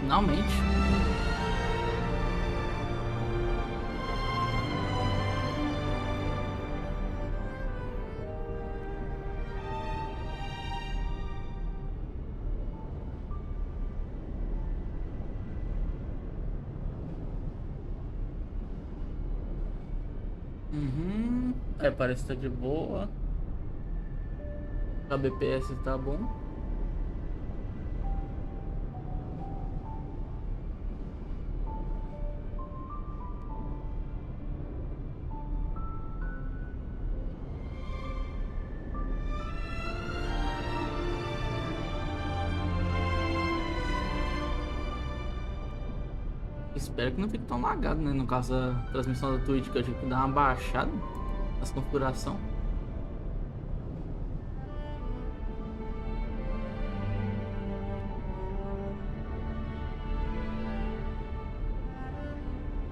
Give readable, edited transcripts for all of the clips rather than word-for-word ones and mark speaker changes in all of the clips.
Speaker 1: Finalmente. É, parece que tá de boa. A BPS tá bom. Espero que não fique tão lagado, né? No caso da transmissão da Twitch, que eu tive que dar uma baixada nas configurações.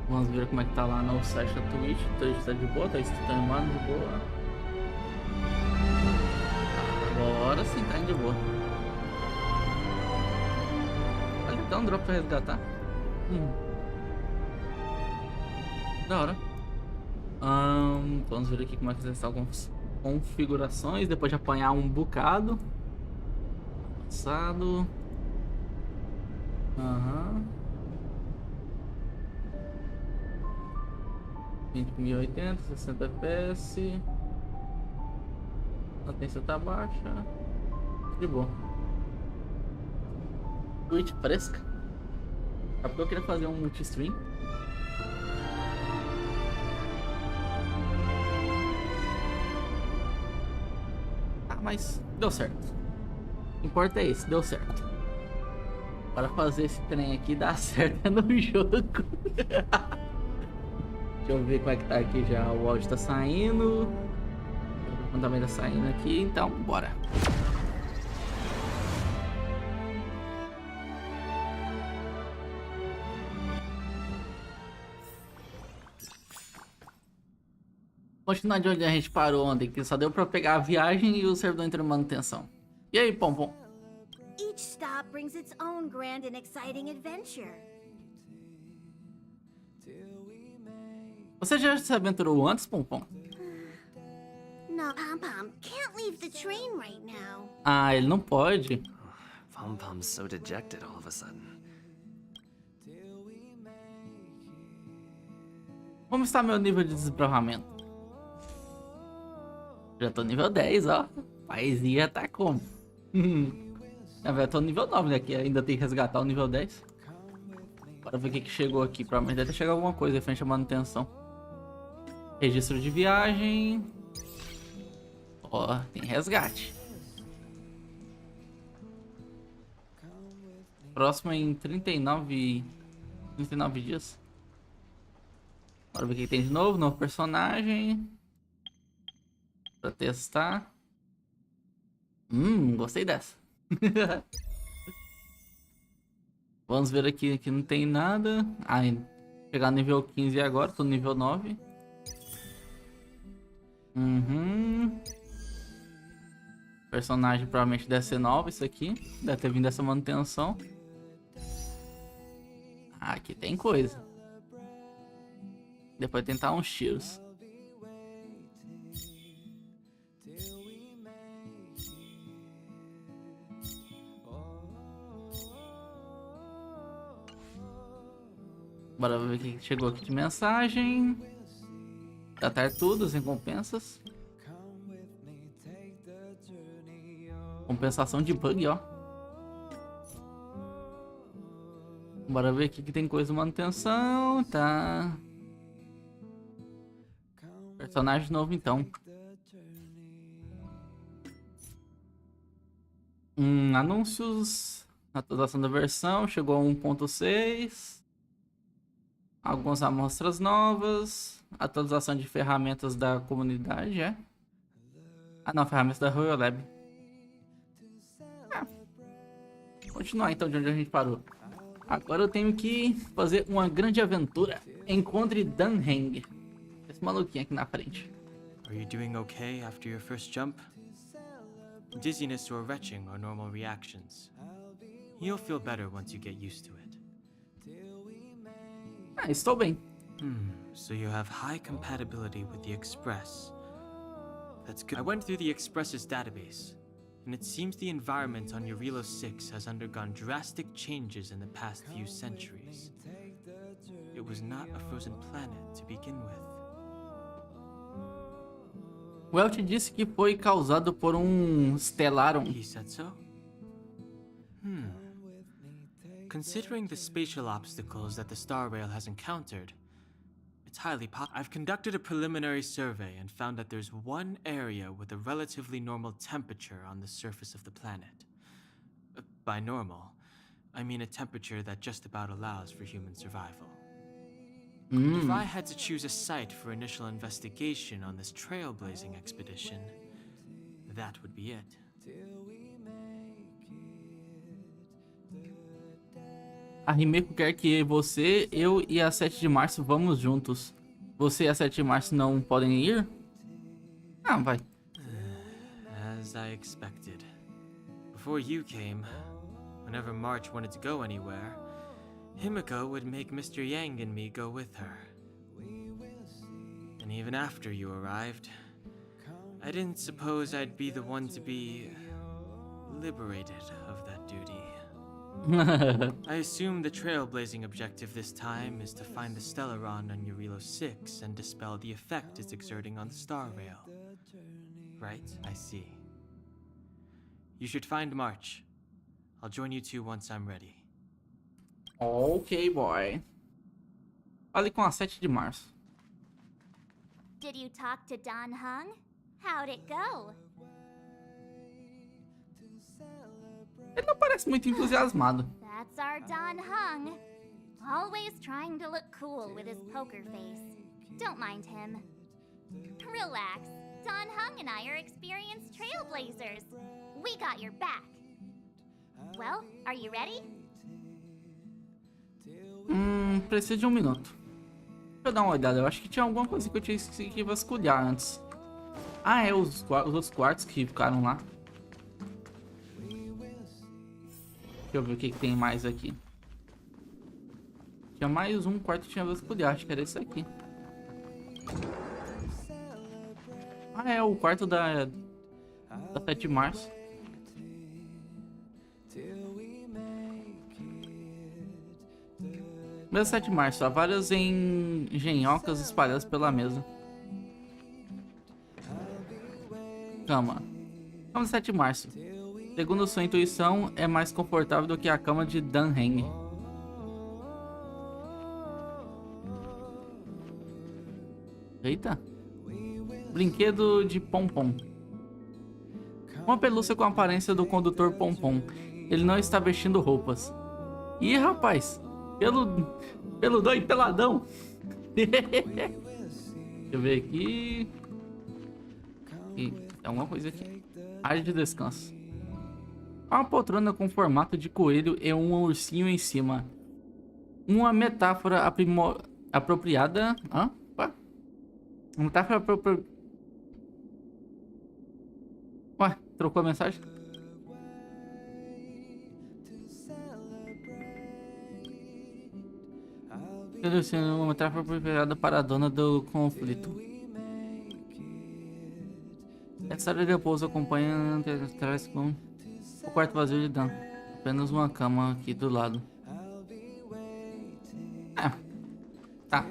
Speaker 1: Vamos ver como é que tá lá no site da Twitch. A Twitch tá de boa, tá streamando de boa. Agora sim tá indo de boa. Olha, dá um drop pra resgatar. Da hora. Vamos ver aqui como é que estão algumas configurações. Depois de apanhar um bocado. Avançado. Aham. 20.080, 60 FPS. A latência tá baixa. De boa. Twitch fresca. É porque eu queria fazer um multi-stream. Ah, mas deu certo. O que importa é isso, deu certo. Para fazer esse trem aqui dar certo no jogo. Deixa eu ver como é que tá aqui já. O áudio tá saindo. O também tá saindo aqui, então bora. Continuar de onde a gente parou ontem, que só deu pra pegar a viagem e o servidor entrou em manutenção. E aí, Pompom?
Speaker 2: Each stop brings its own grand and exciting adventure.
Speaker 1: Você já se aventurou antes, Pompom?
Speaker 2: No, Pom-Pom can't leave the train right now.
Speaker 1: Ah, ele não pode.
Speaker 3: Pom-Pom's so dejected all of a sudden.
Speaker 1: Como está meu nível de desbravamento? Já tô nível 10, ó. Paizinho já tá como? Na verdade, tô no nível 9, né? Que ainda tem que resgatar o nível 10. Bora ver o que chegou aqui. Provavelmente deve chegar alguma coisa frente à manutenção. Registro de viagem. Ó, tem resgate. Próximo em 39 dias. Bora ver o que tem de novo. Novo personagem. Pra testar. Gostei dessa. Vamos ver aqui. Aqui não tem nada. Ah, chegar no nível 15 agora. Tô no nível 9. Personagem provavelmente deve ser nova. Isso aqui. Deve ter vindo dessa manutenção. Ah, aqui tem coisa. Depois tentar uns tiros. Bora ver o que chegou aqui de mensagem. Tratar tudo, as recompensas. Compensação de bug, ó. Bora ver aqui que tem coisa de manutenção. Tá. Personagem novo, então. Anúncios. Atualização da versão. Chegou a 1.6. Algumas amostras novas. Atualização de ferramentas da comunidade, é? Ah, não. Ferramentas da Royal Lab. Continuar então de onde a gente parou. Agora eu tenho que fazer uma grande aventura. Encontre Dan Heng. Esse maluquinho aqui na frente.
Speaker 3: Are you doing okay after your first jump? Dizziness or retching are normal reactions. You'll feel better once you get used to it.
Speaker 1: Ah, estou bem.
Speaker 3: So you have high compatibility with the Express. That's good. I went through the Express's database, and it seems the environment on Eurilo 6 has undergone drastic changes in the past few centuries. It was not a frozen planet to begin with.
Speaker 1: O Welch disse que foi causado por Stellaron.
Speaker 3: He said so? Considering the spatial obstacles that the Star Rail has encountered, it's highly possible. I've conducted a preliminary survey and found that there's one area with a relatively normal temperature on the surface of the planet. By normal, I mean a temperature that just about allows for human survival. If I had to choose a site for initial investigation on this trailblazing expedition, that would be it.
Speaker 1: A Rimeko quer que você, eu e a 7 de março vamos juntos. Você e a 7 de março não podem ir? Ah, vai.
Speaker 3: As I expected. Before you came, whenever March wanted to go anywhere, Himiko would make Mr. Yang and me go with her. And even after you arrived, I didn't suppose I'd be the one to be liberated of that duty. I assume the trailblazing objective this time is to find the Stellaron on Eurilo 6 and dispel the effect it's exerting on the Star Rail. Right? I see. You should find March. I'll join you two once I'm ready.
Speaker 1: Ok, boy. Fale com a 7 de março.
Speaker 2: Did you talk to Don Hung? How'd it go?
Speaker 1: Ele não parece muito entusiasmado.
Speaker 2: That's our Don Hung. Always trying to look cool with his poker face. Don't mind him. Relax. Don Hung and I are experienced trailblazers. We got your back. Well, are you ready?
Speaker 1: Precisa de um minuto. Deixa eu dar uma olhada. Eu acho que tinha alguma coisa que eu tinha que vasculhar antes. Ah, é os outros quartos que ficaram lá. Deixa eu ver o que tem mais aqui. Tinha mais um quarto que tinha vasculhar. Acho que era esse aqui. Ah, é o quarto da 7 de março. Mesa 7 de março. Há várias engenhocas espalhadas pela mesa. Cama. Cama 7 de março. Segundo sua intuição, é mais confortável do que a cama de Dan Heng. Eita. Brinquedo de Pompom. Uma pelúcia com a aparência do condutor Pompom. Ele não está vestindo roupas. Ih, rapaz. Pelo doido peladão. Deixa eu ver aqui. Ih, tem alguma coisa aqui. Área de descanso. Uma poltrona com formato de coelho e um ursinho em cima. Uma metáfora apropriada. Hã? Ué? Uma metáfora apropriada. Ué, trocou a mensagem? Uma metáfora apropriada para a dona do conflito. Essa área de repouso acompanha atrás com o quarto vazio de Dan. Apenas uma cama aqui do lado. Tá.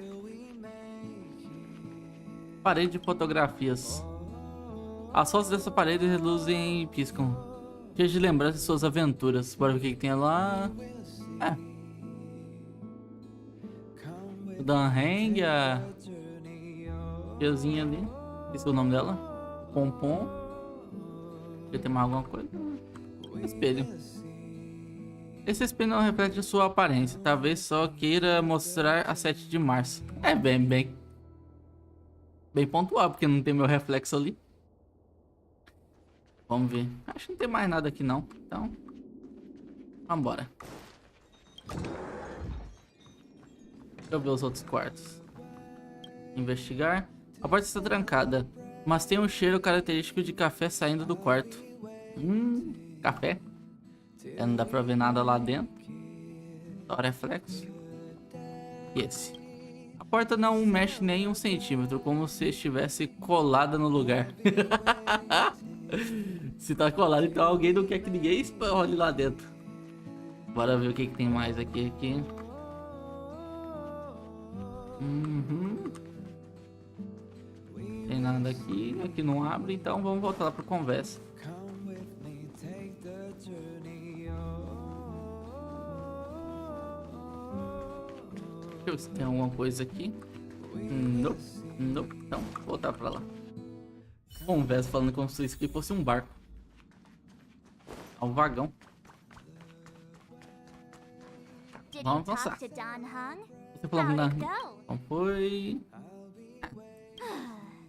Speaker 1: Parede de fotografias. As fotos dessa parede reluzem e piscam. Cheias de lembranças de suas aventuras. Bora ver o que tem lá. O Dan Heng, a tiazinha ali. Esqueci o nome dela. Pompom. Deixa ter mais alguma coisa. Espelho. Esse espelho não reflete sua aparência. Talvez só queira mostrar a 7 de março. É bem pontual, porque não tem meu reflexo ali. Vamos ver. Acho que não tem mais nada aqui não. Então, vambora. Deixa eu ver os outros quartos. Investigar. A porta está trancada, mas tem um cheiro característico de café saindo do quarto. Café. Não dá pra ver nada lá dentro. Só reflexo. Esse. A porta não mexe nem um centímetro, como se estivesse colada no lugar. Se tá colado, então alguém não quer que ninguém olhe lá dentro. Bora ver o que tem mais aqui. Tem nada aqui. Aqui não abre, então vamos voltar lá pra conversa. Deixa eu ver se tem alguma coisa aqui. Não. Então, vou voltar pra lá. Conversa falando como se isso aqui fosse um barco. É um vagão. Vamos avançar. Você falou na... Não foi...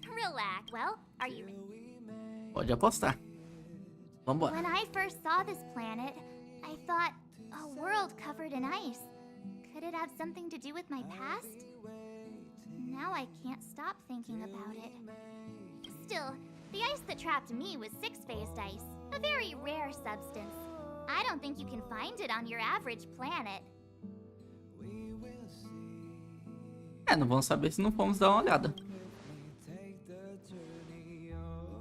Speaker 2: Relax. Well, are you...
Speaker 1: Pode apostar. Vambora.
Speaker 2: When I first saw this planet, I thought a world covered in ice. Could it have something to do with my past? Now I can't stop thinking about it. Still, the ice that trapped me was six-phased ice, a very rare substance. I don't think you can find it on your average planet.
Speaker 1: Não vamos saber se não fomos dar uma olhada.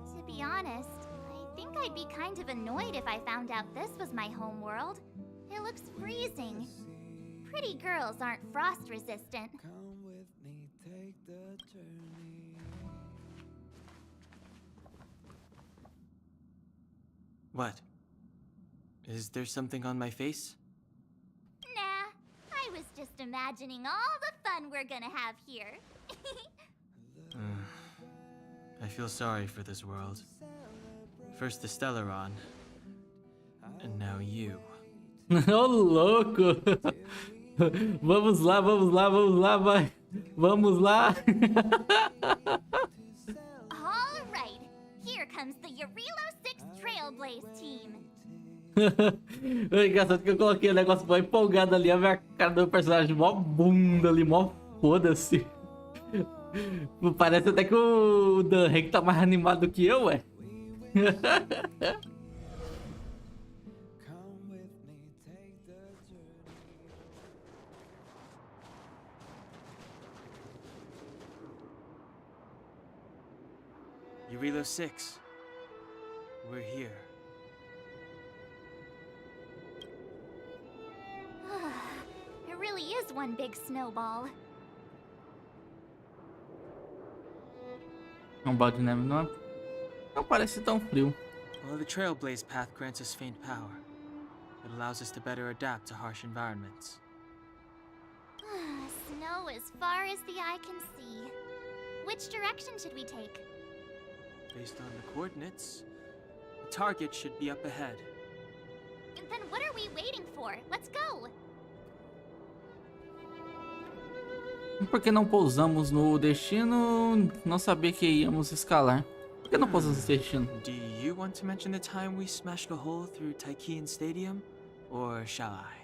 Speaker 2: To be honest, I think I'd be kind of annoyed if I found out this was my home world. It looks freezing. Pretty girls aren't frost resistant.
Speaker 3: What? Is there something on my face?
Speaker 2: Nah, I was just imagining all the fun we're gonna have here.
Speaker 3: I feel sorry for this world. First the Stellaron, and now you.
Speaker 1: Ô, louco! Vamos lá, vai! Vamos lá!
Speaker 2: All right, here comes the Eurilo 6 Trailblaze team.
Speaker 1: É engraçado que eu coloquei o negócio mó empolgado ali, a minha cara do personagem mó bunda ali, mó foda-se. Parece até que o Dan Henk tá mais animado que eu, ué.
Speaker 3: Eurilo 6. We're here.
Speaker 2: It really is one big snowball.
Speaker 1: Um balde de neve não parece tão frio.
Speaker 3: Well, the Trailblaze path grants us faint power. It allows us to better adapt to harsh environments.
Speaker 2: Snow as far as the eye can see. Which direction should we take?
Speaker 3: Based on the coordinates, the target should be up ahead.
Speaker 2: Then what are we waiting for? Let's go!
Speaker 1: Por que não pousamos no destino? Não sabia que íamos escalar. Por que não pousamos no destino?
Speaker 3: Do you want to mention the time we smashed a hole through Taikian Stadium? Or shall I?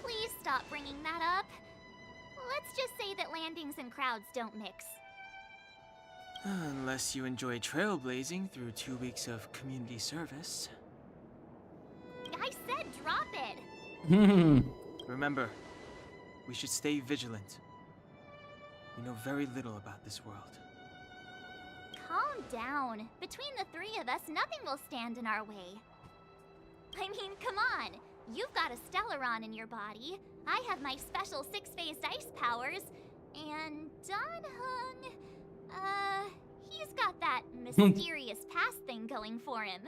Speaker 2: Please stop bringing that up. Let's just say that landings and crowds don't mix.
Speaker 3: Unless you enjoy trailblazing through 2 weeks of community service.
Speaker 2: I said drop it!
Speaker 3: Remember, we should stay vigilant. We know very little about this world.
Speaker 2: Calm down. Between the three of us, nothing will stand in our way. I mean, come on. You've got a Stellaron in your body. I have my special six-phased ice powers. And Don Hung... he's got that mysterious past thing going for him.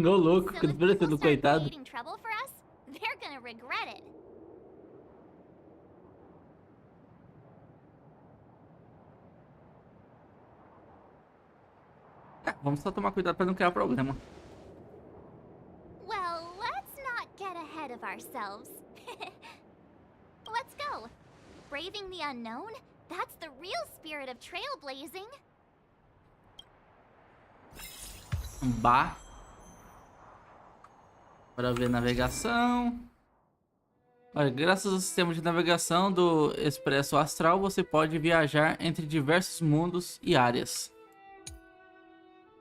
Speaker 1: Ô louco,
Speaker 2: So
Speaker 1: que
Speaker 2: if people
Speaker 1: do
Speaker 2: start
Speaker 1: coitado.
Speaker 2: creating trouble for us, they're gonna regret it.
Speaker 1: Vamos só tomar cuidado pra não criar problema.
Speaker 2: Well, let's not get ahead of ourselves. Let's go. Braving the unknown? That's the real spirit of trailblazing.
Speaker 1: Bah. Bora ver navegação. Olha, graças ao sistema de navegação do Expresso Astral, você pode viajar entre diversos mundos e áreas.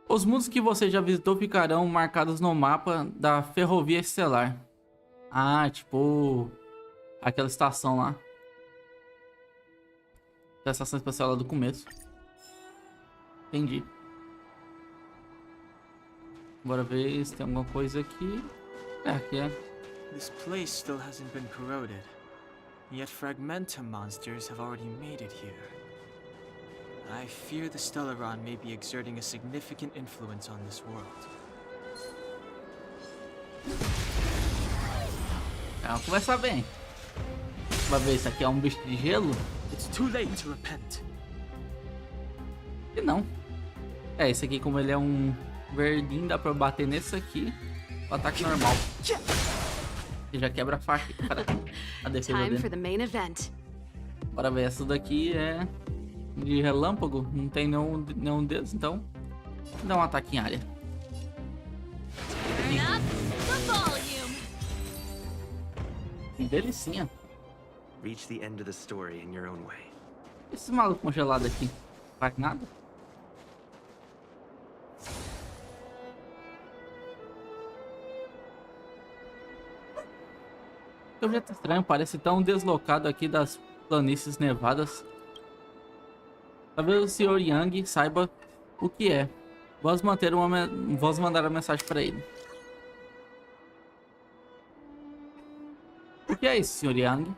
Speaker 1: Os mundos que você já visitou ficarão marcados no mapa da Ferrovia Estelar. Ah, tipo... aquela estação lá. A estação espacial lá do começo. Entendi. Bora ver se tem alguma coisa aqui. É, aqui é.
Speaker 3: This place still hasn't been corroded, yet fragmentum monsters have already made it here. I fear the Stellaron may be exerting a significant influence on this world.
Speaker 1: Vamos começar bem. Vai ver, isso aqui é um bicho de gelo?
Speaker 3: It's too late to repent.
Speaker 1: E não. É, esse aqui, como ele é um verdinho, dá pra bater nesse aqui. O ataque normal. E já quebra a faca para a defesa
Speaker 4: Time for
Speaker 1: dele.
Speaker 4: the main event.
Speaker 1: Bora ver, essa daqui é de relâmpago. Não tem nenhum deles, então dá um ataque em área.
Speaker 2: Turn up the volume.
Speaker 1: Que delicinha.
Speaker 5: Reach the end of the story in your own way.
Speaker 1: Esses malucos congelados aqui, não faz nada? O objeto estranho parece tão deslocado aqui das planícies nevadas. Talvez o Sr. Yang saiba o que é. Vamos mandar uma mensagem para ele. O que é isso, Sr. Yang?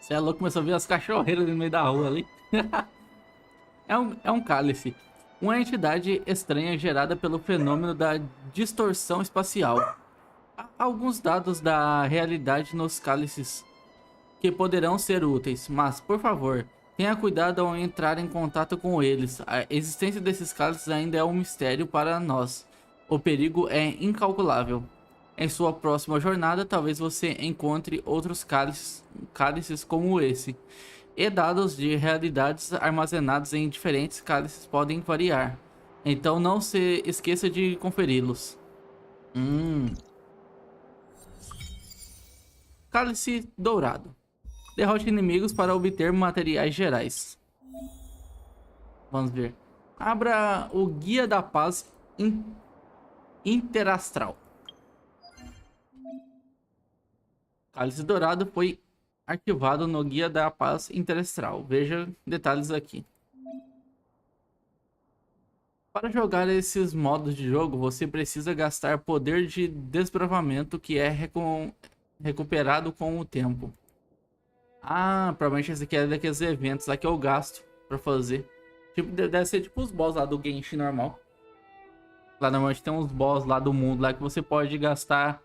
Speaker 1: Você é louco, começou a ver as cachorreiras no meio da rua ali. é um cálice. Uma entidade estranha gerada pelo fenômeno da distorção espacial. Há alguns dados da realidade nos cálices que poderão ser úteis, mas, por favor, tenha cuidado ao entrar em contato com eles. A existência desses cálices ainda é um mistério para nós. O perigo é incalculável. Em sua próxima jornada, talvez você encontre outros cálices como esse. E dados de realidades armazenados em diferentes cálices podem variar. Então não se esqueça de conferi-los. Cálice dourado. Derrote inimigos para obter materiais gerais. Vamos ver. Abra o Guia da Paz Interastral. Cálice dourado foi arquivado no Guia da Paz Interastral. Veja detalhes aqui. Para jogar esses modos de jogo, você precisa gastar poder de desbravamento que é recuperado com o tempo. Ah, provavelmente esse aqui é daqueles eventos lá que eu gasto pra fazer. Tipo, deve ser tipo os boss lá do Genshin normal. Lá normalmente tem uns boss lá do mundo lá que você pode gastar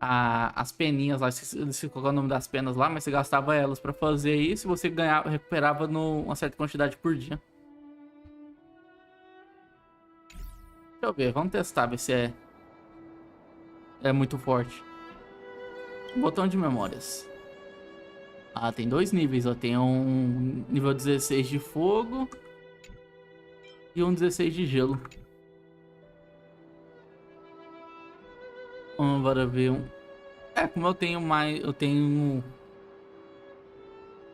Speaker 1: as peninhas lá, se colocar o nome das penas lá, mas você gastava elas pra fazer isso e você ganhava, recuperava uma certa quantidade por dia. Deixa eu ver, vamos testar, ver se é muito forte. Botão de memórias. Ah, tem dois níveis, ó. Tem um nível 16 de fogo e um 16 de gelo. Bora ver um. Como eu tenho mais. Eu tenho.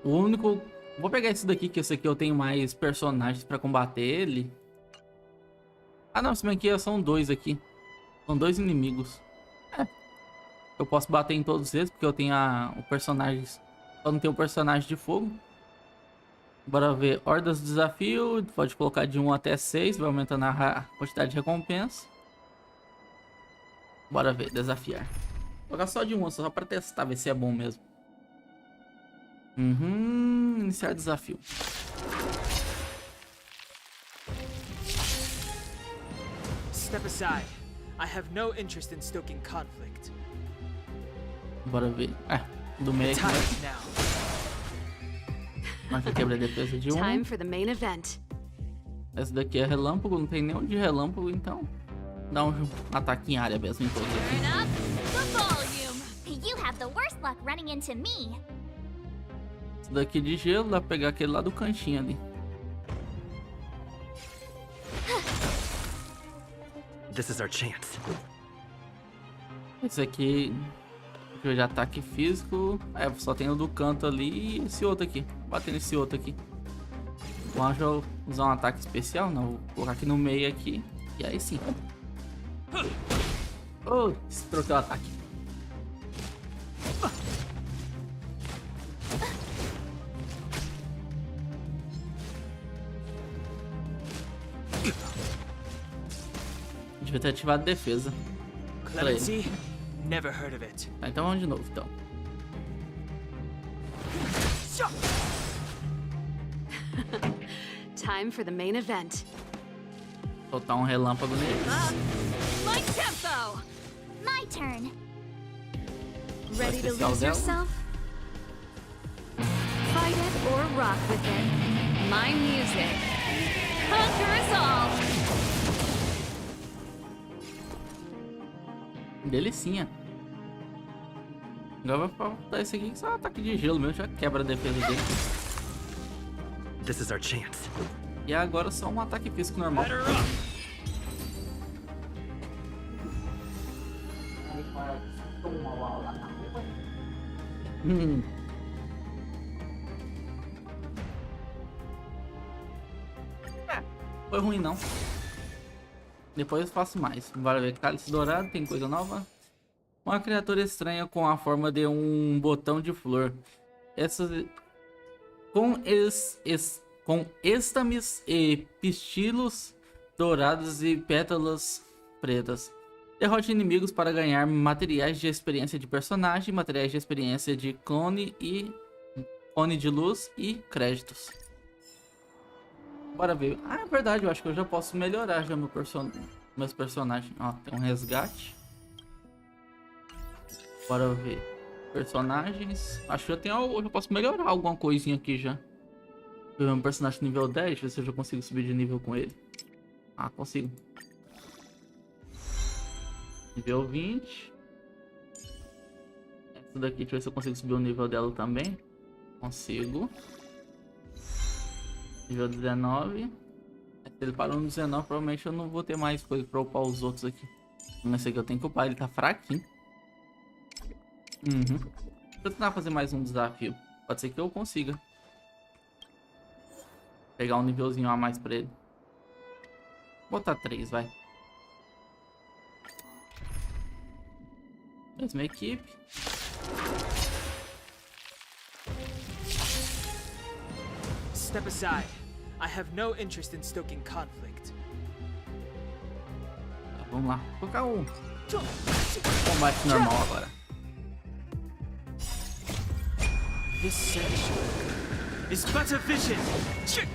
Speaker 1: O único. Vou pegar esse daqui, que esse aqui eu tenho mais personagens pra combater ele. Ah, não, se bem que são dois aqui. São dois inimigos. Eu posso bater em todos eles, porque eu tenho o personagem. Só não tenho o personagem de fogo. Bora ver. Hordas do desafio. Pode colocar de 1 até 6. Vai aumentando a quantidade de recompensa. Bora ver, desafiar. Vou colocar só de 1, só pra testar, ver se é bom mesmo. Iniciar desafio.
Speaker 3: Step aside. I have no interest in stoking conflict.
Speaker 1: Bora ver. Do meio aqui.
Speaker 3: Time now.
Speaker 1: Mas eu quebrei a defesa de 1.
Speaker 4: Time for the main event.
Speaker 1: Essa daqui é relâmpago, não tem nenhum de relâmpago, então dá um ataque em área mesmo em todos aqui.
Speaker 2: Turn up the volume. You have the worst luck running into me.
Speaker 1: Esse daqui de gelo, dá pra pegar aquele lá do cantinho ali.
Speaker 5: This is our chance.
Speaker 1: Esse aqui de ataque físico. É, só tem o do canto ali e esse outro aqui. Bater nesse outro aqui. O anjo usar um ataque especial? Não, vou colocar aqui no meio aqui. E aí sim. Oh, troquei o ataque. Devia ter ativado defesa.
Speaker 3: Clemency? Never heard of it.
Speaker 1: Tá, então vamos de novo, então.
Speaker 4: Time for the main event.
Speaker 1: Soltar um relâmpago nele.
Speaker 4: My tempo!
Speaker 2: My turn.
Speaker 4: Ready to
Speaker 1: Especial
Speaker 4: lose
Speaker 1: dela.
Speaker 4: yourself? Fight it or rock with it. My music. Conquer us all!
Speaker 1: Delicinha. Agora vai faltar esse aqui que só é um ataque de gelo mesmo, já quebra a defesa dele.
Speaker 5: This is our chance.
Speaker 1: E agora só um ataque físico normal. Foi ruim não. Depois eu faço mais. Bora ver. Cálice dourado, tem coisa nova. Uma criatura estranha com a forma de um botão de flor. Essas com estames e pistilos dourados e pétalas pretas. Derrote inimigos para ganhar materiais de experiência de personagem, materiais de experiência de clone e cone de luz e créditos. Bora ver. Ah, é verdade, eu acho que eu já posso melhorar já meus personagens. Ó, tem um resgate. Bora ver. Personagens. Acho que eu já posso melhorar alguma coisinha aqui já. Ver meu personagem nível 10, ver se eu já consigo subir de nível com ele. Ah, consigo. Nível 20. Essa daqui, deixa eu ver se eu consigo subir o nível dela também. Consigo. Nível 19. Se ele parou no 19, provavelmente eu não vou ter mais coisa pra upar os outros aqui. Esse aqui eu tenho que upar, ele tá fraquinho. Deixa eu tentar fazer mais um desafio. Pode ser que eu consiga pegar um nívelzinho a mais pra ele. Vou botar 3, vai. Mesma equipe.
Speaker 3: Step aside. I have no interest in stoking conflict.
Speaker 1: Tá, vamos lá. Vou colocar o combate normal agora.
Speaker 3: This section is but a vision.
Speaker 2: Turn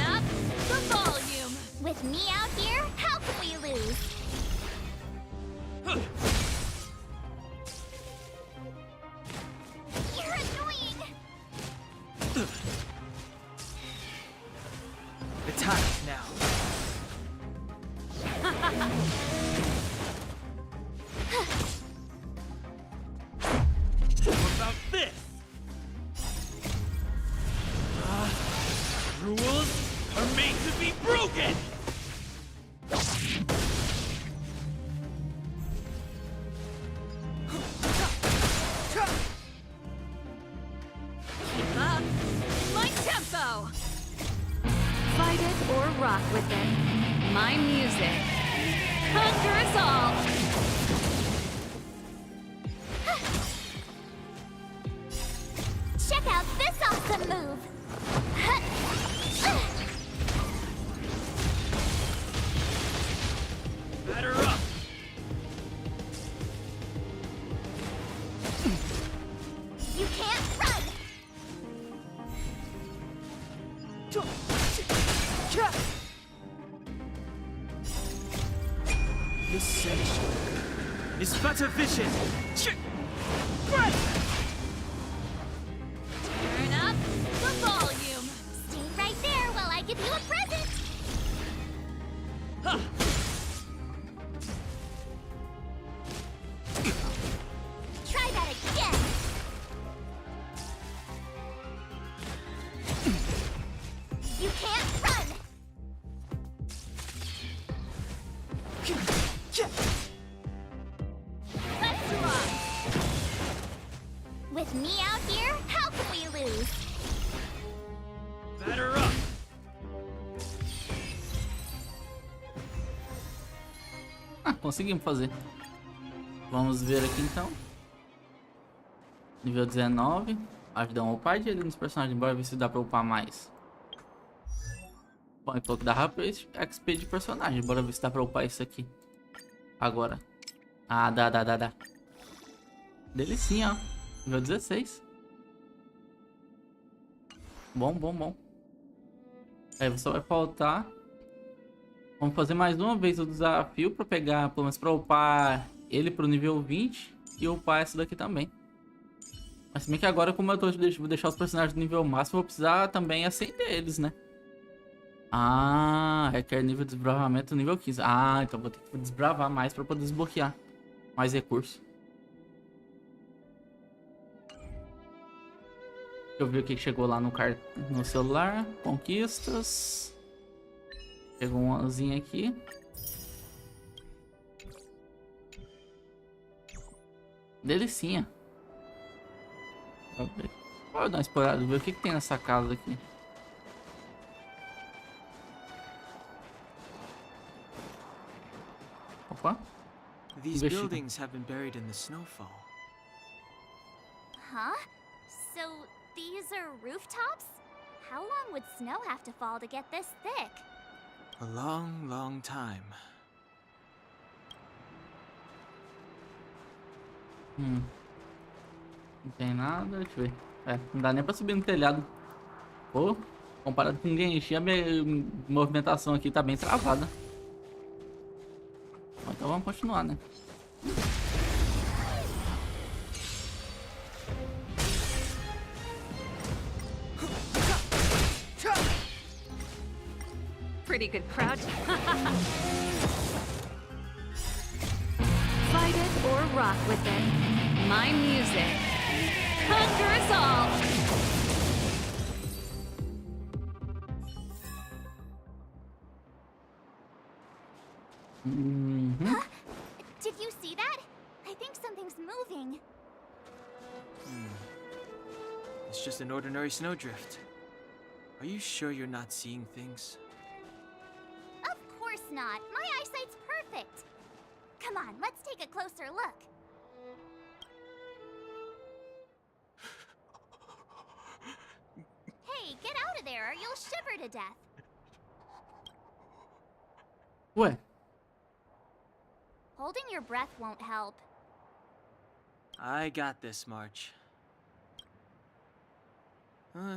Speaker 2: up the volume. With me out here, how can we lose? You're annoying.
Speaker 3: The time is now. What about this? Rules are made to be broken!
Speaker 4: My tempo! Fight it or rock with it. My music. Conquer us all!
Speaker 2: Check out this awesome move.
Speaker 3: Batter up!
Speaker 2: You can't run.
Speaker 3: This section is but a vision.
Speaker 2: Turn up the volume. Stay right there while I give you a present. You can't run! Let's rock! With me out here, how can we lose?
Speaker 5: Batter up!
Speaker 1: Ah, conseguimos fazer. Vamos ver aqui então. Nível 19. Acho que dá uma upadinha ali nos personagens. Bora ver se dá pra upar mais. Bom, então que dá pra XP de personagem. Bora ver se dá pra upar isso aqui. Agora. Ah, dá. Delicinha, ó. Nível 16. Bom. Aí só vai faltar. Vamos fazer mais uma vez o desafio pra pegar, pelo menos pra upar ele pro nível 20 e upar essa daqui também. Mas se bem que agora, como eu vou deixar os personagens do nível máximo, eu vou precisar também acender eles, né? Ah, requer nível de desbravamento nível 15. Ah, então vou ter que desbravar mais pra poder desbloquear mais recursos. Deixa eu ver o que chegou lá no celular. Conquistas. Chegou um anzinho aqui. Delicinha. Vou dar uma explorada, ver o que tem nessa casa aqui. Opa.
Speaker 3: These
Speaker 1: Investigate.
Speaker 3: buildings have been buried in the snowfall.
Speaker 2: Huh? So these are rooftops? How long would snow have to fall to get this thick?
Speaker 3: A long, long time.
Speaker 1: Não tem nada, deixa eu ver. Não dá nem pra subir no telhado. Pô, comparado com Genshin, a minha movimentação aqui tá bem travada. Bom, então vamos continuar, né?
Speaker 4: Pretty good crouch. Fight it or rock with it. My music. Conquer us all.
Speaker 2: Did you see that? I think something's moving.
Speaker 3: It's just an ordinary snowdrift. Are you sure you're not seeing things?
Speaker 2: Of course not. My eyesight's perfect. Come on, let's take a closer look. Hey, get out of there or you'll shiver to death.
Speaker 1: Ué,
Speaker 2: Holding your breath won't help.
Speaker 3: I got this, March.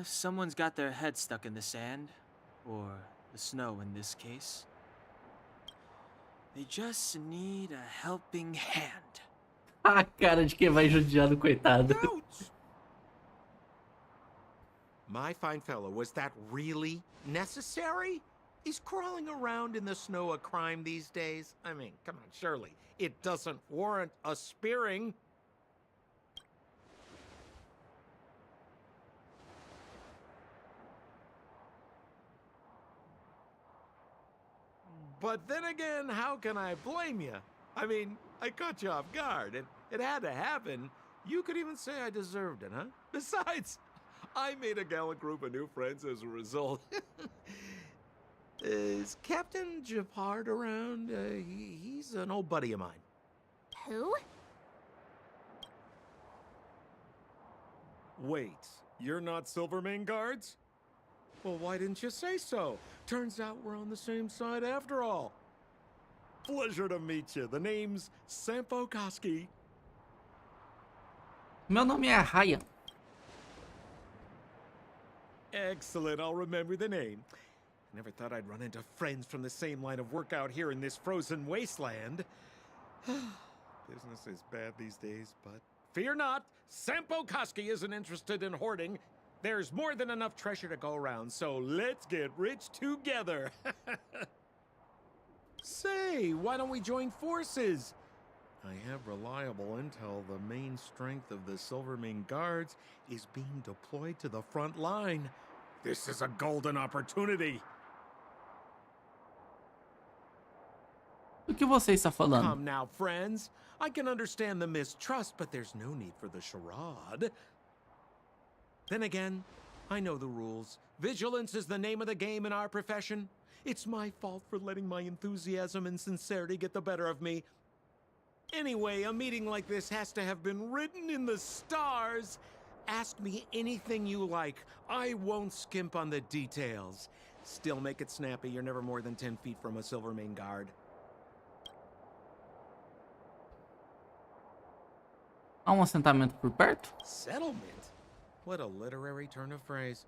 Speaker 3: Someone's got their head stuck in the sand, or the snow in this case. They just need a helping hand.
Speaker 1: a cara de quem vai judiando, coitado.
Speaker 6: Ouch! My fine fellow, was that really necessary? Is crawling around in the snow a crime these days? I mean, come on, surely. It doesn't warrant a spearing. But then again, how can I blame you? I mean, I caught you off guard. It had to happen. You could even say I deserved it, huh? Besides, I made a gallant group of new friends as a result. Is Captain Japard around? He's an old buddy of mine.
Speaker 2: Who?
Speaker 6: Wait, you're not Silvermane guards? Well, why didn't you say so? Turns out we're on the same side after all. Pleasure to meet you. The name's Sampo Koski.
Speaker 1: Meu nome é Ryan.
Speaker 6: Excellent, I'll remember the name. Never thought I'd run into friends from the same line of work out here in this frozen wasteland. Business is bad these days, but fear not, Sampo Koski isn't interested in hoarding. There's more than enough treasure to go around, so let's get rich together. Say, why don't we join forces? I have reliable intel the main strength of the Silvermane Guards is being deployed to the front line. This is a golden opportunity.
Speaker 1: O que você está falando?
Speaker 6: Come now, friends. I can understand the mistrust, but there's no need for the charade. Then again, I know the rules. Vigilance is the name of the game in our profession. It's my fault for letting my enthusiasm and sincerity get the better of me. Anyway, a meeting like this has to have been written in the stars. Ask me anything you like. I won't skimp on the details. Still make it snappy. You're never more than 10 feet from a Silvermane guard.
Speaker 1: Há um assentamento por perto?
Speaker 6: Settlement? What a literary turn of phrase.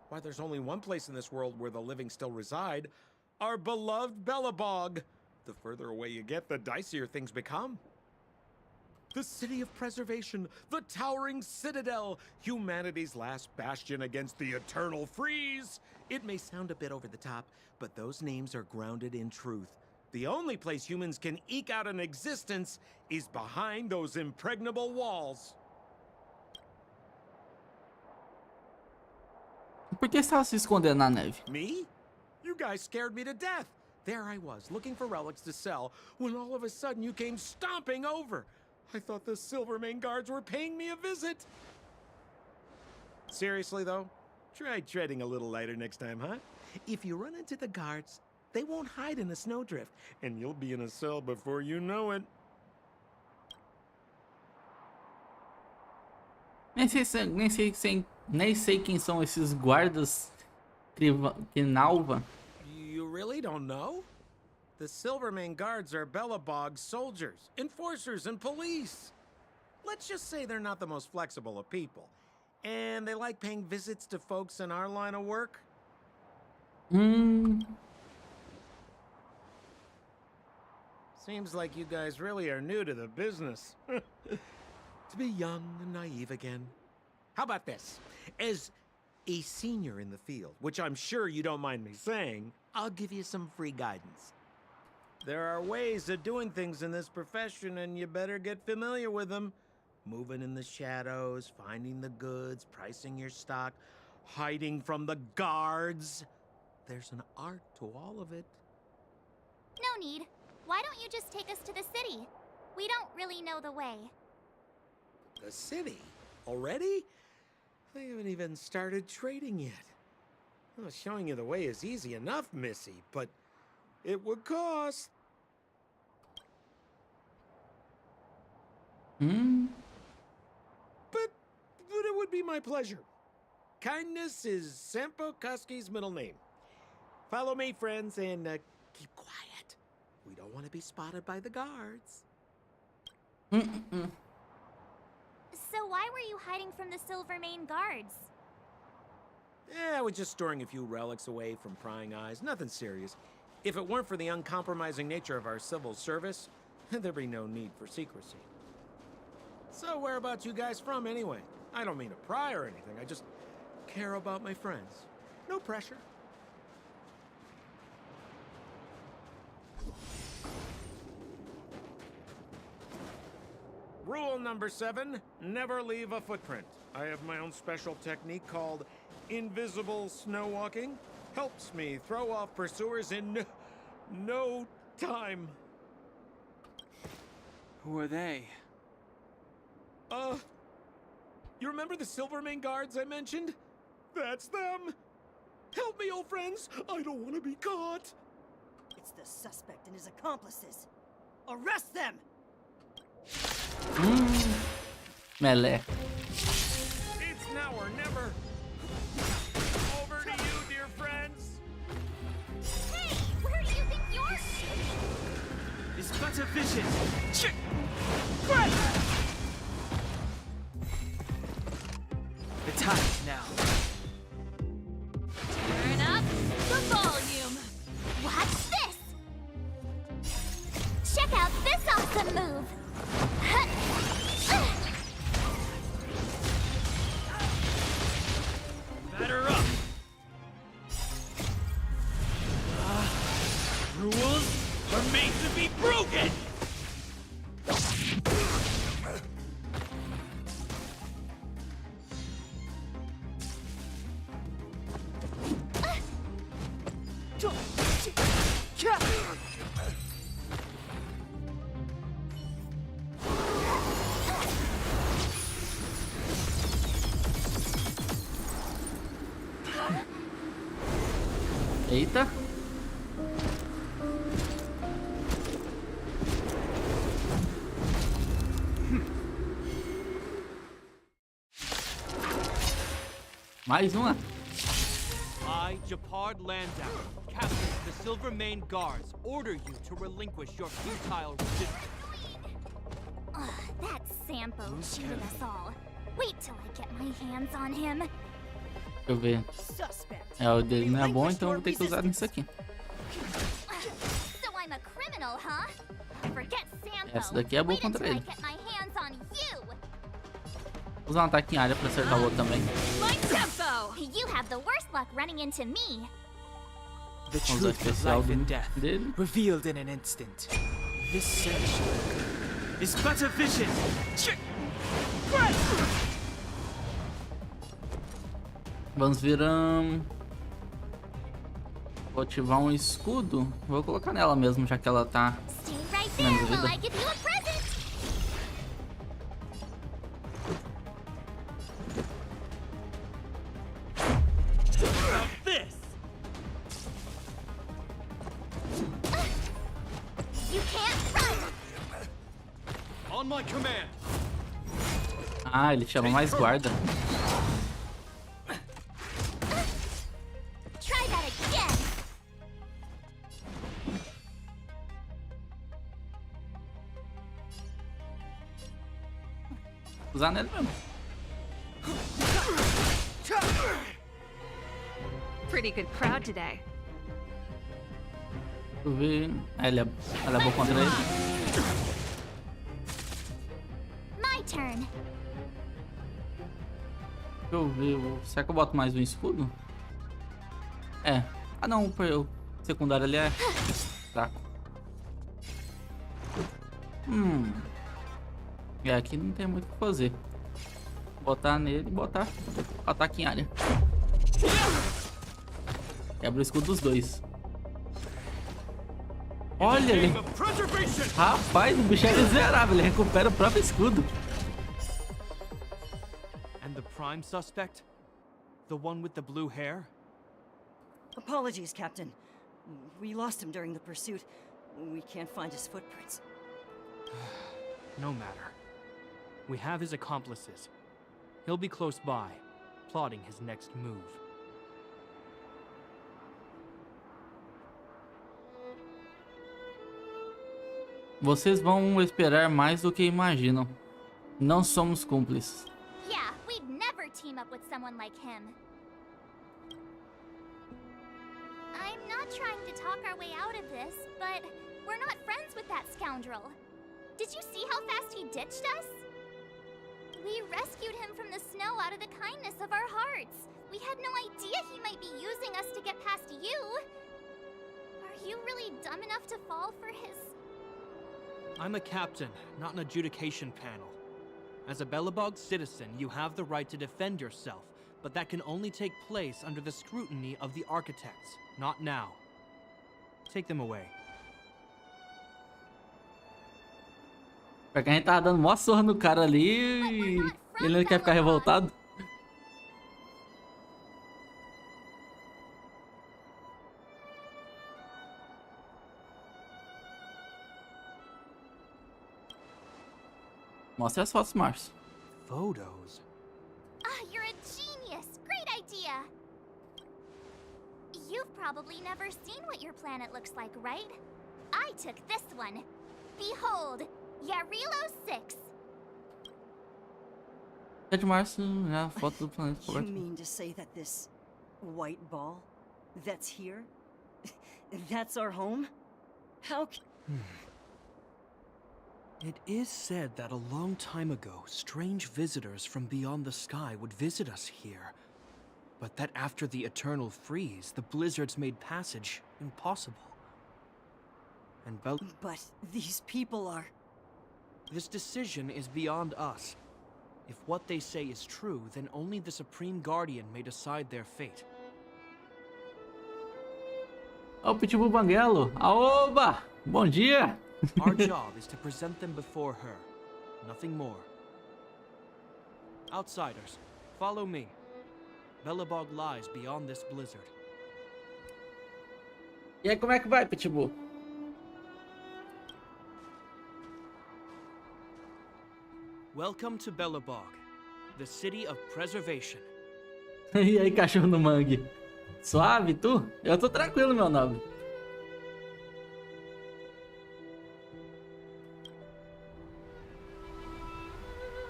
Speaker 6: Why, there's only one place in this world where the living still reside. Our beloved Belobog. The further away you get, the dicier things become. The city of preservation, the towering citadel, humanity's last bastion against the eternal freeze. It may sound a bit over the top, but those names are grounded in truth. The only place humans can eke out an existence is behind those impregnable walls.
Speaker 1: Por que estava se escondendo na neve?
Speaker 6: Me? You guys scared me to death. There I was, looking for relics to sell, when all of a sudden you came stomping over. I thought the Silvermane guards were paying me a visit. Seriously, though, try treading a little lighter next time, huh? If you run into the guards, they won't hide in a snowdrift, and you'll be in a cell before you know it.
Speaker 1: Nem sei quem são esses guardas Krinalva.
Speaker 6: You really don't know? The Silvermane guards are Belobog's soldiers, enforcers, and police. Let's just say they're not the most flexible of people. And they like paying visits to folks in our line of work. Seems like you guys really are new to the business. To be young and naive again. How about this? As a senior in the field, which I'm sure you don't mind me saying, I'll give you some free guidance. There are ways of doing things in this profession, and you better get familiar with them. Moving in the shadows, finding the goods, pricing your stock, hiding from the guards. There's an art to all of it.
Speaker 2: No need. Why don't you just take us to the city? We don't really know the way.
Speaker 6: The city? Already? They haven't even started trading yet. Well, showing you the way is easy enough, Missy, but it would cost. But it would be my pleasure. Kindness is Sampo Kuski's middle name. Follow me, friends, and keep quiet. We don't want to be spotted by the guards.
Speaker 2: So why were you hiding from the Silvermane guards?
Speaker 6: Yeah, I was just storing a few relics away from prying eyes. Nothing serious. If it weren't for the uncompromising nature of our civil service, there'd be no need for secrecy. So whereabouts you guys from, anyway? I don't mean to pry or anything. I just care about my friends. No pressure. Rule number 7, never leave a footprint. I have my own special technique called invisible snow walking. Helps me throw off pursuers in no time.
Speaker 3: Who are they?
Speaker 6: You remember the Silvermane guards I mentioned? That's them! Help me, old friends! I don't want to be caught!
Speaker 7: It's the suspect and his accomplices. Arrest them!
Speaker 1: Melé.
Speaker 6: It's now or never! Over to you, dear friends!
Speaker 2: Hey, where do you think you're...
Speaker 3: It's but a vision! The time is now.
Speaker 4: Turn up the volume.
Speaker 2: Watch this! Check out this awesome move!
Speaker 3: Batter up. Rules are made to be broken.
Speaker 1: Eita. Mais uma.
Speaker 8: I, Japard Landau, captain of the Silver Mane Guards, order you to relinquish your futile resistance.
Speaker 2: Ugh, that Sampo cheated us all. Wait till I get my hands on him.
Speaker 1: Deixa eu ver.
Speaker 7: Suspect.
Speaker 1: É, o dele não é bom, então eu vou ter que usar nisso aqui.
Speaker 2: So I'm a criminal, huh? Forget Sampo.
Speaker 1: Essa daqui é boa
Speaker 2: Wait
Speaker 1: contra
Speaker 2: until I
Speaker 1: ele.
Speaker 2: get my hands on you.
Speaker 1: Vou usar um ataque em área pra acertar o outro também.
Speaker 4: My tempo!
Speaker 2: You have the worst luck running into me.
Speaker 3: The
Speaker 1: Vamos usar o
Speaker 3: truth of
Speaker 1: especial
Speaker 3: life and death,
Speaker 1: dele.
Speaker 3: revealed in an instant. This search is but a vision.
Speaker 1: Vamos virar. Vou ativar um escudo. Vou colocar nela mesmo, já que ela tá.
Speaker 2: Stay right
Speaker 1: Menos
Speaker 2: there while
Speaker 1: vida.
Speaker 2: I give you a present.
Speaker 8: This!
Speaker 2: You can't run.
Speaker 8: On my command!
Speaker 1: Ah, ele chama mais guarda.
Speaker 2: Try that again.
Speaker 1: Usar nele mesmo.
Speaker 4: Pretty good crowd today.
Speaker 1: Deixa eu ver. Ah, ela é boa contra ele.
Speaker 2: My turn.
Speaker 1: Deixa eu ver. Será que eu boto mais um escudo? É. Ah não, o secundário ali é fraco. É, aqui não tem muito o que fazer. Botar nele e botar ataque em área. Quebra o escudo dos dois. Olha ele. Rapaz, o bicho é miserável. Ele recupera o próprio escudo.
Speaker 8: And the prime suspect? The one with the blue hair?
Speaker 7: Apologies, Captain. We lost him during the pursuit. We can't find his footprints.
Speaker 8: No matter. We have his accomplices. He'll be close by, plotting his next move.
Speaker 1: Vocês vão esperar mais do que imaginam. Não somos cúmplices.
Speaker 2: Yeah, we'd never team up with someone like him. I'm not trying to talk our way out of this, but we're not friends with that scoundrel. Did you see how fast he ditched us? We rescued him from the snow out of the kindness of our hearts. We had no idea he might be using us to get past you. Are you really dumb enough to fall for his...
Speaker 8: I'm a captain, not an adjudication panel. As a Belobog citizen, you have the right to defend yourself, but that can only take place under the scrutiny of the architects, not now. Take them away.
Speaker 1: Pra quem a gente tava dando mó surra no cara ali e ele não quer ficar revoltado. Mostra as fotos, Márcio.
Speaker 8: Photos?
Speaker 2: Ah, you're a genius! Great idea! You've probably never seen what your planet looks like, right? I took this one. Behold, Yarilo 6.
Speaker 1: É de Márcio, é a foto do planeta
Speaker 7: You
Speaker 1: coberto.
Speaker 7: mean to say that this white ball that's here? That's our home? How c-
Speaker 8: It is said that a long time ago, strange visitors from beyond the sky would visit us here. But that after the eternal freeze, the blizzards made passage impossible. And
Speaker 7: But these people are...
Speaker 8: this decision is beyond us. If what they say is true, then only the Supreme Guardian may decide their fate.
Speaker 1: Ó o Pitbull Banguelo. Aoba! Bom dia!
Speaker 8: Our job is to present them before her. Nothing more. Outsiders, follow me. Belobog lies beyond this blizzard.
Speaker 1: E aí, como é que vai, Pitbull?
Speaker 8: Welcome to Belobog, the city of preservation.
Speaker 1: E aí, cachorro no mangue? Suave, tu? Eu tô tranquilo, meu nobre.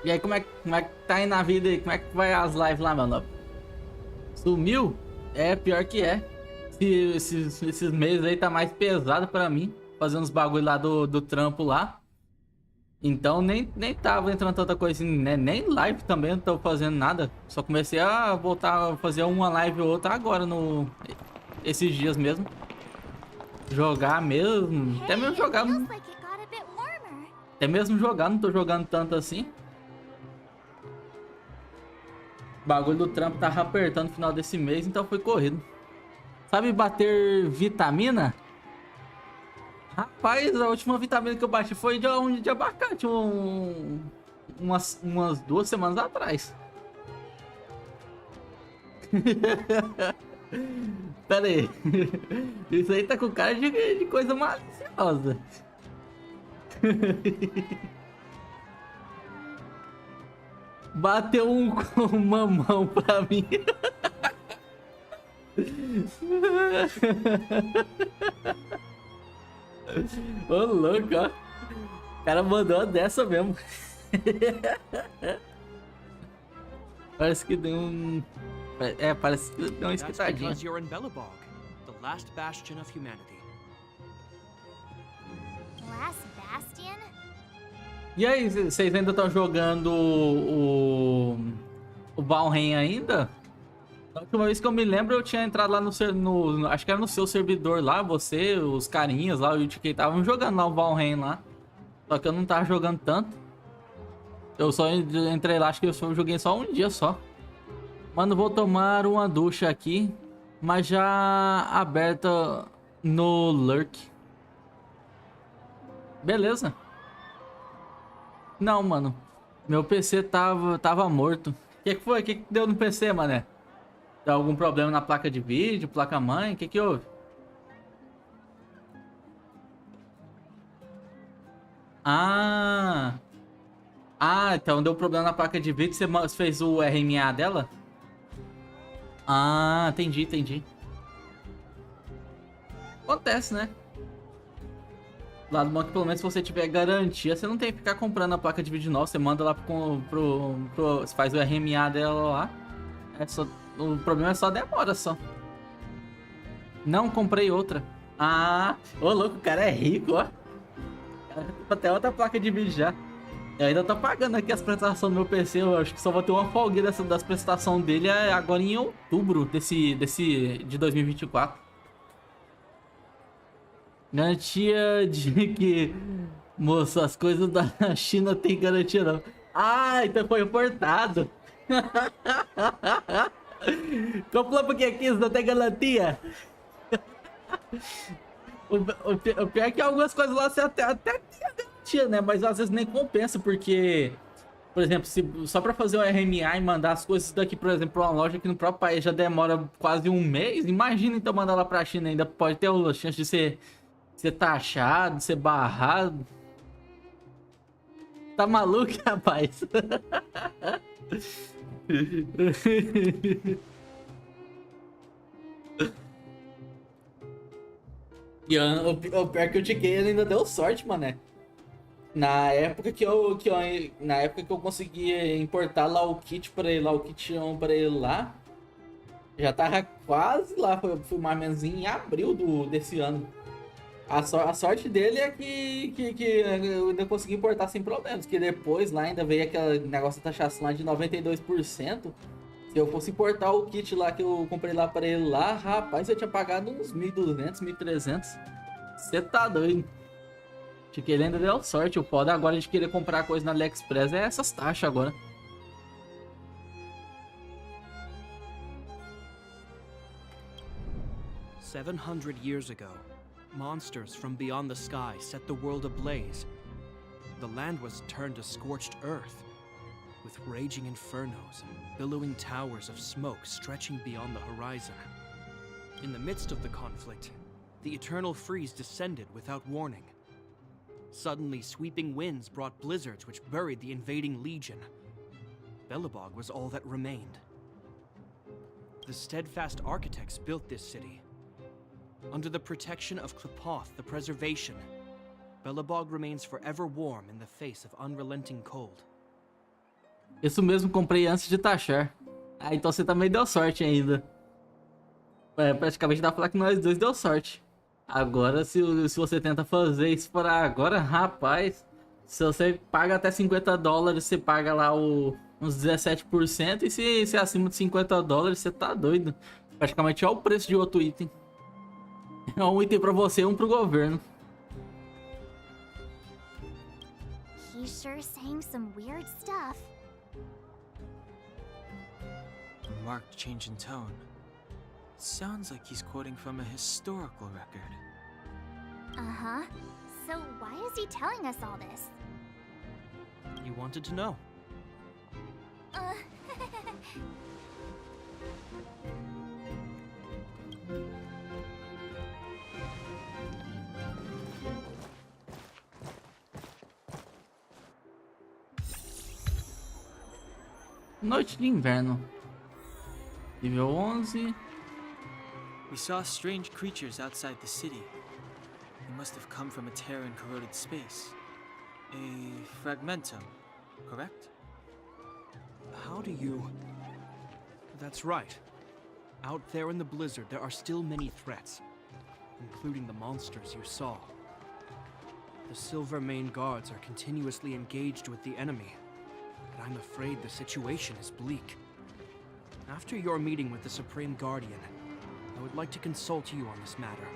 Speaker 1: E aí, como é que tá aí na vida aí? Como é que vai as lives lá, meu nobre? Sumiu? É, pior que é. Esses meses aí tá mais pesado pra mim. Fazendo os bagulho lá do trampo lá. Então nem tava entrando tanta coisa assim, né? Nem live também não tô fazendo nada. Só comecei a voltar a fazer uma live ou outra agora esses dias mesmo. Jogar mesmo. Até mesmo jogar.
Speaker 2: Feels like it got a bit warmer.
Speaker 1: Até mesmo jogar, não tô jogando tanto assim. O bagulho do trampo tava apertando no final desse mês, então foi corrido. Sabe bater vitamina? Rapaz, a última vitamina que eu bati foi de abacate, umas 2 semanas atrás. Pera aí. Isso aí tá com cara de coisa maliciosa. Bateu um com mamão pra mim. Ô, louco, ó. O cara mandou uma dessa mesmo. Parece que deu um... É, parece que deu uma
Speaker 8: That's
Speaker 1: esquentadinha.
Speaker 8: because you're in Belobog, the last bastion of humanity.
Speaker 2: Last Bastion?
Speaker 1: E aí, vocês ainda estão jogando o Valheim ainda? A última vez que eu me lembro, eu tinha entrado lá acho que era no seu servidor lá, você, os carinhas lá, o UTK estavam jogando lá o Valheim lá. Só que eu não tava jogando tanto. Eu só entrei lá, acho que eu joguei só um dia só. Mano, vou tomar uma ducha aqui, mas já aberta no Lurk. Beleza. Não, mano. Meu PC tava morto. O que foi? O que deu no PC, mané? Deu algum problema na placa de vídeo, placa-mãe? O que houve? Ah, então deu problema na placa de vídeo. Você fez o RMA dela? Ah, entendi. Acontece, né? Lado bom que pelo menos se você tiver garantia, você não tem que ficar comprando a placa de vídeo nova. Você manda lá você faz o RMA dela lá. O problema é só demora só. Não comprei outra. Ah, ô louco, o cara é rico, ó. Até outra placa de vídeo já. Eu ainda tô pagando aqui as prestações do meu PC. Eu acho que só vou ter uma folga das prestações dele agora em outubro de 2024. Garantia de que... Moço, as coisas da China tem garantia não. Ah, então foi importado. Comprou porque aqui não tem garantia. O pior é que algumas coisas lá você até tem a garantia, né? Mas às vezes nem compensa, porque... Por exemplo, só pra fazer o RMA e mandar as coisas daqui, por exemplo, pra uma loja aqui no próprio país já demora quase um mês. Imagina então mandar lá pra China, ainda pode ter a chance de ser taxado, de ser barrado. Tá maluco, rapaz? E o pior que eu cheguei, ele ainda deu sorte, mané. Na época que eu conseguia importar lá o kit pra ele lá, o kit 1 pra ele lá, já tava quase lá, foi mais ou menos em abril desse ano. A sorte dele é que eu ainda consegui importar sem problemas, que depois lá ainda veio aquele negócio da taxação lá de 92%. Se eu fosse importar o kit lá que eu comprei lá pra ele lá, rapaz, eu tinha pagado uns 1.200, 1.300. Você tá doido. Acho que ele ainda deu sorte. O foda agora de querer comprar coisa na AliExpress é essas taxas agora.
Speaker 8: 700 years ago, monsters from beyond the sky set the world ablaze. The land was turned to scorched earth, with raging infernos and billowing towers of smoke stretching beyond the horizon. In the midst of the conflict, the eternal freeze descended without warning. Suddenly, sweeping winds brought blizzards which buried the invading legion. Belobog was all that remained. The steadfast architects built this city. Under the protection of Klepoth, the Preservation, Belobog remains forever warm in the face of unrelenting cold.
Speaker 1: Isso mesmo, comprei antes de taxar. Ah, então você também deu sorte ainda. É, praticamente dá pra falar que nós dois deu sorte. Agora, se você tenta fazer isso por agora, rapaz, se você paga até $50, você paga lá uns 17%, e se é acima de $50, você tá doido. Praticamente é o preço de outro item. É um item pra você e um pro governo.
Speaker 2: He's sure saying some weird stuff.
Speaker 3: A marked change in tone. It sounds like he's quoting from a historical record.
Speaker 2: Uh-huh. So why is he telling us all this?
Speaker 8: You wanted to know.
Speaker 2: Uh...
Speaker 1: Noite de inverno. Nível 11.
Speaker 3: We saw strange creatures outside the city. They must have come from a tear in corroded space. A fragmentum, correct?
Speaker 8: How do you... That's right. Out there in the blizzard, there are still many threats, including the monsters you saw. The Silvermane guards are continuously engaged with the enemy, but I'm afraid the situation is bleak. After your meeting with the Supreme Guardian, I would like to consult you on this matter.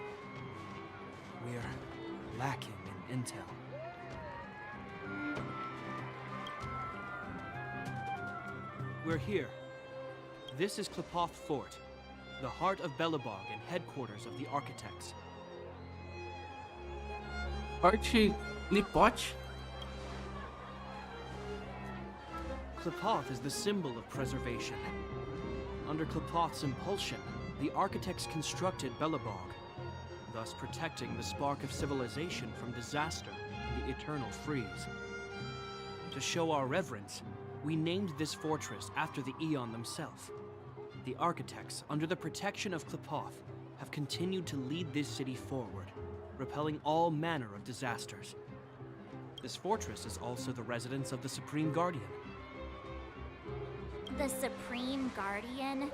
Speaker 8: We're lacking in intel. We're here. This is Klepoth Fort, the heart of Belobog and headquarters of the architects.
Speaker 1: Forte Klepoth.
Speaker 8: Klepoth is the symbol of preservation. Under Klepoth's impulsion, the architects constructed Belobog, thus protecting the spark of civilization from disaster and the eternal freeze. To show our reverence, we named this fortress after the Aeon themselves. The architects, under the protection of Klepoth, have continued to lead this city forward, repelling all manner of disasters. This fortress is also the residence of the Supreme Guardian.
Speaker 2: The Supreme Guardian?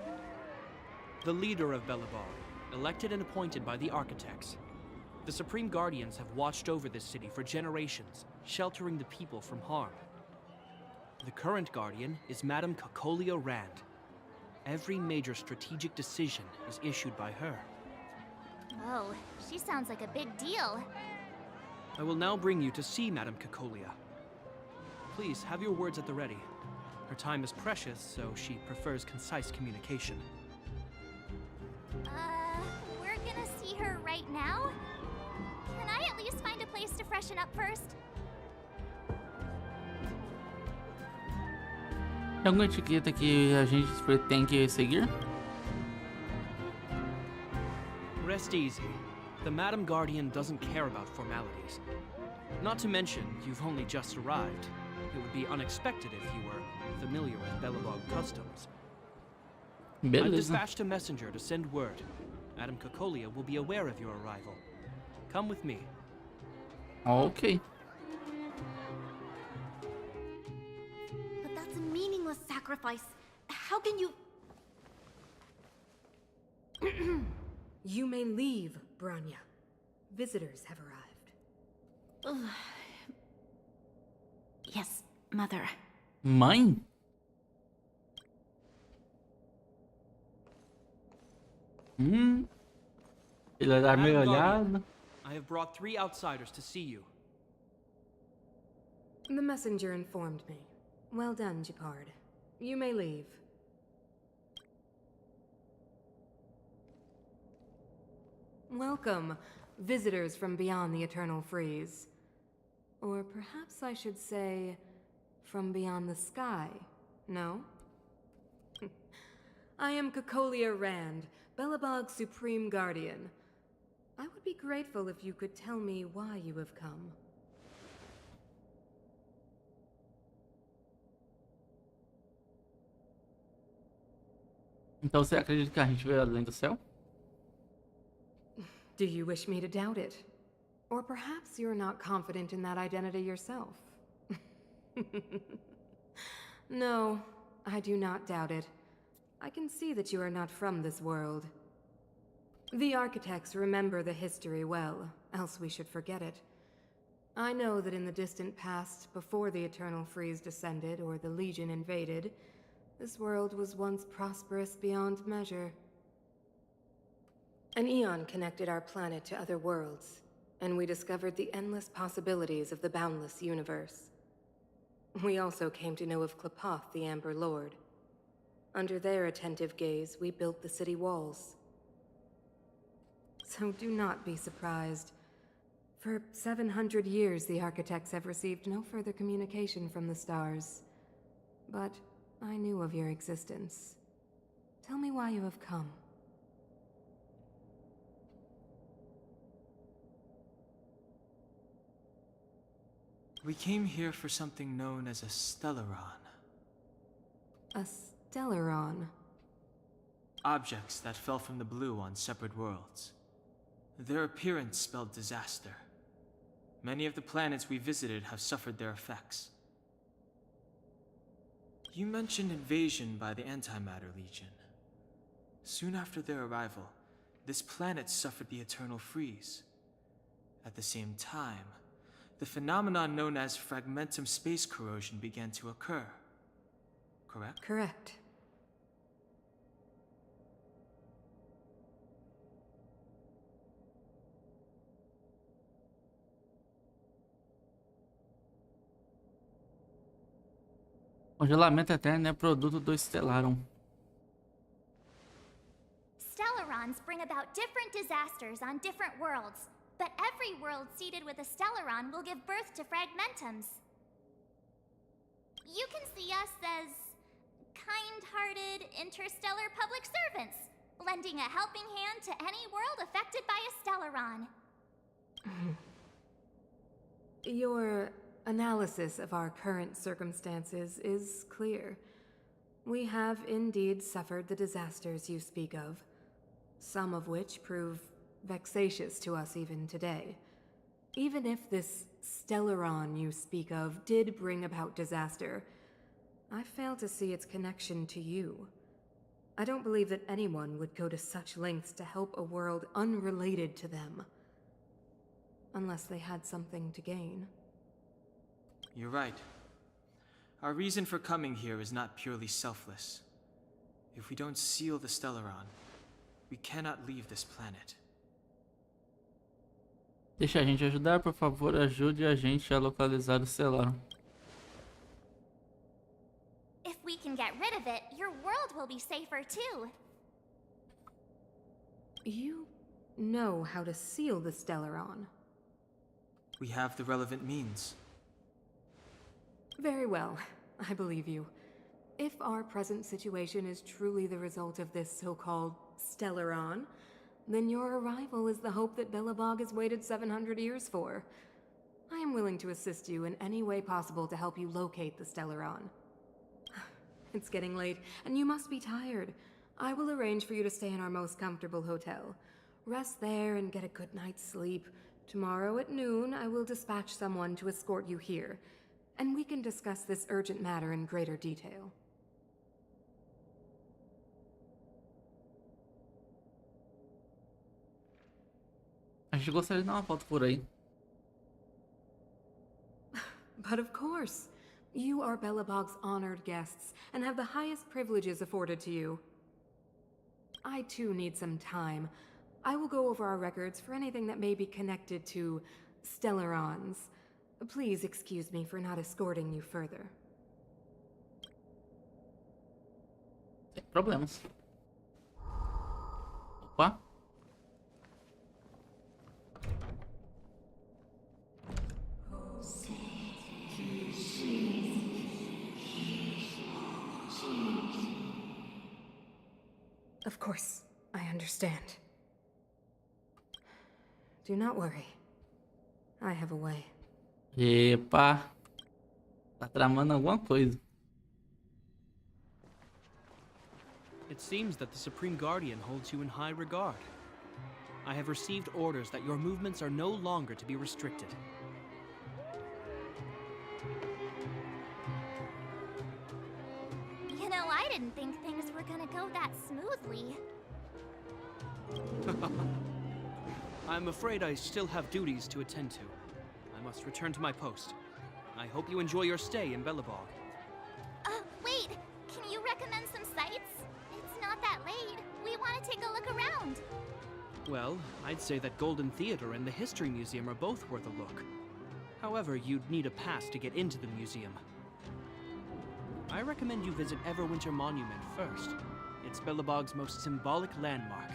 Speaker 8: The leader of Belobog, elected and appointed by the architects. The Supreme Guardians have watched over this city for generations, sheltering the people from harm. The current Guardian is Madame Cocolia Rand. Every major strategic decision is issued by her.
Speaker 2: Whoa, she sounds like a big deal.
Speaker 8: I will now bring you to see Madame Cocolia. Please, have your words at the ready. Her time is precious, so she prefers concise communication.
Speaker 2: We're gonna see her right now? Can I at least find a place to freshen up first?
Speaker 1: Tem alguma etiqueta que a gente tem que seguir?
Speaker 8: Rest easy. The Madam Guardian doesn't care about formalities. Not to mention, you've only just arrived. It would be unexpected if you were familiar with Belobog customs. I've
Speaker 1: Beleza.
Speaker 8: dispatched a messenger to send word. Madam Cocolia will be aware of your arrival. Come with me.
Speaker 1: Ok.
Speaker 9: But that's a meaningless sacrifice. How can you...
Speaker 10: You may leave, Branya. Visitors have arrived.
Speaker 9: Yes, Mother.
Speaker 1: Mãe? Ele dá meio olhada.
Speaker 8: I have brought 3 outsiders to see you.
Speaker 10: The messenger informed me. Well done, Gepard. You may leave. Welcome, visitors from beyond the Eternal Freeze. Or perhaps I should say, from beyond the sky, no? I am Cocolia Rand, Belobog's Supreme Guardian. I would be grateful if you could tell me why you have come.
Speaker 1: Então você acredita que a gente veio além do céu?
Speaker 10: Do you wish me to doubt it? Or perhaps you're not confident in that identity yourself? No, I do not doubt it. I can see that you are not from this world. The architects remember the history well, else we should forget it. I know that in the distant past, before the Eternal Freeze descended or the Legion invaded, this world was once prosperous beyond measure. An eon connected our planet to other worlds, and we discovered the endless possibilities of the boundless universe. We also came to know of Klapoth, the Amber Lord. Under their attentive gaze, we built the city walls. So do not be surprised. For 700 years, the architects have received no further communication from the stars. But I knew of your existence. Tell me why you have come.
Speaker 3: We came here for something known as a Stellaron.
Speaker 10: A Stellaron?
Speaker 3: Objects that fell from the blue on separate worlds. Their appearance spelled disaster. Many of the planets we visited have suffered their effects. You mentioned invasion by the Antimatter Legion. Soon after their arrival, this planet suffered the Eternal Freeze. At the same time, the phenomenon known as fragmentum space corrosion began to occur. Correct?
Speaker 10: Correct.
Speaker 1: Congelamento eterno é produto do Stellaron.
Speaker 2: Stellarons bring about different disasters on different worlds, but every world seeded with a Stellaron will give birth to fragmentums. You can see us as kind-hearted interstellar public servants, lending a helping hand to any world affected by a Stellaron.
Speaker 10: Your analysis of our current circumstances is clear. We have indeed suffered the disasters you speak of, some of which prove vexatious to us even today. Even if this Stellaron you speak of did bring about disaster, I fail to see its connection to you. I don't believe that anyone would go to such lengths to help a world unrelated to them. Unless they had something to gain.
Speaker 3: You're right. Our reason for coming here is not purely selfless. If we don't seal the Stellaron, we cannot leave this planet.
Speaker 1: Deixa a gente ajudar, por favor, ajude a gente a localizar o Stellaron.
Speaker 2: If we can get rid of it, your world will be safer too.
Speaker 10: You know how to seal the Stellaron.
Speaker 3: We have the relevant means.
Speaker 10: Very well, I believe you. If our present situation is truly the result of this so-called Stellaron, then your arrival is the hope that Belobog has waited 700 years for. I am willing to assist you in any way possible to help you locate the Stellaron. It's getting late, and you must be tired. I will arrange for you to stay in our most comfortable hotel. Rest there and get a good night's sleep. Tomorrow at noon, I will dispatch someone to escort you here, and we can discuss this urgent matter in greater detail.
Speaker 1: A gente gostaria de dar uma volta por aí.
Speaker 10: But of course, you are Belobog's honored guests and have the highest privileges afforded to you. I too need some time. I will go over our records for anything that may be connected to Stellarons. Please excuse me for not escorting you further.
Speaker 1: Sem problemas. Opa.
Speaker 10: course, I understand. Do not worry. I have a way.
Speaker 1: Epa. Tá tramando alguma coisa.
Speaker 8: It seems that the Supreme Guardian holds you in high regard. I have received orders that your movements are no longer to be restricted.
Speaker 2: You know, I didn't think things were gonna go that smoothly.
Speaker 8: I'm afraid I still have duties to attend to. I must return to my post. I hope you enjoy your stay in Belobog.
Speaker 2: Wait! Can you recommend some sites? It's not that late. We want to take a look around.
Speaker 8: Well, I'd say that Golden Theater and the History Museum are both worth a look. However, you'd need a pass to get into the museum. I recommend you visit Everwinter Monument first. It's Belobog's most symbolic landmark.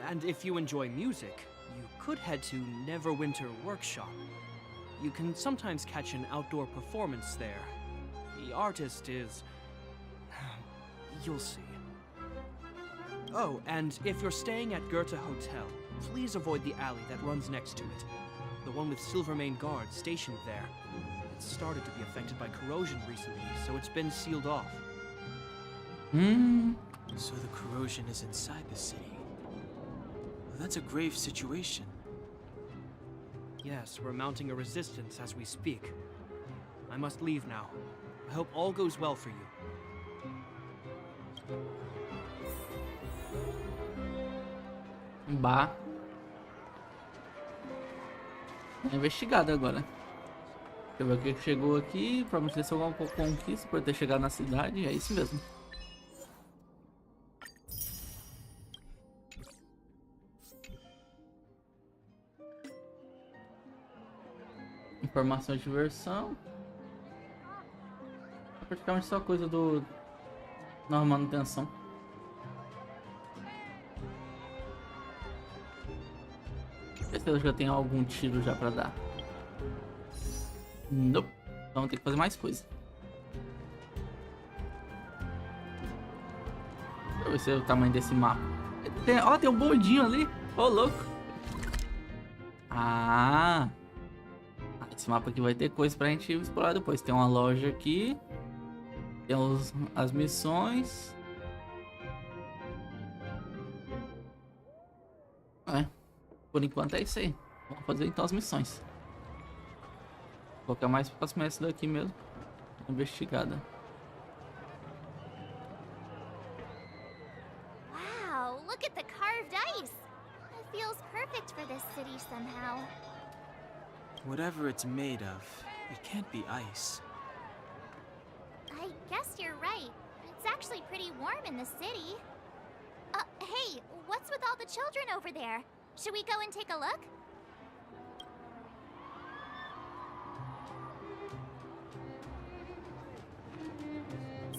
Speaker 8: And if you enjoy music, you could head to Neverwinter Workshop. You can sometimes catch an outdoor performance there. The artist is... you'll see. Oh, and if you're staying at Goethe Hotel, please avoid the alley that runs next to it. The one with Silvermane guards stationed there. It's started to be affected by corrosion recently, so it's been sealed off.
Speaker 3: So the corrosion is inside the city. Well, that's a grave situation.
Speaker 8: Yes, we're mounting a resistance as we speak. I must leave now. I hope all goes well for you.
Speaker 1: Bah. É investigado agora. Deixa eu ver o que chegou aqui. Provavelmente deve ser alguma conquista por ter chegado na cidade. É isso mesmo. Informação de diversão. É praticamente só coisa do... nova manutenção. Ver se eu já tenho algum tiro já pra dar. Nope. Então tem que fazer mais coisa. Deixa eu ver se é o tamanho desse mapa. Ó, tem um bondinho ali. Ô, louco. Ah. Esse mapa aqui vai ter coisa pra gente explorar depois. Tem uma loja aqui. Tem as missões. É. Por enquanto é isso aí. Vamos fazer então as missões. Vou colocar mais próximo essa daqui mesmo. Investigada.
Speaker 2: Wow, look at the carved ice. It feels perfect for this city somehow.
Speaker 3: Whatever it's made of, it can't be ice.
Speaker 2: I guess you're right. It's actually pretty warm in the city. Hey, what's with all the children over there? Should we go and take a look?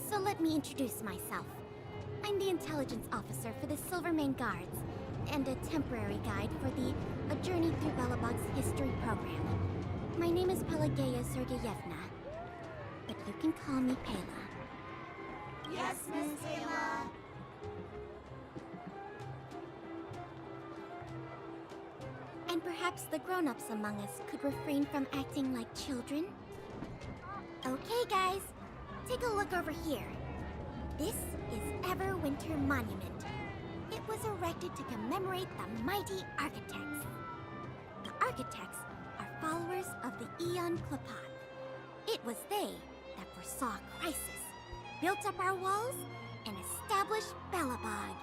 Speaker 9: So let me introduce myself. I'm the intelligence officer for the Silvermane Guards, and a temporary guide for the A Journey Through Belobog's history program. My name is Pelageya Sergeyevna, but you can call me Pela.
Speaker 2: Yes, Miss Taylor.
Speaker 9: And perhaps the grown-ups among us could refrain from acting like children? Okay, guys, take a look over here. This is Everwinter Monument. It was erected to commemorate the mighty architects. The architects are followers of the Aeon Klapat. It was they that foresaw crisis, built up our walls, and established Belobog,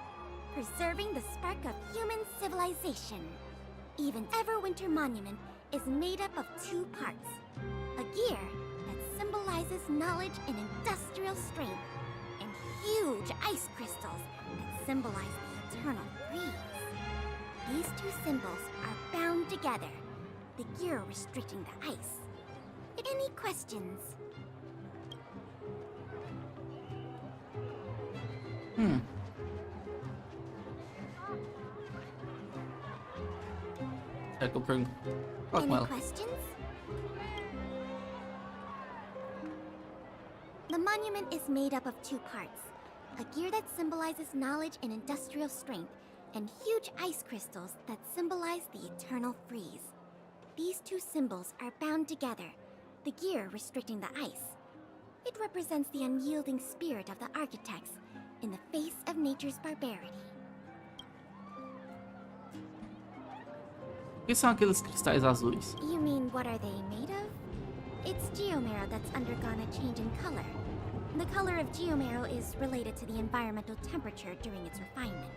Speaker 9: preserving the spark of human civilization. Even Everwinter Monument is made up of two parts. A gear that symbolizes knowledge and industrial strength, and huge ice crystals that symbolize the eternal freeze. These two symbols are bound together, the gear restricting the ice. Any questions? Any questions? The monument is made up of two parts. A gear that symbolizes knowledge and industrial strength, and huge ice crystals that symbolize the eternal freeze. These two symbols are bound together, the gear restricting the ice. It represents the unyielding spirit of the architects in the face of nature's barbarity.
Speaker 1: O que são aqueles cristais azuis?
Speaker 9: You mean, what are they made of? It's geomarrow that's undergone a change in color. The color of geomarrow is related to the environmental temperature during its refinement.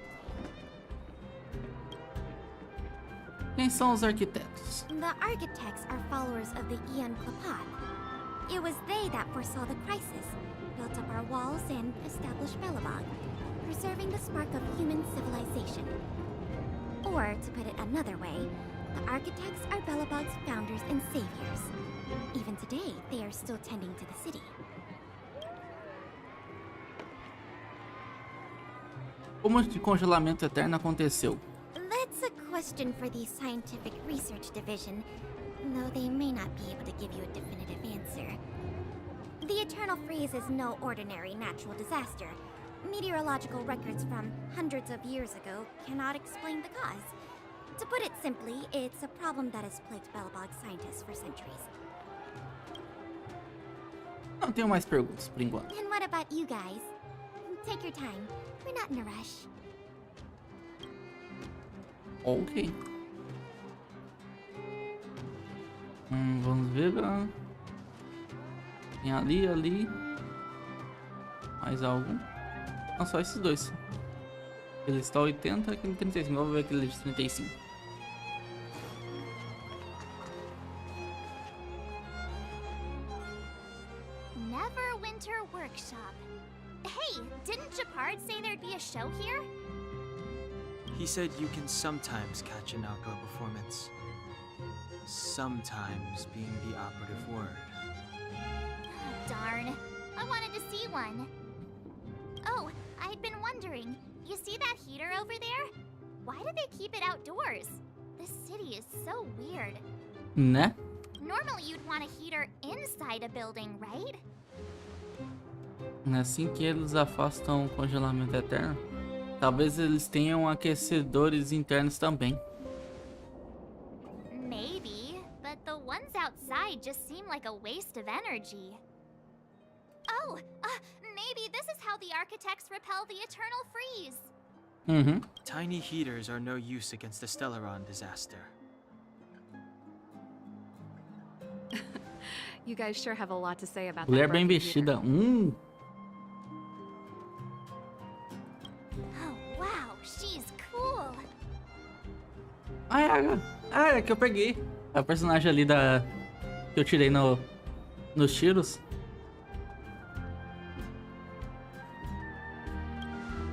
Speaker 1: Quem são os arquitetos?
Speaker 9: The architects are followers of the Aeon Klapat. It was they that foresaw the crisis, built up our walls, and established Belobog, preserving the spark of human civilization. Or, to put it another way, the architects are Belobog's founders and saviors. Even today, they are still tending to the city.
Speaker 1: Como esse congelamento eterno aconteceu?
Speaker 9: That's a question for the Scientific Research Division, though they may not be able to give you a definitive answer. The Eternal Freeze is no ordinary natural disaster. Meteorological records from hundreds of years ago cannot explain the cause. To put it simply, it's a problem that has plagued Belobog scientists for centuries.
Speaker 1: Não tenho mais perguntas por enquanto.
Speaker 9: And what about you guys? Take your time. We're not in a rush.
Speaker 1: Ok. Vamos ver. Tem ali. Mais algum? Não, só esses dois. Ele está 80, aquele 35. Vamos ver aquele de 35.
Speaker 2: Neverwinter Workshop. Hey, didn't Japard say there'd be a show here?
Speaker 3: He said you can sometimes catch an outdoor performance. Sometimes being the operative word.
Speaker 2: Darn. I wanted to see one. Oh, I'd been wondering. You see that heater over there? Why do they keep it outdoors? This city is so weird.
Speaker 1: Né?
Speaker 2: Normally you'd want a heater inside a building, right?
Speaker 1: É assim que eles afastam o congelamento eterno. Talvez eles tenham aquecedores internos também.
Speaker 2: Maybe, but the ones outside just seem like a waste of energy. Oh, maybe this is how the architects repel the eternal freeze.
Speaker 3: Tiny heaters are no use against the Stellaron disaster.
Speaker 10: You guys sure have a lot to say about
Speaker 1: Mulher
Speaker 10: that.
Speaker 1: bem
Speaker 10: rocket
Speaker 1: vestida.
Speaker 10: heater.
Speaker 2: Oh, wow, she's cool.
Speaker 1: É que eu peguei. A personagem ali da... que eu tirei nos tiros.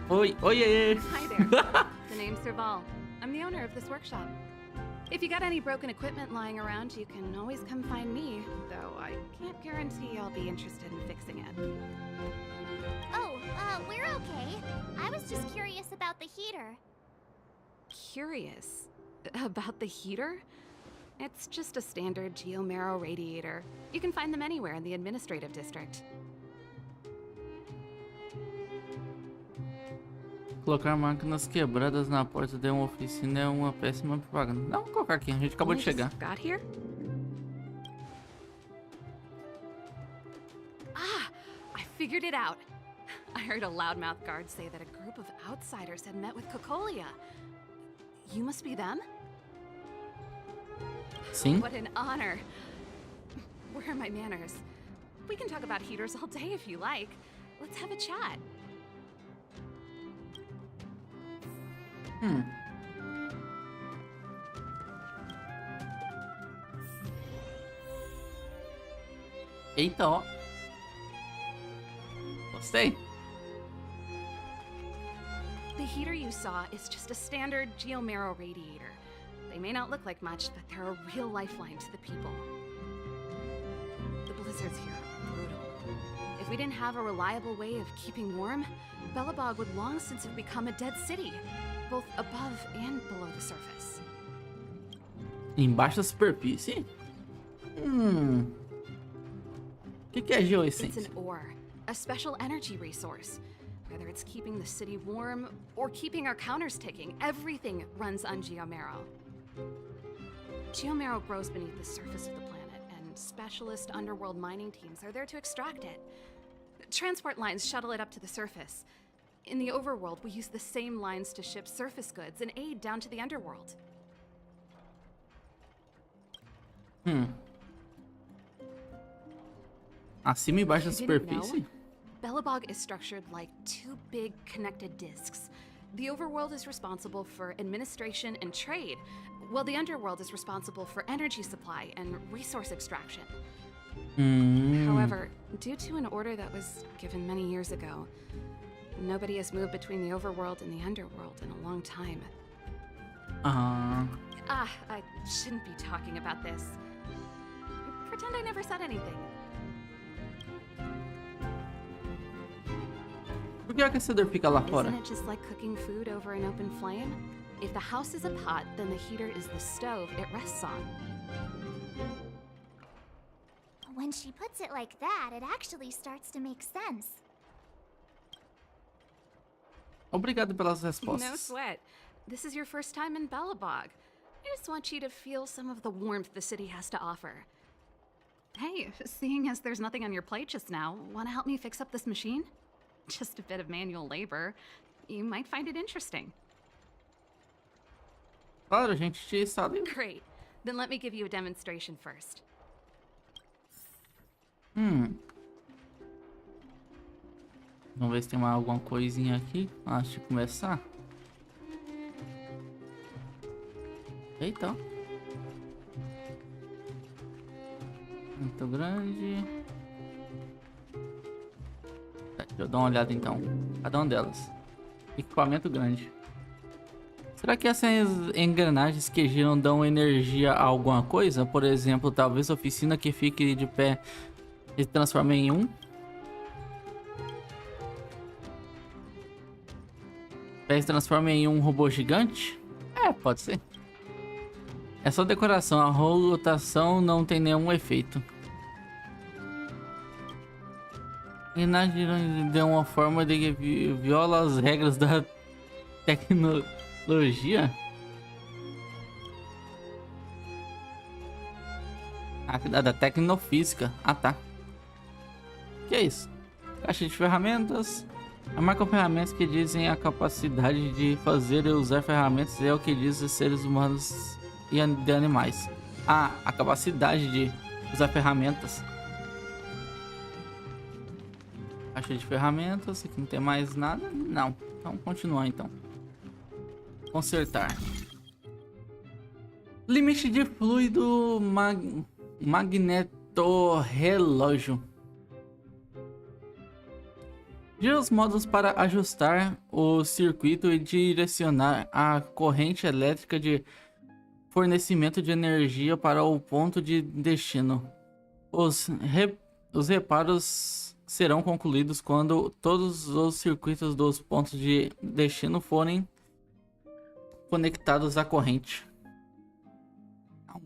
Speaker 1: Oiê!
Speaker 10: Hi there. The name's Serval. I'm the owner of this workshop. If you got any broken equipment lying around, you can always come find me, though I can't guarantee I'll be interested in fixing it.
Speaker 2: Oh, we're okay. I was just curious about the heater.
Speaker 10: Curious? About the heater? It's just a standard geomarrow radiator. You can find them anywhere in the administrative district.
Speaker 1: Colocar máquinas quebradas na porta de uma oficina é uma péssima propaganda. Não, vou colocar aqui, a gente acabou de chegar.
Speaker 10: Got here? Ah, I figured it out. I heard a loudmouth guard say that a group of outsiders had met with Cocolia. You must be them?
Speaker 1: Sim.
Speaker 10: What an honor. Where are my manners? We can talk about heaters all day if you like. Let's have a chat.
Speaker 1: Eita, ó. Gostei.
Speaker 10: The heater you saw is just a standard geomarrow radiator. They may not look like much, but they're a real lifeline to the people. The blizzards here are brutal. If we didn't have a reliable way of keeping warm, Belobog would long since have become a dead city, both above and below the surface.
Speaker 1: Embaixo da superfície? O que é
Speaker 10: It's
Speaker 1: geoessência?
Speaker 10: an ore, a special energy resource.
Speaker 4: Whether it's keeping the city warm or keeping our counters ticking, everything runs on geomarrow. Geomarrow grows beneath the surface of the planet, and specialist underworld mining teams are there to extract it. Transport lines shuttle it up to the surface. In the overworld, we use the same lines to ship surface goods and aid down to the underworld.
Speaker 1: Acima e embaixo da
Speaker 4: You didn't
Speaker 1: superfície?
Speaker 4: know? Belobog is structured like two big connected discs. The overworld is responsible for administration and trade, while the underworld is responsible for energy supply and resource extraction. However, due to an order that was given many years ago, nobody has moved between the overworld and the underworld in a long time. I shouldn't be talking about this. Pretend I never said anything.
Speaker 1: Por que o aquecedor fica lá fora?
Speaker 4: Isn't it just like cooking food over an open flame? If the house is a pot, then the heater is the stove it rests on.
Speaker 2: When she puts it like that, it actually starts to make sense.
Speaker 1: Obrigado pelas
Speaker 4: No
Speaker 1: respostas.
Speaker 4: sweat. This is your first time in Belobog. I just want you to feel some of the warmth the city has to offer. Hey, seeing as there's nothing on your plate just now, want to help me fix up this machine? Just a bit of manual labor. You might find it interesting.
Speaker 1: Claro, a gente está ali.
Speaker 4: Great. Then let me give you a demonstration first.
Speaker 1: Vamos ver se tem mais alguma coisinha aqui antes de começar. Eita. Muito grande. Deixa eu dar uma olhada então. Cada uma delas. Equipamento grande. Será que essas engrenagens que giram dão energia a alguma coisa? Por exemplo, talvez a oficina que fique de pé se transforme em um? Se transforma em um robô gigante? É, pode ser. É só decoração, a rotação não tem nenhum efeito. Engrenagem de uma forma de que viola as regras da tecnologia. Da tecnofísica. Ah, tá. Que é isso? Caixa de ferramentas. A marca ferramentas que dizem a capacidade de fazer e usar ferramentas é o que diz os seres humanos e de animais. Ah, a capacidade de usar ferramentas. Caixa de ferramentas, aqui não tem mais nada? Não. Então continuar então. Consertar. Limite de fluido magnetorrelógio. Gira os módulos para ajustar o circuito e direcionar a corrente elétrica de fornecimento de energia para o ponto de destino. Os reparos serão concluídos quando todos os circuitos dos pontos de destino forem conectados à corrente.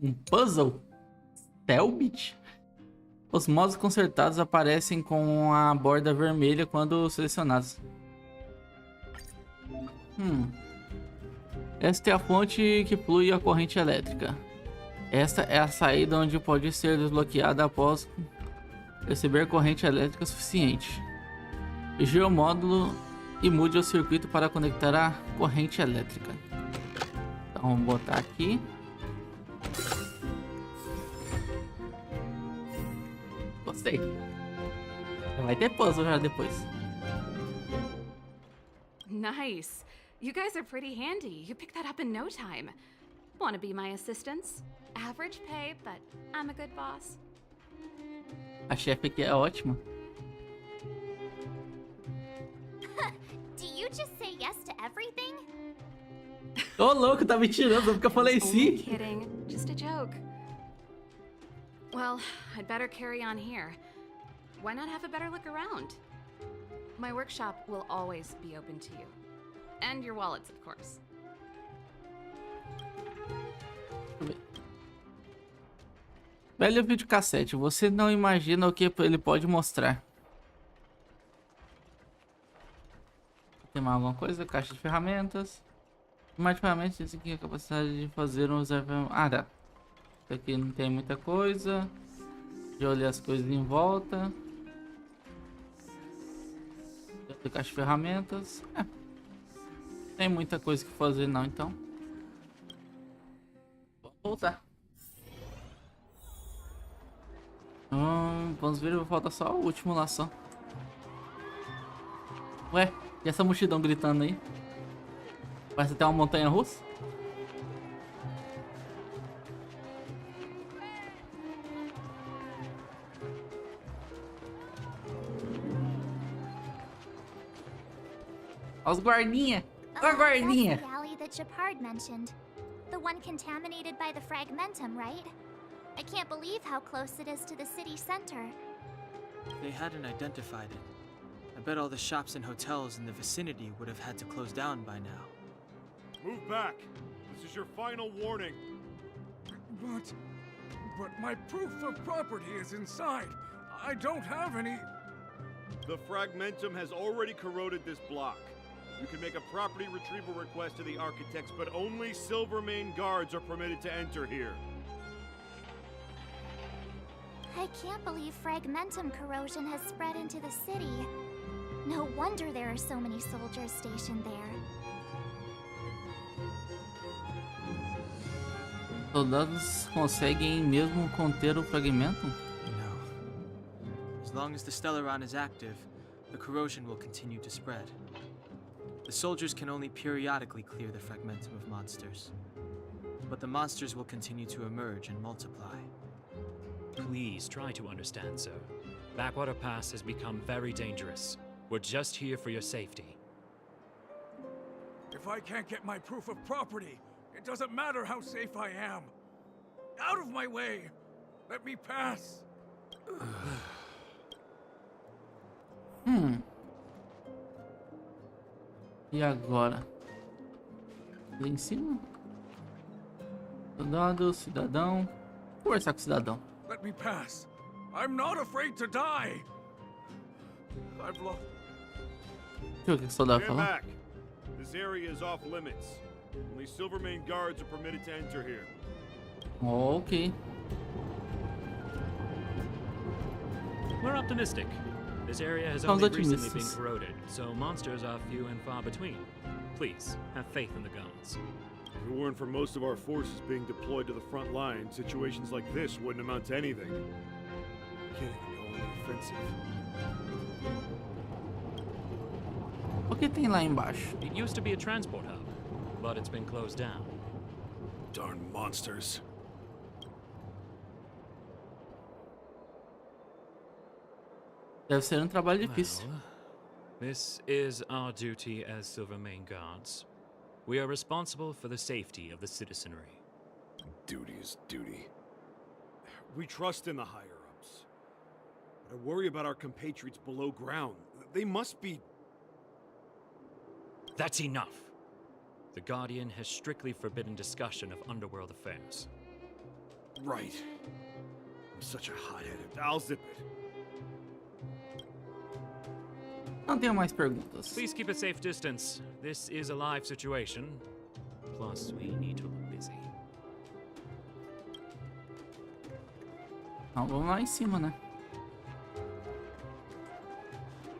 Speaker 1: Um puzzle? Selbit? Os módulos consertados aparecem com a borda vermelha quando selecionados. Esta é a fonte que flui a corrente elétrica. Esta é a saída onde pode ser desbloqueada após receber corrente elétrica suficiente. Gire o módulo e mude o circuito para conectar a corrente elétrica. Então vamos botar aqui. Gostei. Vai ter puzzle já depois.
Speaker 4: Nice. You guys are pretty handy. You picked that up in no time. Want to be my assistants? Average pay, but I'm a good boss.
Speaker 1: A chefe aqui é ótima.
Speaker 2: Do you just say yes to everything?
Speaker 1: Ô louco, tá me tirando porque eu falei
Speaker 4: Only
Speaker 1: sim.
Speaker 4: kidding. Just a joke. Well, I'd better carry on here. Why not have a better look around? My workshop will always be open to you. And your wallets, of course.
Speaker 1: Velho videocassete, você não imagina o que ele pode mostrar. Tem mais alguma coisa? Caixa de ferramentas. Mais de ferramentas, isso aqui é a capacidade de fazer uns... Ah, tá. Isso aqui não tem muita coisa. Já olhei as coisas em volta. Tem caixa de ferramentas. Tem muita coisa que fazer não, então. Vamos voltar. Vamos ver, falta só o último lá só. Ué, e essa multidão gritando aí? Parece até uma montanha russa. Olha os guardinha. Olha a guardinha.
Speaker 2: That's the alley that Shepard mentioned. The one contaminated by the fragmentum, right? I can't believe how close it is to the city center.
Speaker 3: They hadn't identified it. I bet all the shops and hotels in the vicinity would have had to close down by now.
Speaker 6: Move back. This is your final warning.
Speaker 11: But my proof of property is inside. I don't have any...
Speaker 6: The fragmentum has already corroded this block. You can make a property retrieval request to the architects, but only Silvermane guards are permitted to enter here.
Speaker 2: I can't believe fragmentum corrosion has spread into the city. No wonder there are so many soldiers stationed there.
Speaker 1: Soldados conseguem mesmo conter o fragmento?
Speaker 3: No. As long as the Stellaron is active, the corrosion will continue to spread. The soldiers can only periodically clear the fragmentum of monsters. But the monsters will continue to emerge and multiply.
Speaker 12: Please try to understand, sir. Backwater Pass has become very dangerous. We're just here for your safety.
Speaker 11: If I can't get my proof of property, it doesn't matter how safe I am. Out of my way! Let me pass!
Speaker 1: E agora? Lá em cima? Soldado, cidadão. Vou conversar com o cidadão.
Speaker 11: Let me pass. I'm not afraid to die. I've lost...
Speaker 1: Deixa eu ver o que o soldado
Speaker 6: Stand
Speaker 1: falou.
Speaker 6: back. This area is off limits. Only Silvermane guards are permitted to enter here.
Speaker 1: Ok.
Speaker 12: We're optimistic. This area has
Speaker 1: Sounds
Speaker 12: only recently been
Speaker 1: optimistic.
Speaker 12: corroded, so monsters are few and far between. Please, have faith in the gods.
Speaker 6: If it weren't for most of our forces being deployed to the front line, situations like this wouldn't amount to anything. Can't even go on the offensive.
Speaker 1: O que tem lá embaixo?
Speaker 12: It used to be a transport hub, but it's been closed down.
Speaker 6: Darn monsters.
Speaker 1: Deve ser um trabalho difícil.
Speaker 12: Well, this is our duty as Silvermane guards. We are responsible for the safety of the citizenry.
Speaker 6: Duty is duty. We trust in the higher-ups. But I worry about our compatriots below ground. They must be...
Speaker 12: That's enough. The Guardian has strictly forbidden discussion of underworld affairs.
Speaker 6: Right. I'm such a hot-headed... I'll zip it.
Speaker 1: Não tenho mais perguntas.
Speaker 12: Please keep a safe distance. This is a live situation. Plus, we need to look busy.
Speaker 1: Então vamos lá em cima, né?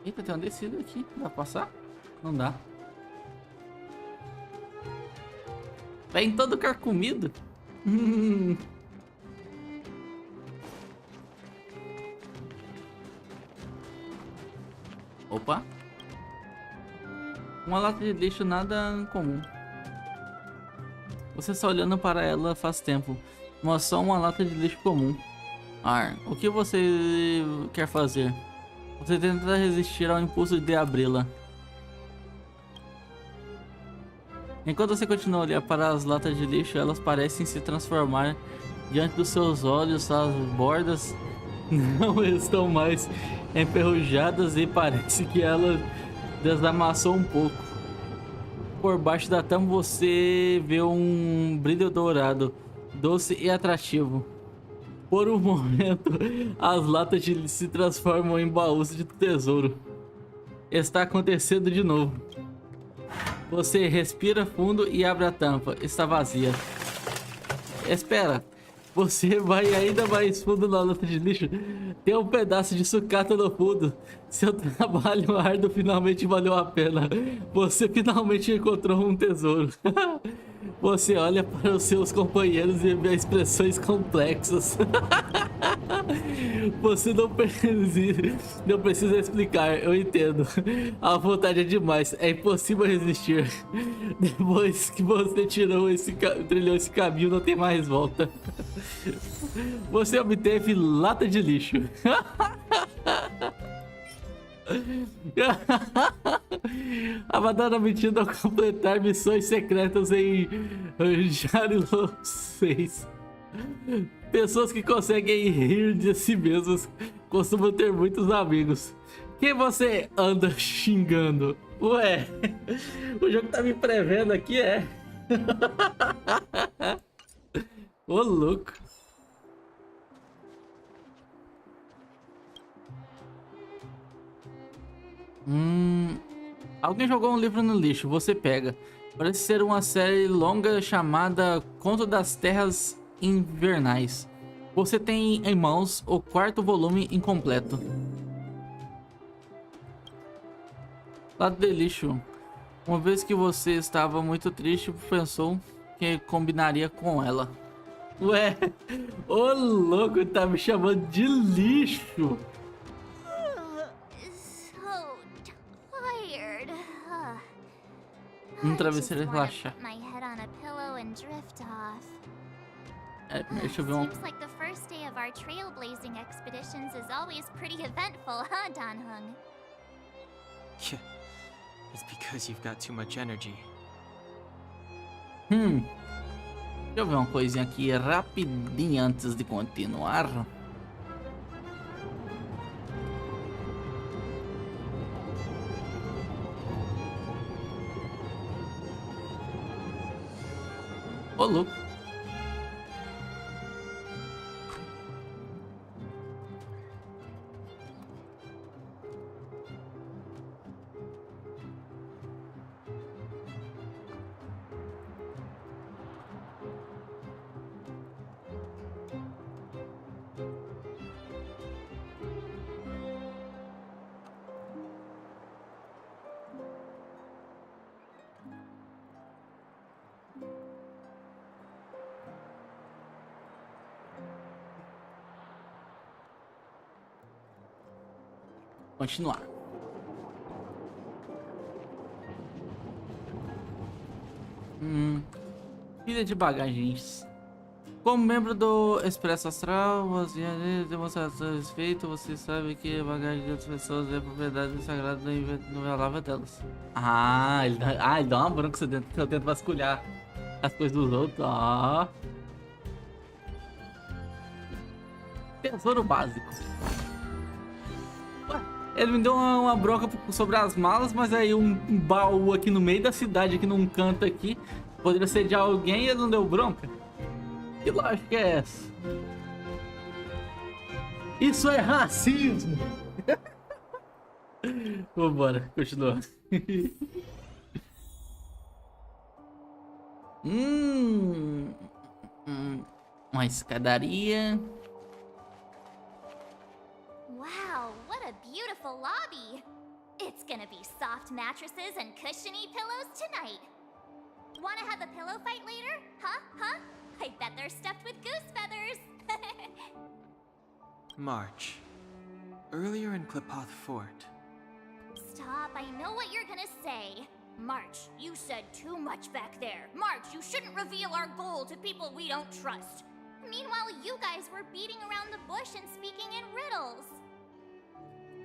Speaker 1: Eita, tem uma descida aqui. Dá pra passar? Não dá. Vem todo carcomido. Opa. Uma lata de lixo nada comum. Você está olhando para ela faz tempo. Mas só uma lata de lixo comum. O que você quer fazer? Você tenta resistir ao impulso de abri-la. Enquanto você continua a olhar para as latas de lixo, elas parecem se transformar diante dos seus olhos. As bordas não estão mais enferrujadas e parece que ela desamassou um pouco. Por baixo da tampa você vê um brilho dourado, doce e atrativo. Por um momento, as latas de lixo se transformam em baús de tesouro. Está acontecendo de novo. Você respira fundo e abre a tampa. Está vazia. Espera. Você vai ainda mais fundo na lata de lixo. Tem um pedaço de sucata no fundo. Seu trabalho árduo finalmente valeu a pena. Você finalmente encontrou um tesouro. Você olha para os seus companheiros e vê expressões complexas. Você não precisa explicar, eu entendo. A vontade é demais, é impossível resistir. Depois que você trilhou esse caminho, não tem mais volta. Você obteve lata de lixo. Abandona a mentira ao completar missões secretas em Jarilo 6. Pessoas que conseguem rir de si mesmas costumam ter muitos amigos. Quem você anda xingando? Ué, o jogo tá me prevendo aqui, é? Ô, louco. Alguém jogou um livro no lixo, você pega. Parece ser uma série longa chamada Conto das Terras Invernais. Você tem em mãos o quarto volume incompleto. Lado de lixo. Uma vez que você estava muito triste, pensou que combinaria com ela. Ué, ô louco, tá me chamando de lixo. Travesseiro relaxa. Deixa eu ver um.
Speaker 2: Seems like the first day of our trailblazing expeditions is always pretty eventful, huh, Dan-hung?
Speaker 3: Yeah, it's because you've got too much energy.
Speaker 1: Deixa eu ver uma coisinha aqui rapidinho antes de continuar. Ô, louco. Continuar. Pilha de bagagens. Como membro do Expresso Astral, você demonstrações feitas, você sabe que a bagagem de outras pessoas é propriedade sagrada da invelável delas. Ele dá uma bronca se eu tento vasculhar as coisas dos outros. Tesouro básico. Ele me deu uma bronca sobre as malas, mas aí um baú aqui no meio da cidade, aqui num canto aqui, poderia ser de alguém e ele não deu bronca? Que lógica é essa? Isso é racismo! Vambora, continua. Uma escadaria.
Speaker 2: Wow, what a beautiful lobby! It's gonna be soft mattresses and cushiony pillows tonight. Wanna have a pillow fight later? Huh? I bet they're stuffed with goose feathers!
Speaker 3: March. Earlier in Klipoth Fort.
Speaker 2: Stop, I know what you're gonna say. March, you said too much back there. March, you shouldn't reveal our goal to people we don't trust. Meanwhile, you guys were beating around the bush and speaking in riddles.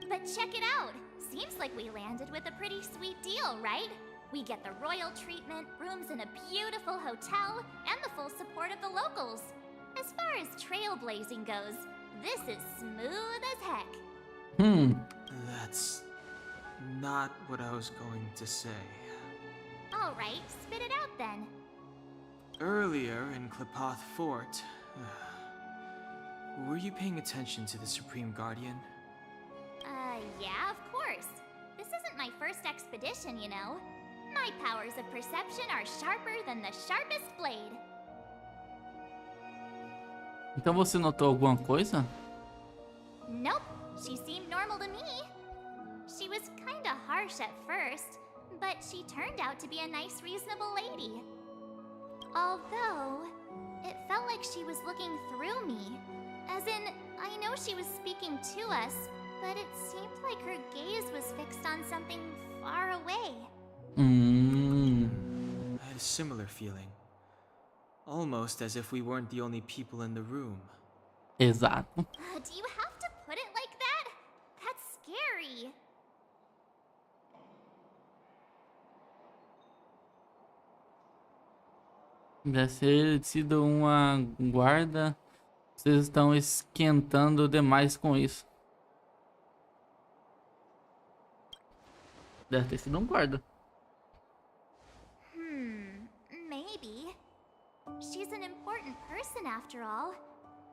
Speaker 2: But check it out. Seems like we landed with a pretty sweet deal, right? We get the royal treatment, rooms in a beautiful hotel, and the full support of the locals. As far as trailblazing goes, this is smooth as heck.
Speaker 3: That's not what I was going to say.
Speaker 2: Alright, spit it out then.
Speaker 3: Earlier in Klipoth Fort, were you paying attention to the Supreme Guardian?
Speaker 2: Yeah, of course. This isn't my first expedition, you know. My powers of perception are sharper than the sharpest blade.
Speaker 1: Então você notou alguma coisa?
Speaker 2: Nope, she seemed normal to me. She was kinda harsh at first, but she turned out to be a nice, reasonable lady. Although, it felt like she was looking through me. As in, I know she was speaking to us, but it seemed like her gaze was fixed on something far away.
Speaker 3: I had a similar feeling. Almost as if we weren't the only people in the room.
Speaker 1: Exato.
Speaker 2: Do you have to put it like that? That's scary.
Speaker 1: Deve ter sido uma guarda. Vocês estão esquentando demais com isso. Deve ter sido um guarda.
Speaker 2: Maybe. She's an important person after all.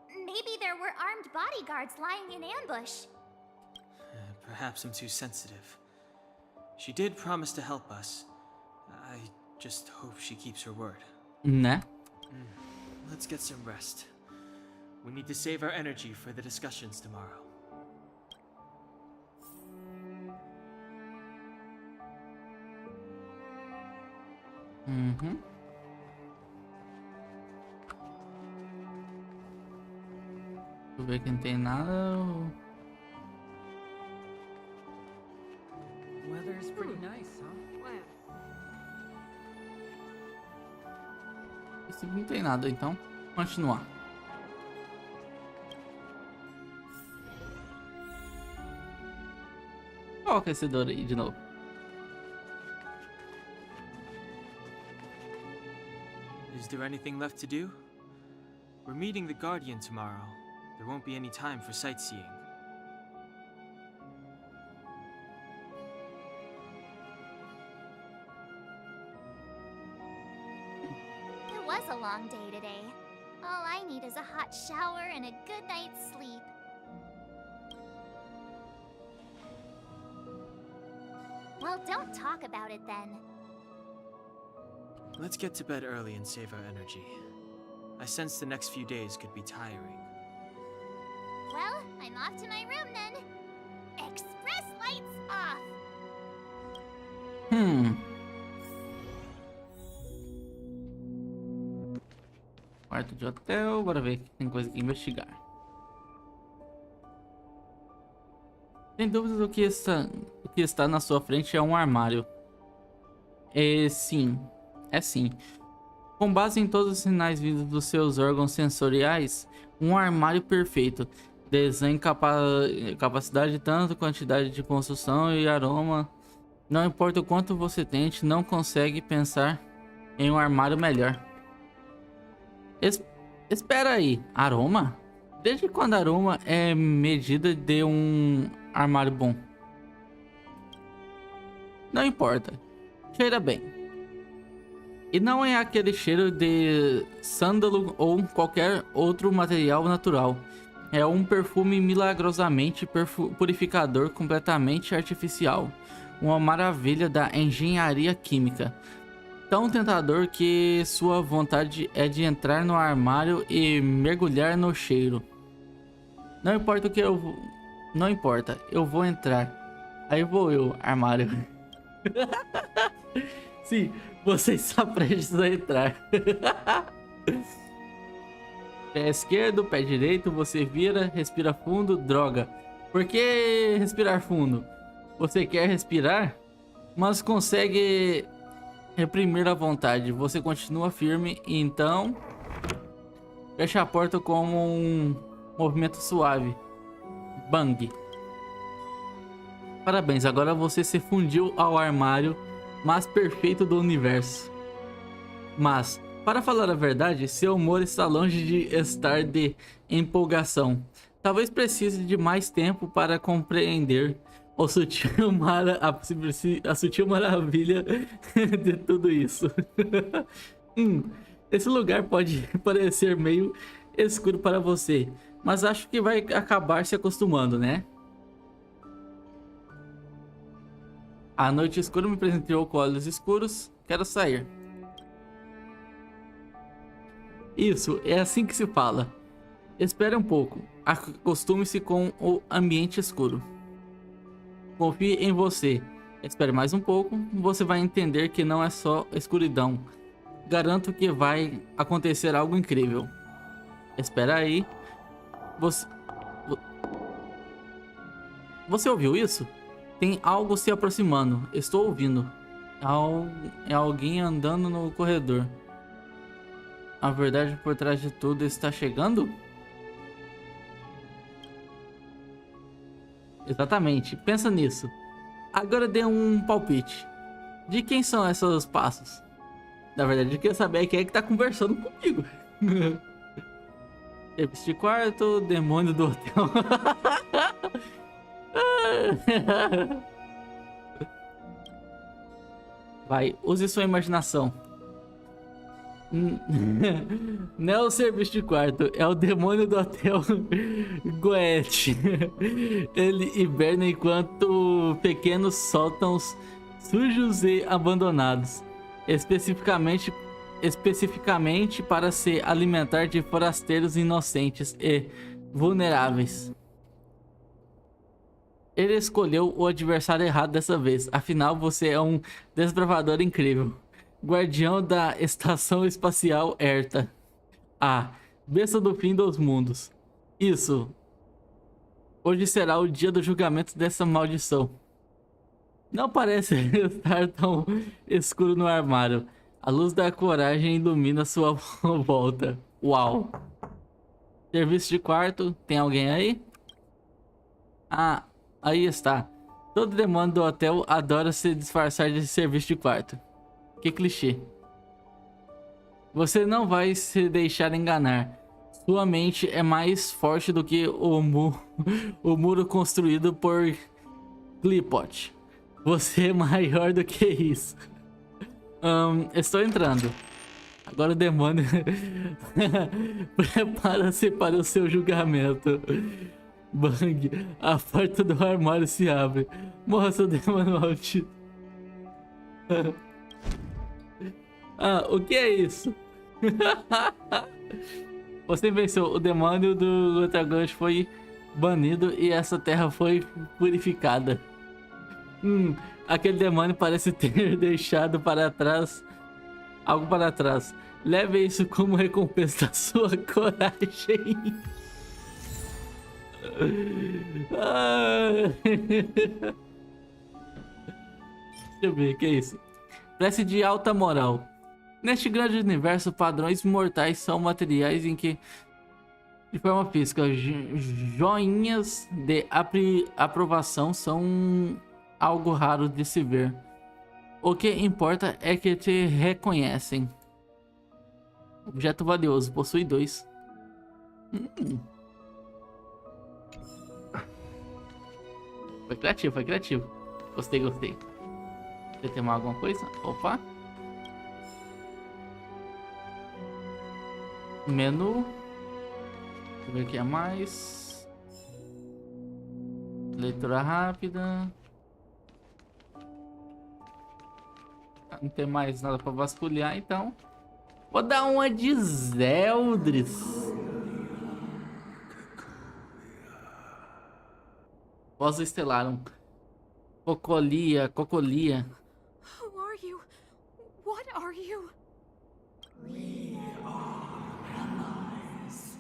Speaker 2: Maybe there were armed bodyguards lying in ambush.
Speaker 3: Perhaps I'm too sensitive. She did promise to help us. I just hope she keeps her word.
Speaker 1: Né?
Speaker 3: Let's get some rest. We need to save our energy for the discussions tomorrow.
Speaker 1: Uhum. Deixa eu ver que não tem nada.
Speaker 13: Weather's pretty nice, huh?
Speaker 1: Esse não tem nada, então. Continuar. Olha o aquecedor aí de novo.
Speaker 3: Is there anything left to do? We're meeting the Guardian tomorrow. There won't be any time for sightseeing.
Speaker 2: It was a long day today. All I need is a hot shower and a good night's sleep. Well, don't talk about it then.
Speaker 3: Let's get to bed early and save our energy. I sense the next few days could be tiring.
Speaker 2: Well, I'm off to my room then. Express lights off.
Speaker 1: Quarto de hotel, bora ver que tem coisa que investigar. Sem dúvidas, o que está na sua frente é um armário. Sim. Com base em todos os sinais vindos dos seus órgãos sensoriais, um armário perfeito. Desenho, capacidade, tanto quantidade de construção e aroma. Não importa o quanto você tente, não consegue pensar em um armário melhor. Espera aí, aroma? Desde quando aroma é medida de um armário bom? Não importa, cheira bem. E não é aquele cheiro de sândalo ou qualquer outro material natural. É um perfume milagrosamente purificador, completamente artificial. Uma maravilha da engenharia química. Tão tentador que sua vontade é de entrar no armário e mergulhar no cheiro. Não importa o que Não importa, eu vou entrar. Aí vou eu, armário. Sim, você está prestes a entrar. Pé esquerdo, pé direito, você vira, respira fundo, droga. Por que respirar fundo? Você quer respirar, mas consegue reprimir a vontade. Você continua firme e então fecha a porta como um movimento suave. Bang. Parabéns, agora você se fundiu ao armário mais perfeito do universo. Mas, para falar a verdade, seu humor está longe de estar de empolgação. Talvez precise de mais tempo para compreender a sutil maravilha de tudo isso. Esse lugar pode parecer meio escuro para você, mas acho que vai acabar se acostumando, né? A noite escura me presenteou com olhos escuros. Quero sair. Isso, é assim que se fala. Espere um pouco. Acostume-se com o ambiente escuro. Confie em você. Espere mais um pouco. Você vai entender que não é só escuridão. Garanto que vai acontecer algo incrível. Espera aí. Você... Você ouviu isso? Tem algo se aproximando. Estou ouvindo. É alguém andando no corredor. A verdade por trás de tudo está chegando? Exatamente. Pensa nisso. Agora dê um palpite. De quem são esses passos? Na verdade, eu queria saber quem é que tá conversando comigo. Este quarto, demônio do hotel. Vai, use sua imaginação. Não é o serviço de quarto, é o demônio do hotel Goethe. Ele hiberna enquanto pequenos sótãos sujos e abandonados, especificamente para se alimentar de forasteiros inocentes e vulneráveis. Ele escolheu o adversário errado dessa vez, afinal você é um desbravador incrível. Guardião da Estação Espacial Erta. Besta do fim dos mundos. Isso. Hoje será o dia do julgamento dessa maldição. Não parece estar tão escuro no armário. A luz da coragem ilumina sua volta. Uau. Serviço de quarto. Tem alguém aí? Aí está. Todo demônio do hotel adora se disfarçar de serviço de quarto. Que clichê. Você não vai se deixar enganar. Sua mente é mais forte do que o muro construído por Clipot. Você é maior do que isso. Estou entrando. Agora o demônio prepara-se para o seu julgamento. Bang. A porta do armário se abre. Morra, seu demônio maldito. O que é isso? Você venceu. O demônio do Lutagante foi banido e essa terra foi purificada. Aquele demônio parece ter deixado para trás algo para trás. Leve isso como recompensa da sua coragem. Deixa eu ver, o que é isso? Prece de alta moral. Neste grande universo, padrões mortais são materiais em que, de forma física, joinhas de aprovação são algo raro de se ver. O que importa é que te reconhecem. Objeto valioso, possui 2. Foi criativo, foi criativo. Gostei, gostei. Tem mais alguma coisa? Opa. Menu. Deixa eu ver o que é mais. Leitura rápida. Não tem mais nada pra vasculhar, então. Vou dar uma de Zeldris. Voz Estelaram. Cocolia.
Speaker 4: Who are you? What are you?
Speaker 14: We are allies.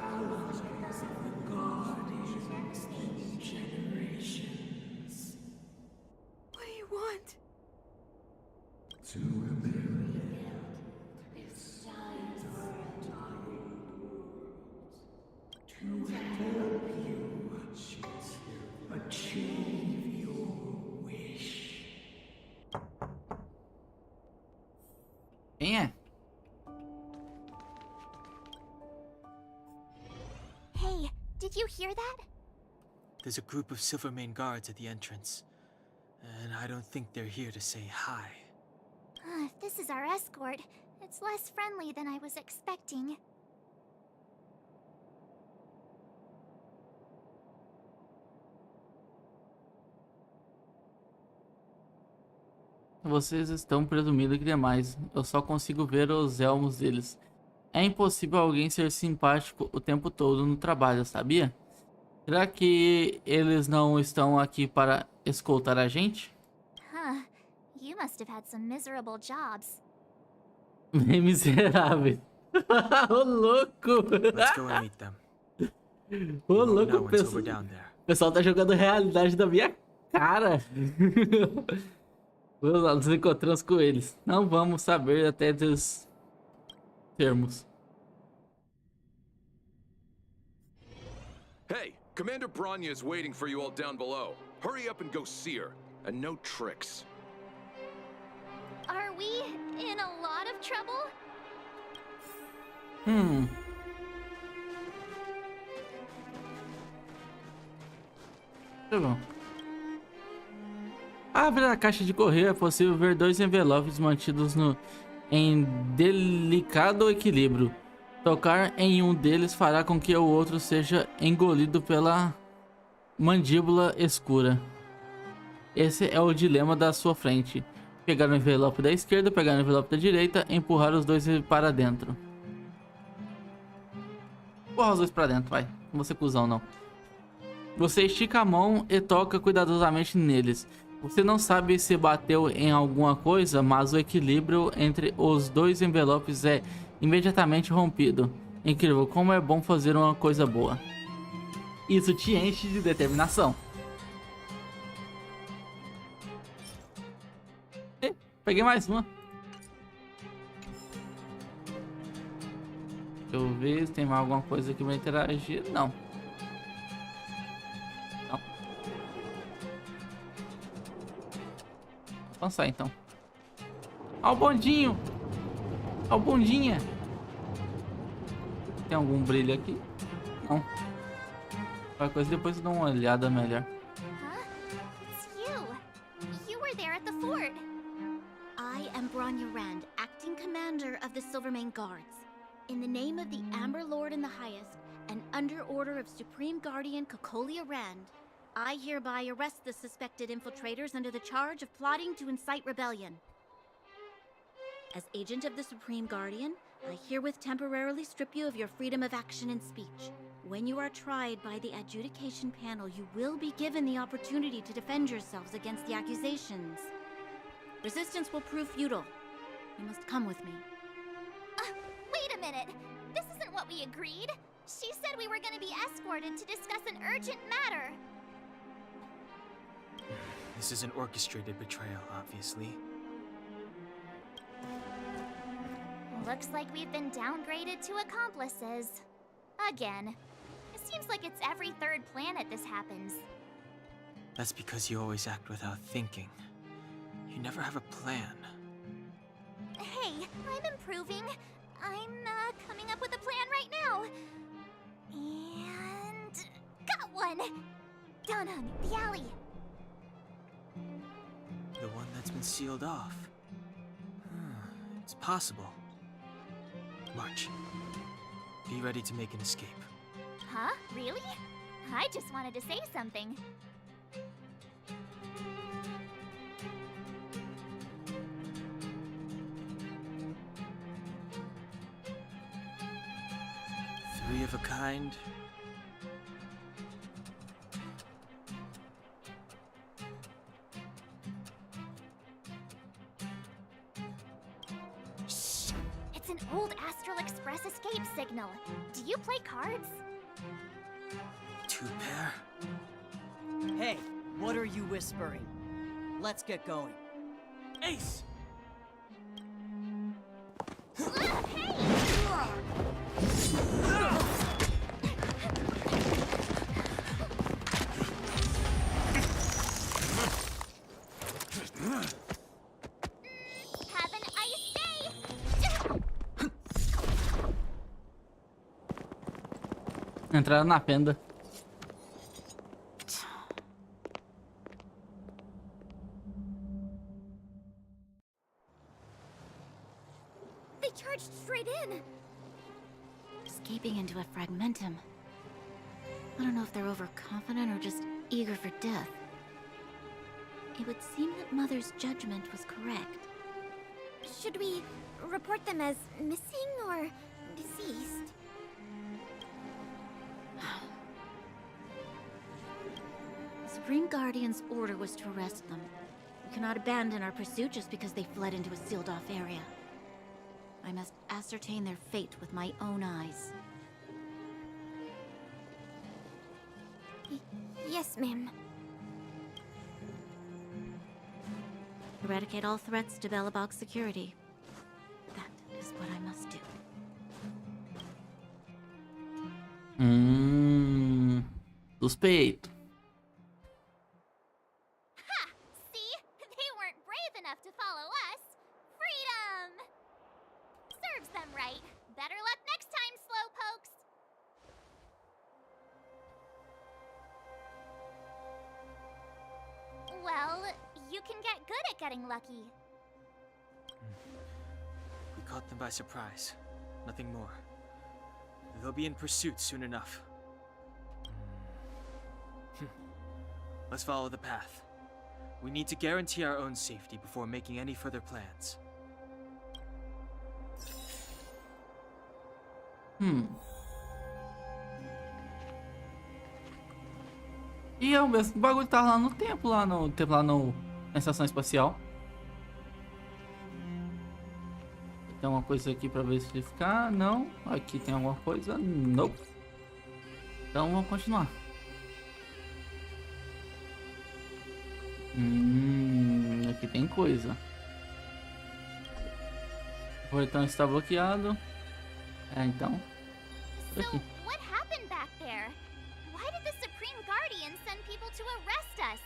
Speaker 14: Allies of the Guardians in generations.
Speaker 4: What do you want?
Speaker 14: To rebuild its size to help you achieve your wish.
Speaker 1: Quem é?
Speaker 2: Hey, did you hear that?
Speaker 3: There's a group of Silvermane guards at the entrance, and I don't think they're here to say hi.
Speaker 2: If this is our escort, it's less friendly than I was expecting.
Speaker 1: Vocês estão presumindo que demais. Eu só consigo ver os elmos deles. É impossível alguém ser simpático o tempo todo no trabalho, sabia? Será que eles não estão aqui para escoltar a gente?
Speaker 2: Huh. You must have had some miserable jobs.
Speaker 1: Bem miserável. Ô louco!
Speaker 3: Let's go and meet them.
Speaker 1: Ô
Speaker 3: We won't
Speaker 1: louco,
Speaker 3: know
Speaker 1: o
Speaker 3: until we're down there.
Speaker 1: pessoal tá jogando realidade da minha cara. Vamos lá, nos encontramos com eles. Não vamos saber até dos termos.
Speaker 15: Hey, Commander Bronya is waiting for you all down below. Hurry up and go see her. And no tricks.
Speaker 2: Are we in a lot of trouble?
Speaker 1: Tá bom. Abre a caixa de correio, é possível ver 2 envelopes mantidos em delicado equilíbrio. Tocar em um deles fará com que o outro seja engolido pela mandíbula escura. Esse é o dilema da sua frente. Pegar o envelope da esquerda, pegar o envelope da direita, empurrar os dois para dentro. Empurrar os dois para dentro, vai. Não vou ser cuzão, não. Você estica a mão e toca cuidadosamente neles. Você não sabe se bateu em alguma coisa, mas o equilíbrio entre os 2 envelopes é imediatamente rompido. Incrível, como é bom fazer uma coisa boa. Isso te enche de determinação. E, peguei mais uma. Deixa eu ver se tem mais alguma coisa que vai interagir. Não. Avançar então. Ó o bondinho. Ó o bondinha. Tem algum brilho aqui? Não. Qualquer coisa depois eu dou uma olhada melhor.
Speaker 2: Huh? It's you. You were there at the fort.
Speaker 9: I am Bronya Rand, acting commander of the Silvermane Guards. In the name of the Amber Lord in the Highest, and under order of Supreme Guardian Kokolia Rand, I hereby arrest the suspected infiltrators under the charge of plotting to incite rebellion. As agent of the Supreme Guardian, I herewith temporarily strip you of your freedom of action and speech. When you are tried by the adjudication panel, you will be given the opportunity to defend yourselves against the accusations. Resistance will prove futile. You must come with me.
Speaker 2: Wait a minute. This isn't what we agreed. She said we were going to be escorted to discuss an urgent matter.
Speaker 3: This is an orchestrated betrayal, obviously.
Speaker 2: Looks like we've been downgraded to accomplices. Again. It seems like it's every 3rd planet this happens.
Speaker 3: That's because you always act without thinking. You never have a plan.
Speaker 2: Hey, I'm improving. I'm coming up with a plan right now. And got one. Dunham, the alley.
Speaker 3: The one that's been sealed off. It's possible. March. Be ready to make an escape.
Speaker 2: Huh? Really? I just wanted to say something.
Speaker 3: Three of a kind.
Speaker 2: It's an old Astral Express escape signal. Do you play cards?
Speaker 3: 2 pair?
Speaker 7: Hey, what are you whispering? Let's get going.
Speaker 3: Ace!
Speaker 2: Have an ice day!
Speaker 1: Entraram na fenda.
Speaker 2: They charged straight in.
Speaker 9: Escaping into a fragmentum. I don't know if they're overconfident or just eager for death. It would seem that Mother's judgment was correct. Should we report them as missing or deceased?
Speaker 2: The Supreme Guardian's order was to arrest them. We cannot abandon our pursuit just because they fled into a sealed-off area. I must ascertain their fate with my own eyes.
Speaker 9: Yes, ma'am.
Speaker 2: Eradicate all threats to Belobog's security. That is what I must do.
Speaker 1: Suspeito.
Speaker 2: Ha! See? They weren't brave enough to follow us. Freedom! Serves them right. Better luck next time, slowpokes. Well, you can get good at getting lucky.
Speaker 3: We caught them by surprise. Nothing more. They'll be in pursuit soon enough. Let's follow the path. We need to guarantee our own safety before making any further plans.
Speaker 1: E é o mesmo bagulho que tá lá no templo, na estação espacial. Tem alguma coisa aqui pra verificar? Não. Aqui tem alguma coisa? Não. Então vamos continuar. Aqui tem coisa. O portão está bloqueado. Então. Por aqui.
Speaker 2: So, what happened back there? Why did the Supreme Guardian send people to arrest us?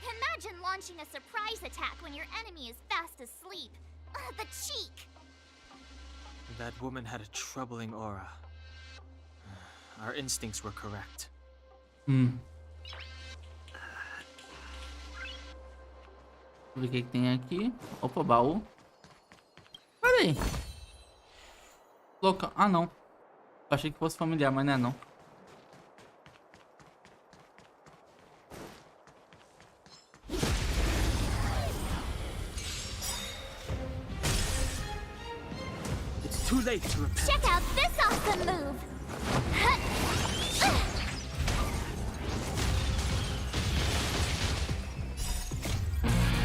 Speaker 2: Imagine launching a surprise attack when your enemy is fast asleep. The cheek!
Speaker 3: That woman had a troubling aura. Our instincts were correct.
Speaker 1: Vamos ver o que tem aqui. Opa, baú. Pera aí. Louca. Ah, não. Achei que fosse familiar, mas não é não.
Speaker 3: It's too late to repent.
Speaker 2: Check out this awesome move!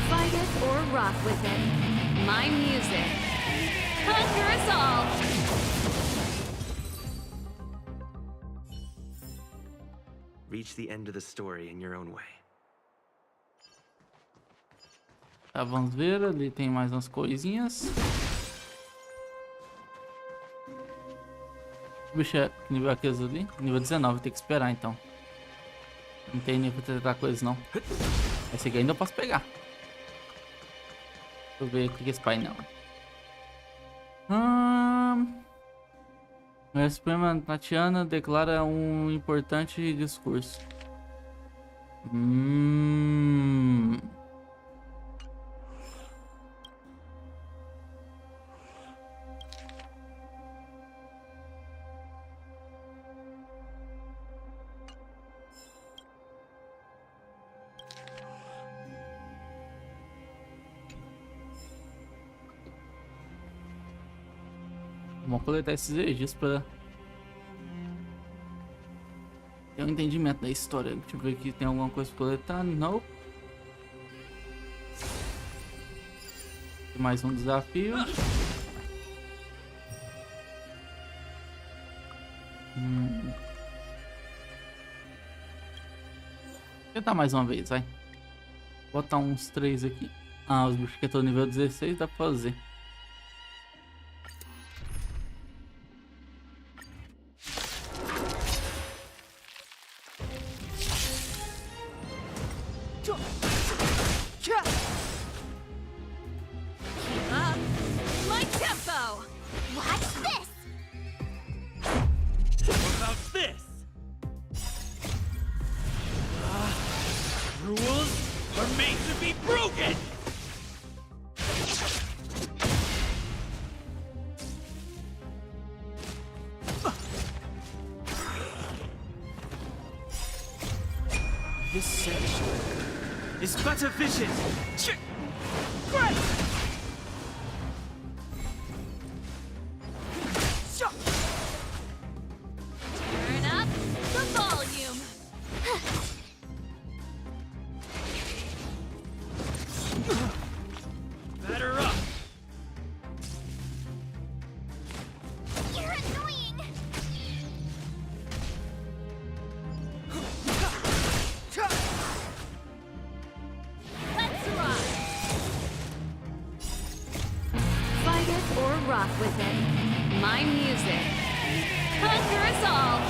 Speaker 4: Fight it or rock with it. My music. Conquer us all!
Speaker 5: Reach the end of the story in your own way.
Speaker 1: Tá, vamos ver. Ali tem mais umas coisinhas. Bicho, é nível aqueles ali? Nível 19, tem que esperar então. Não tem nível pra tratar coisas não. Esse aqui ainda eu posso pegar. Deixa eu ver o que é esse painel. A Suprema Tatiana declara um importante discurso. Vamos coletar esses registros para ter um entendimento da história. Deixa eu ver aqui, tem alguma coisa para coletar? Não. Tem mais um desafio. Vou tentar mais uma vez, vai. Vou botar uns 3 aqui. Ah, os bichos que estão no nível 16 dá pra fazer.
Speaker 4: My tempo!
Speaker 2: Watch this!
Speaker 11: What about this? Rules are made to be broken!
Speaker 3: This sanctuary, is but a vision.
Speaker 2: Turn up the volume.
Speaker 11: Batter up.
Speaker 2: You're annoying. Let's rock.
Speaker 4: Fight it or rock with it. My music. Conquer us all.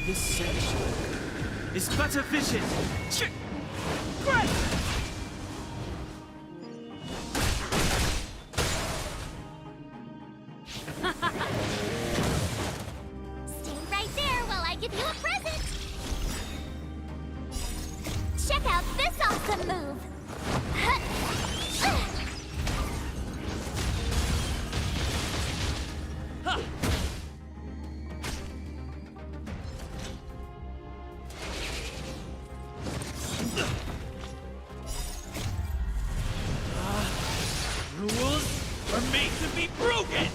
Speaker 3: This section is but a vision.
Speaker 2: Stay right there while I give you a present. Check out this awesome move.
Speaker 11: Rules are made to be broken.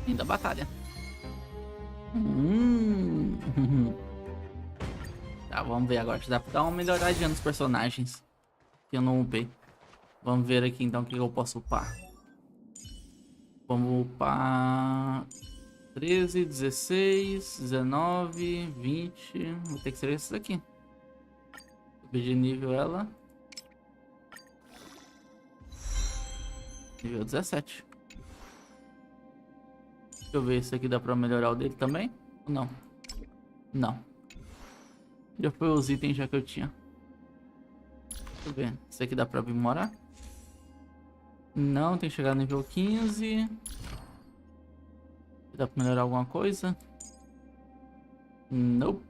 Speaker 1: Fim da batalha. Tá, vamos ver agora. Dá pra dar uma melhoradinha nos personagens que eu não upei. Vamos ver aqui então o que eu posso upar. Vamos upar 13, 16, 19, 20. Vou ter que ser esses aqui. Subir de nível ela. Nível 17. Deixa eu ver se aqui dá pra melhorar o dele também. Ou não? Não. Já foi os itens já que eu tinha. Deixa eu ver. Esse aqui dá pra aprimorar? Não, tem que chegar no nível 15. Dá pra melhorar alguma coisa? Não.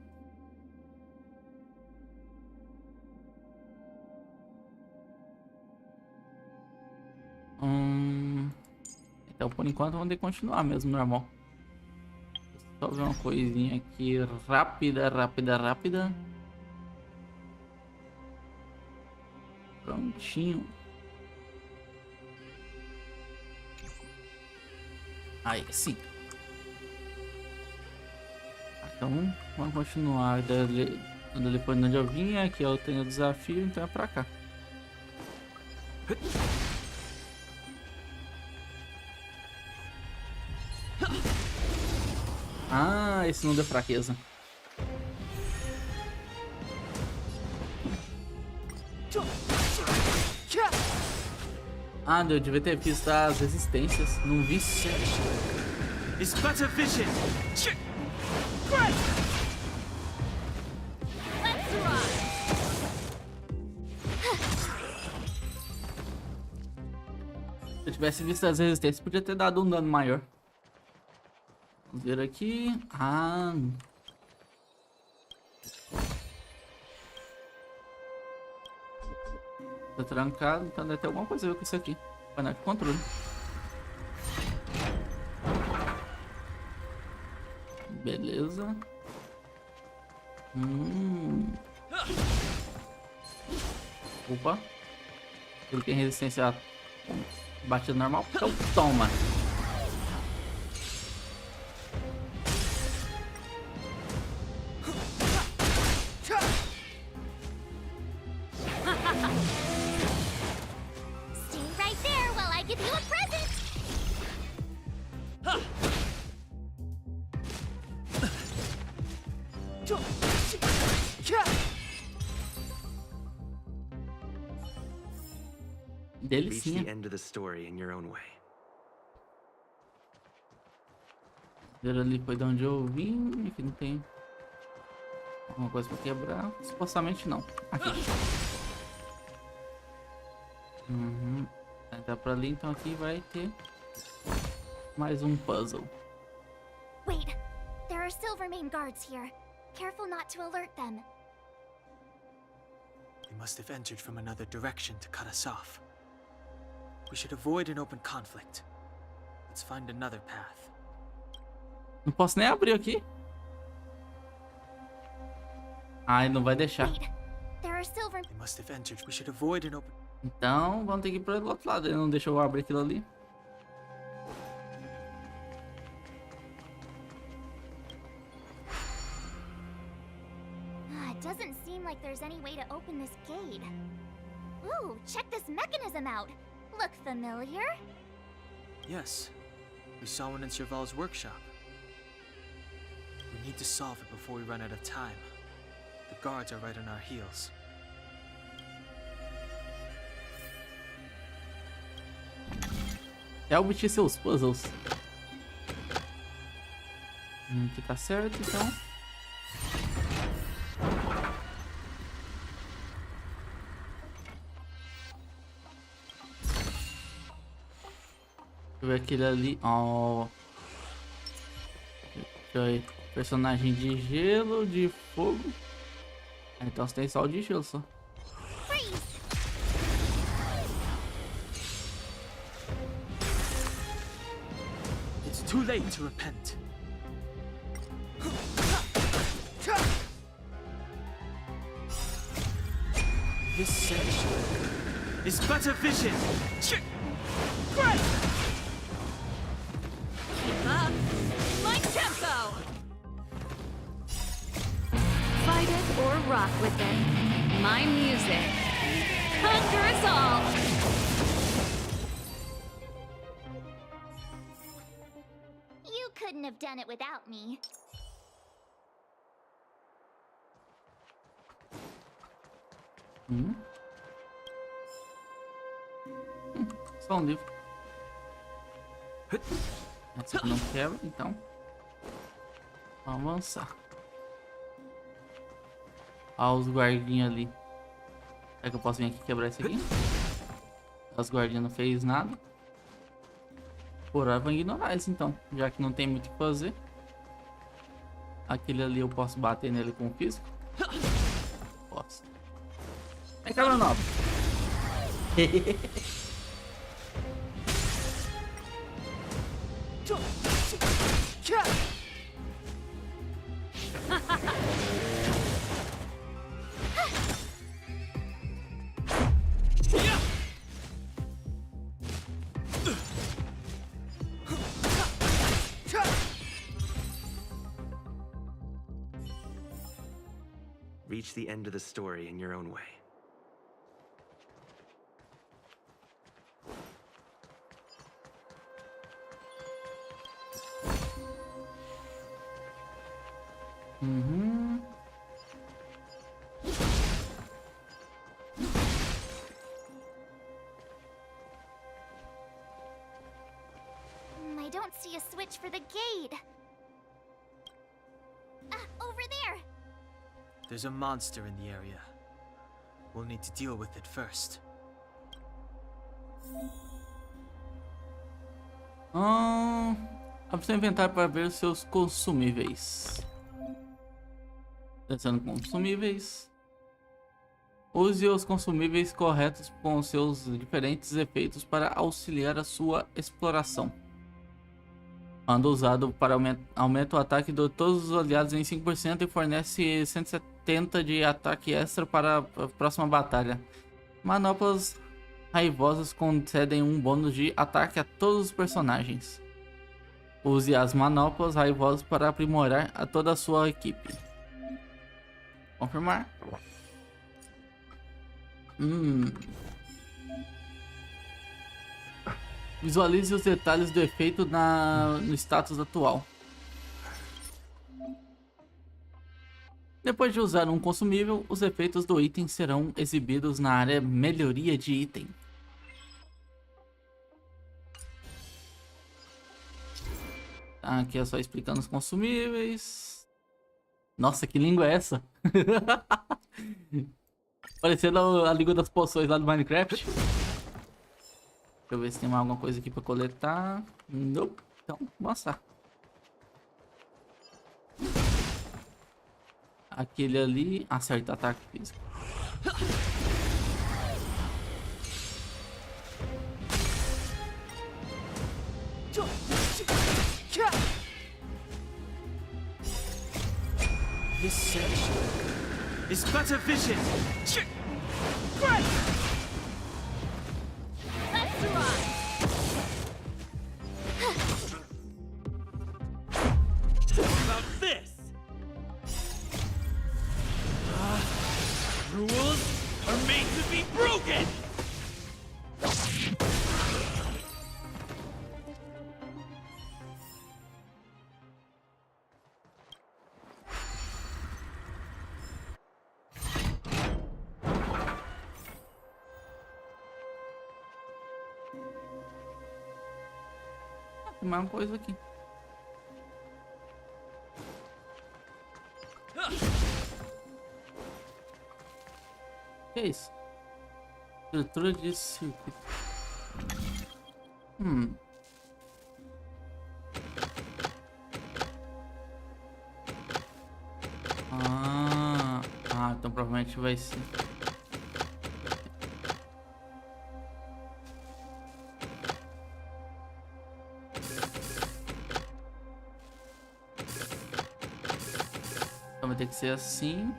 Speaker 1: Então por enquanto vamos ter que continuar mesmo normal. Só ver uma coisinha aqui rápida. Prontinho. Aí sim. Então vamos continuar depois de onde eu vim. Aqui eu tenho o desafio, então é pra cá. Ah, esse não deu fraqueza. Ah, eu devia ter visto as resistências. Não vi certo.
Speaker 3: It's but a vision.
Speaker 2: Let's rock.
Speaker 1: Se eu tivesse visto as resistências, podia ter dado um dano maior. Vamos ver aqui. Ah. Tá trancado, então deve ter alguma coisa a ver com isso aqui. Painel de controle. Beleza. Opa. Ele tem resistência a batida normal. Então toma.
Speaker 2: Stay right there while I give you a present.
Speaker 5: Reach
Speaker 1: Delicinha.
Speaker 5: the end of the story in your own way.
Speaker 1: Ver ali foi de onde eu vim. Aqui não tem alguma coisa pra quebrar. Supostamente não. Aqui. Entrar pra ali, então aqui vai ter Mais um puzzle.
Speaker 2: Wait, there are Silvermane guards here. Careful not to alert them.
Speaker 3: They must have entered from another direction to cut us off. We should avoid an open conflict. Let's find another path.
Speaker 1: Não posso nem abrir aqui. Ai, não vai deixar.
Speaker 2: Wait, there are Silver.
Speaker 3: They must have entered. We should avoid an open.
Speaker 1: Então, vamos ter que ir pro outro lado. Ele não deixou eu abrir aquilo ali.
Speaker 2: It doesn't seem like there's any way to open this gate. Ooh, check this mechanism out. Look familiar?
Speaker 3: Yes. We saw one in Serval's workshop. We need to solve it before we run out of time. The guards are right on our heels.
Speaker 1: É obter seus puzzles. Que tá certo, então. Deixa eu ver aquele ali. Ó. Deixa eu ver. Personagem de gelo, de fogo. Então você tem só o de gelo só.
Speaker 3: It's too late to repent. This sanctuary is but a vision.
Speaker 4: Keep up. My tempo. Fight it or rock with it. My music. Conquer us all.
Speaker 2: You couldn't have done it without me.
Speaker 1: Só um livro. Esse aqui não quebra, então. Vamos avançar. Olha os guardinhas ali. Será que eu posso vir aqui quebrar esse aqui? As guardinhas não fez nada. Por hora, vou ignorar esse então. Já que não tem muito o que fazer. Aquele ali eu posso bater nele com o físico? Posso. Vem cá, meu nobre.
Speaker 5: Reach the end of the story in your own way.
Speaker 2: I don't see a switch for the gate. Over there.
Speaker 3: There's a monster in the area. We'll need to deal with it first.
Speaker 1: Abra seu inventário para ver os seus consumíveis. Pensando em consumíveis. Use os consumíveis corretos com seus diferentes efeitos para auxiliar a sua exploração. Quando usado para aumenta o ataque de todos os aliados em 5% e fornece 170 de ataque extra para a próxima batalha. Manoplas raivosas concedem um bônus de ataque a todos os personagens. Use as manoplas raivosas para aprimorar a toda a sua equipe. Confirmar. Visualize os detalhes do efeito no status atual. Depois de usar um consumível, os efeitos do item serão exibidos na área melhoria de item. Tá, aqui é só explicando os consumíveis. Nossa, que língua é essa? Parecendo a língua das poções lá do Minecraft. Deixa eu ver se tem mais alguma coisa aqui pra coletar. Nope. Então, mostrar. Aquele ali acerta ataque físico.
Speaker 3: This section is but a vision.
Speaker 2: Let's rock!
Speaker 3: About this? Rules are made to be broken!
Speaker 1: Tem mais uma coisa aqui. Que é isso? Estrutura de circuito. Então provavelmente vai ser. Então vai ter que ser assim.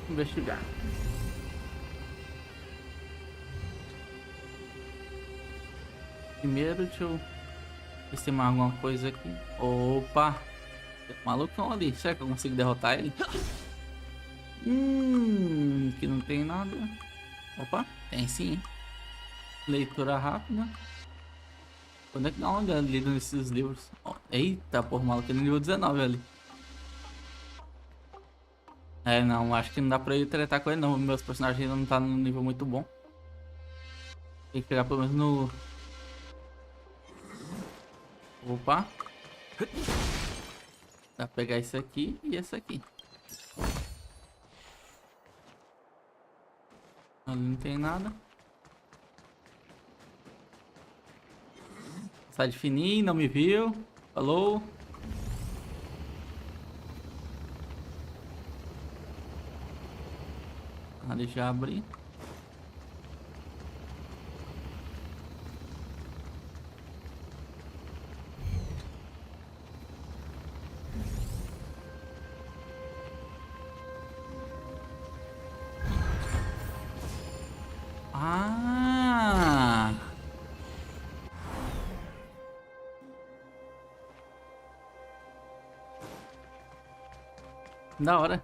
Speaker 1: Investigar. Primeiro, deixa eu ver se tem mais alguma coisa aqui. Opa! Tem um malucão ali. Será que eu consigo derrotar ele? Que não tem nada. Opa, tem sim. Leitura rápida. Quando é que dá uma lida nesses livros? Oh, eita, porra, o maluco é no nível 19 ali. É, não, acho que não dá pra eu tretar com ele não. Meus personagens ainda não tá num nível muito bom. Tem que pegar pelo menos no... Opa. Dá pra pegar esse aqui e esse aqui. Ali não tem nada. Sai de fininho, não me viu. Falou. Deixa eu abrir. Da hora.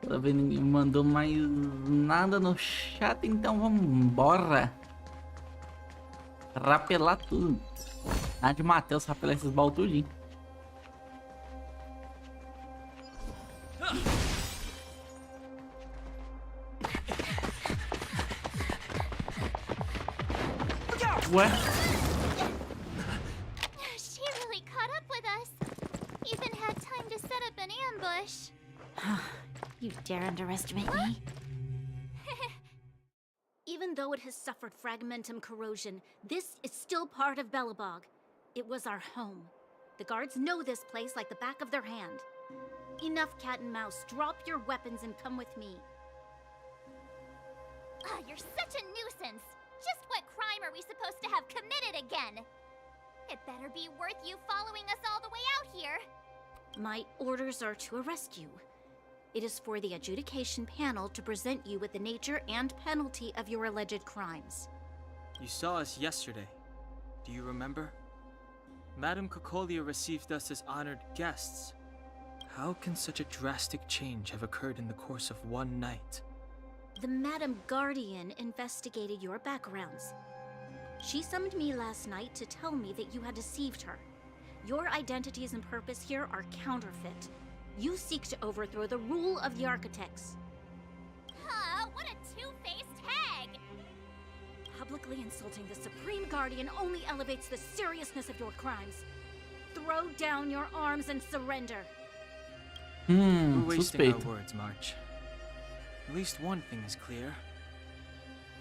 Speaker 1: Toda vez ninguém mandou mais nada no chat, então vamos embora. Rapelar tudo. Nada de Matheus rapelar esses baús tudinho. Ué?
Speaker 2: She really caught up with us. Even had time to set up an ambush.
Speaker 16: You dare underestimate me?
Speaker 17: Even though it has suffered fragmentum corrosion, this is still part of Belobog. It was our home. The guards know this place like the back of their hand. Enough cat and mouse. Drop your weapons and come with me.
Speaker 2: You're such a nuisance. Just what crime are we supposed to have committed again? It better be worth you following us all the way out here.
Speaker 17: My orders are to arrest you. It is for the adjudication panel to present you with the nature and penalty of your alleged crimes.
Speaker 3: You saw us yesterday. Do you remember? Madame Cocolia received us as honored guests. How can such a drastic change have occurred in the course of one night?
Speaker 17: The Madame Guardian investigated your backgrounds. She summoned me last night to tell me that you had deceived her. Your identities and purpose here are counterfeit. You seek to overthrow the rule of the architects.
Speaker 2: What a two-faced hag!
Speaker 17: Public Publicly insulting the Supreme Guardian only elevates the seriousness of your crimes. Throw down your arms and surrender.
Speaker 3: We're wasting our
Speaker 1: Suspeito.
Speaker 3: words, March. At least one thing is clear.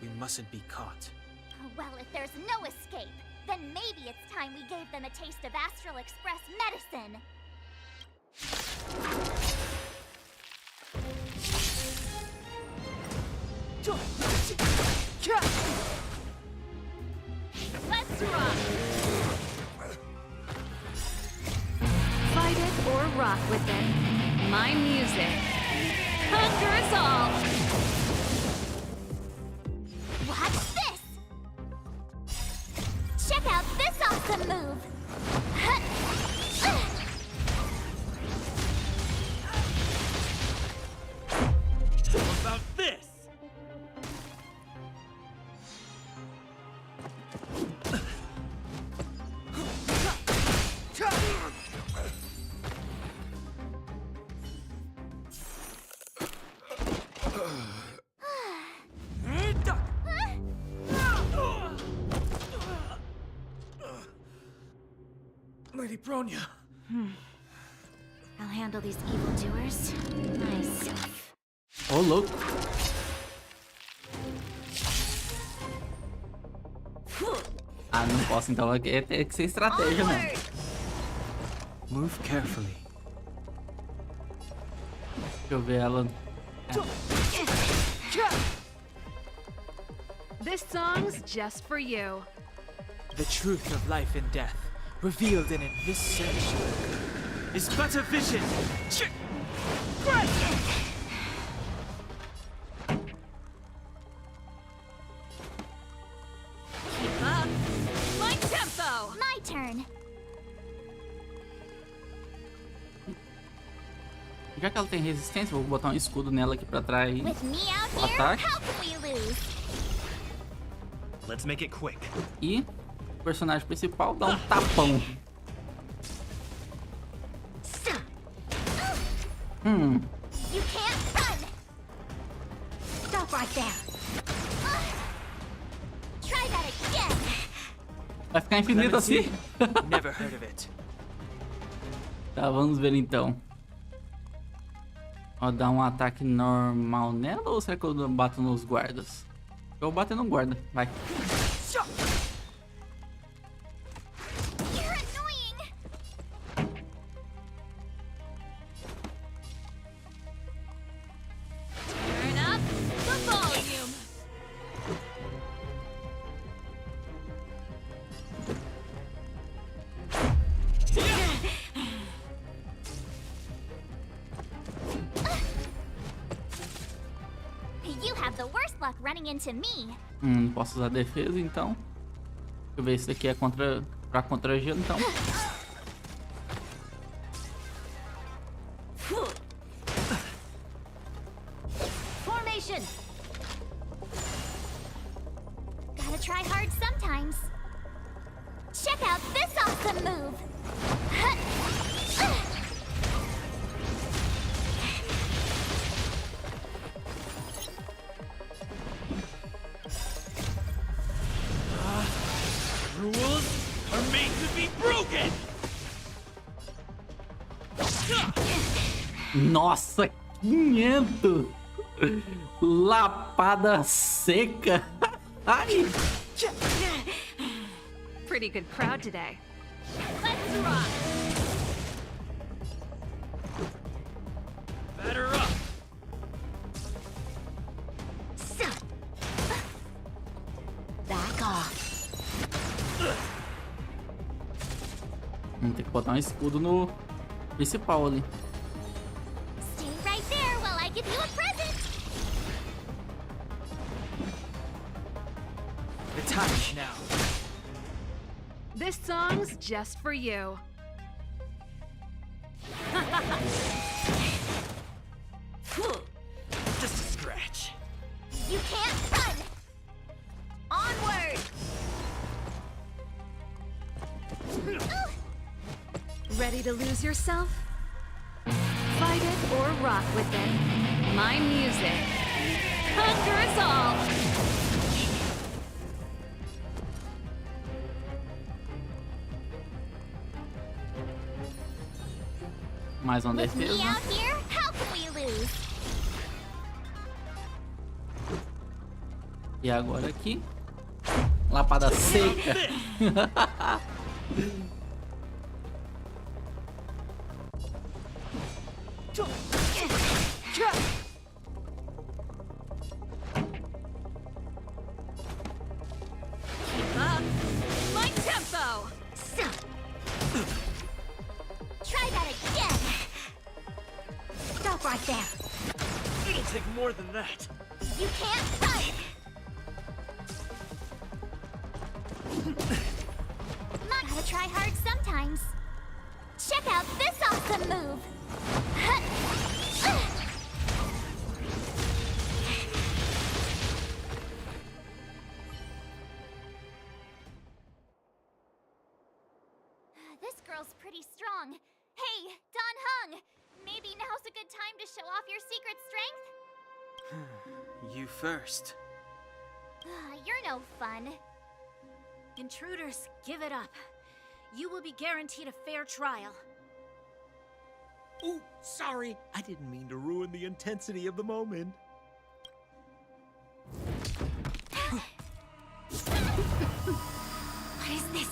Speaker 3: We mustn't be caught.
Speaker 2: Well, if there's no escape, then maybe it's time we gave them a taste of Astral Express medicine.
Speaker 17: Let's rock!
Speaker 4: Fight it or rock with it. My music. Conquer us all!
Speaker 2: Watch this! Check out this awesome move!
Speaker 11: What about this? Lady Bronya.
Speaker 16: I'll handle these evildoers myself.
Speaker 1: Ô, louco. Ah, não posso então. Aqui tem que ser estratégia, mano.
Speaker 3: Move carefully.
Speaker 1: Deixa eu ver ela.
Speaker 4: This song's just for you.
Speaker 3: The truth of life and death, revealed in this century, is but a vision.
Speaker 4: Keep up. My tempo!
Speaker 2: My turn.
Speaker 1: Já que ela tem resistência, vou botar um escudo nela aqui pra trás.
Speaker 2: With me out here,
Speaker 1: Ataque.
Speaker 2: how can we lose?
Speaker 5: Let's make it quick.
Speaker 1: E o personagem principal dá um tapão.
Speaker 2: You can't run! Stop right there! Try that again!
Speaker 1: Vai ficar infinito assim?
Speaker 3: Never heard of it.
Speaker 1: Tá, vamos ver então. Ó, dar um ataque normal nela ou será que eu bato nos guardas? Eu vou bater no guarda, vai.
Speaker 2: You're annoying!
Speaker 4: Turn up the volume.
Speaker 2: You have the worst luck running into me.
Speaker 1: Não posso usar defesa então. Deixa eu ver se daqui é pra contra gelo então.
Speaker 2: Formation! Gotta try hard sometimes. Check out this awesome move!
Speaker 11: Rules are made to be broken!
Speaker 1: Nossa, 500! Lapada seca! Ai!
Speaker 4: Pretty good crowd today.
Speaker 17: Let's rock!
Speaker 11: Batter up!
Speaker 16: Back off.
Speaker 1: Tem que botar um escudo no principal ali.
Speaker 2: Stay right there while I give you a present!
Speaker 3: The time now.
Speaker 4: This song's just for you.
Speaker 5: Just a scratch.
Speaker 2: You can't run! Onward!
Speaker 4: Ready to lose yourself? Fight it or rock with it. My music. Conquer us all!
Speaker 1: Mais uma
Speaker 2: With me
Speaker 1: defesa.
Speaker 2: out here, how can we lose?
Speaker 1: E agora aqui. Lapada seca.
Speaker 4: My tempo!
Speaker 2: Try that again.
Speaker 9: Stop right there.
Speaker 3: It'll take more than that.
Speaker 2: You can't fight. Gotta try hard sometimes. Check out this awesome move. This girl's pretty strong. Hey, Don Hung! Maybe now's a good time to show off your secret strength?
Speaker 3: You first.
Speaker 2: You're no fun.
Speaker 17: Intruders, give it up. You will be guaranteed a fair trial.
Speaker 6: Ooh, sorry. I didn't mean to ruin the intensity of the moment.
Speaker 9: What is this?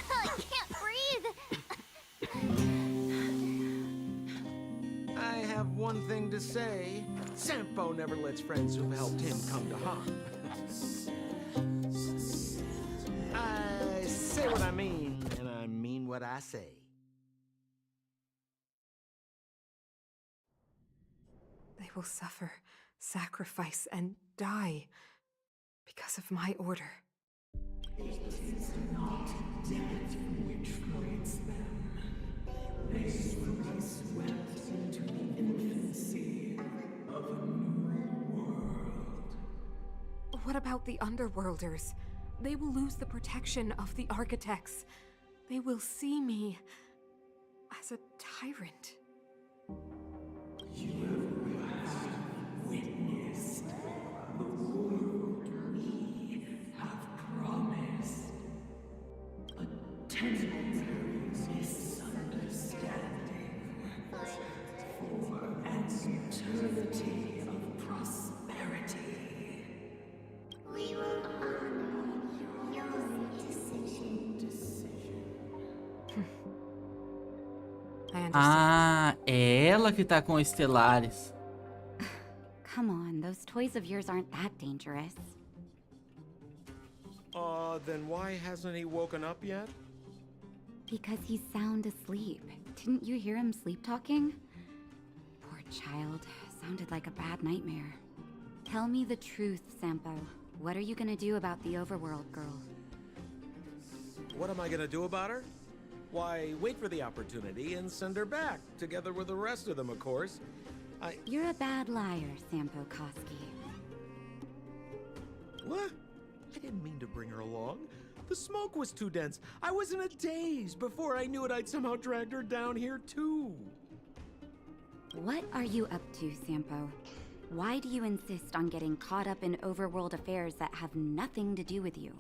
Speaker 2: I can't breathe.
Speaker 6: I have one thing to say. Sampo never lets friends who've helped him come to harm. I say what I mean, and I mean what I say.
Speaker 10: They will suffer, sacrifice, and die because of my order.
Speaker 14: It is not death which creates them. They will be swept into the infancy of a new world.
Speaker 10: What about the Underworlders? They will lose the protection of the Architects. They will see me as a tyrant.
Speaker 14: You have witnessed the world we have promised. A temporary misunderstanding for an eternity of prosperity.
Speaker 9: We will honor your decision.
Speaker 10: I understand.
Speaker 1: Ah, é ela que tá com os estelares.
Speaker 17: Come on, those toys of yours aren't that dangerous.
Speaker 6: Then why hasn't he woken up yet?
Speaker 17: Because he's sound asleep. Didn't you hear him sleep talking? Poor child. Sounded like a bad nightmare. Tell me the truth, Sampo. What are you gonna do about the Overworld girl?
Speaker 6: What am I gonna do about her? Why, wait for the opportunity and send her back, together with the rest of them, of course.
Speaker 17: You're a bad liar, Sampo Koski.
Speaker 6: What? I didn't mean to bring her along. The smoke was too dense. I was in a daze. Before I knew it, I'd somehow dragged her down here, too.
Speaker 17: What are you up to, Sampo? Why do you insist on getting caught up in overworld affairs that have nothing to do with you?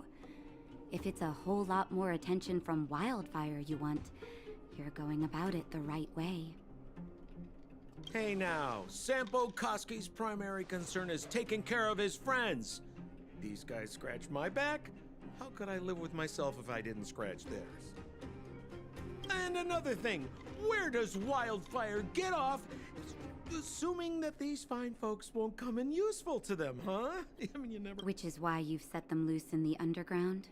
Speaker 17: If it's a whole lot more attention from Wildfire you want, you're going about it the right way.
Speaker 6: Hey now, Sampo Koski's primary concern is taking care of his friends. These guys scratched my back. How could I live with myself if I didn't scratch theirs? And another thing, where does Wildfire get off assuming that these fine folks won't come in useful to them, huh? I mean, you never...
Speaker 17: Which is why you've set them loose in the underground?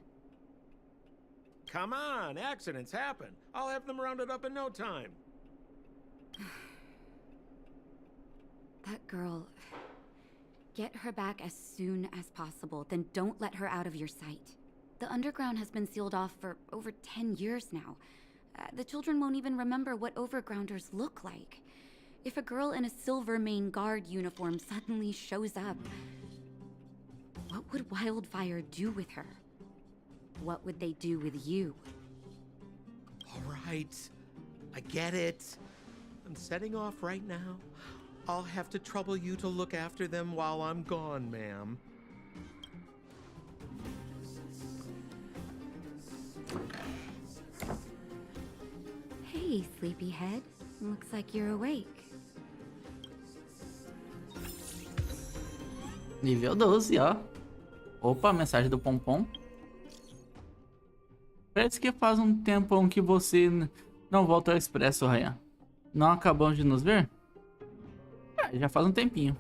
Speaker 6: Come on, accidents happen. I'll have them rounded up in no time.
Speaker 17: That girl... Get her back as soon as possible, then don't let her out of your sight. The underground has been sealed off for over 10 years now. The children won't even remember what overgrounders look like. If a girl in a silver main guard uniform suddenly shows up, what would Wildfire do with her? What would they do with you?
Speaker 6: All right, I get it. I'm setting off right now. I'll have to trouble you to look after them while I'm gone, ma'am.
Speaker 17: Hey,
Speaker 10: Hey, sleepyhead. Looks like you're awake.
Speaker 1: Nível 12, ó. Opa, mensagem do Pompom. Parece que faz um tempão que você não volta ao Expresso, Ryan. Não acabamos de nos ver? Já faz um tempinho.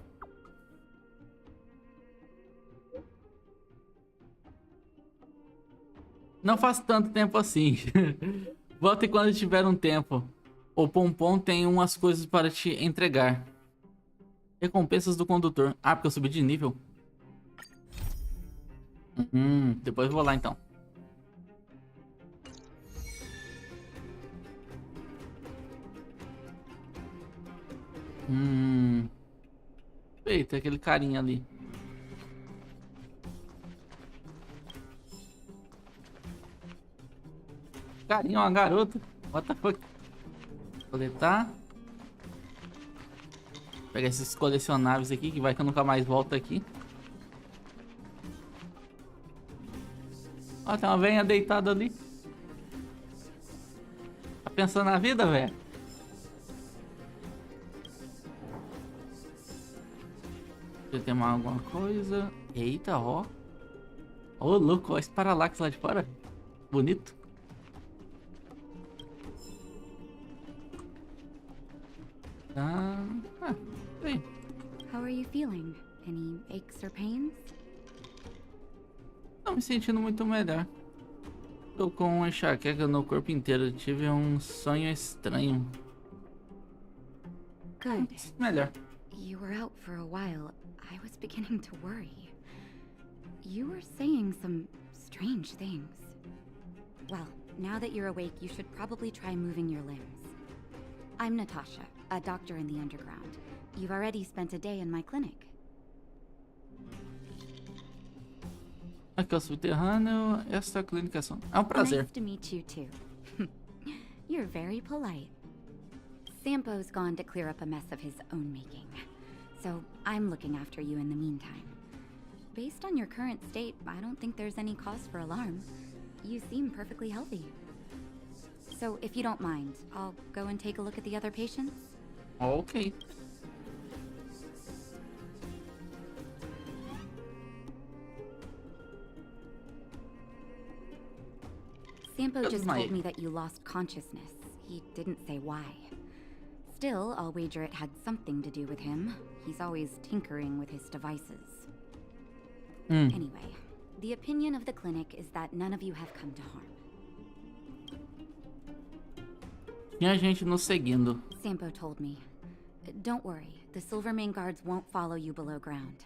Speaker 1: Não faz tanto tempo assim. Volte quando tiver um tempo. O Pompom tem umas coisas para te entregar. Recompensas do condutor. Ah, porque eu subi de nível. Depois eu vou lá então. Eita, aquele carinha ali. Carinha, uma garota. What the fuck? Coletar. Pegar esses colecionáveis aqui, que vai que eu nunca mais volto aqui. Ó, tem uma velha deitada ali. Tá pensando na vida, velho? Deixa eu ter mais alguma coisa. Eita, ó. Ô, louco, ó esse paralaxe lá de fora. Bonito. Bem.
Speaker 10: How are you feeling? Any aches or pains?
Speaker 1: Tô me sentindo muito melhor. Tô com uma enxaqueca no corpo inteiro. Tive um sonho estranho.
Speaker 10: Good.
Speaker 1: Melhor.
Speaker 10: You were out for a while. I was beginning to worry. You were saying some strange things. Well, now that you're awake, you should probably try moving your limbs. I'm Natasha, a doctor in the underground. You've already spent a day in my clinic.
Speaker 1: Aqui é o subterrâneo. Esta clínica é um prazer.
Speaker 10: Nice to meet you too. You're very polite. Sampo's gone to clear up a mess of his own making. So I'm looking after you in the meantime. Based on your current state, I don't think there's any cause for alarm. You seem perfectly healthy. So if you don't mind, I'll go and take a look at the other patients.
Speaker 1: Ok.
Speaker 10: Sampo just told me that you lost consciousness. He didn't say why. Still, I'll wager it had something to do with him. He's always tinkering with his devices. Anyway, the opinion of the clinic is that none of you have come to harm.
Speaker 1: Tinha gente nos seguindo.
Speaker 10: Sampo told me. Don't worry, the Silvermane guards won't follow you below ground.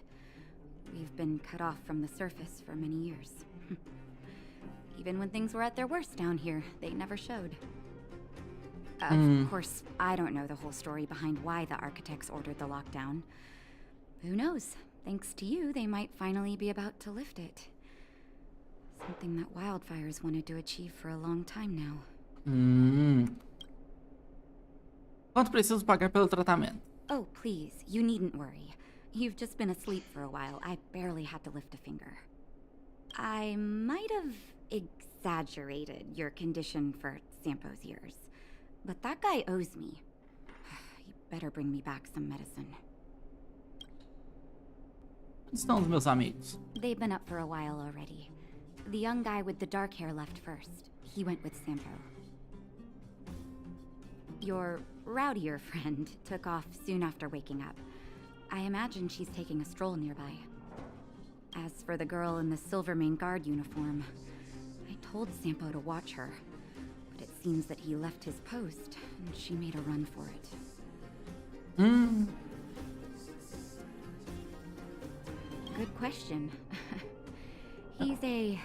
Speaker 10: We've been cut off from the surface for many years. Even when things were at their worst down here, they never showed. Of course, I don't know the whole story behind why the architects ordered the lockdown. Who knows? Thanks to you, they might finally be about to lift it. Something that wildfires wanted to achieve for a long time now.
Speaker 1: Quanto preciso pagar pelo tratamento?
Speaker 10: Oh, please, you needn't worry. You've just been asleep for a while. I barely had to lift a finger. I might have exaggerated your condition for Sampo's years, but that guy owes me. You better bring me back some medicine.
Speaker 1: Onde estão os meus amigos?
Speaker 10: They've been up for a while already. The young guy with the dark hair left first. He went with Sampo. Your rowdier friend took off soon after waking up. I imagine she's taking a stroll nearby. As for the girl in the Silvermane guard uniform, I told Sampo to watch her, but it seems that he left his post, and she made a run for it. Good question. He's a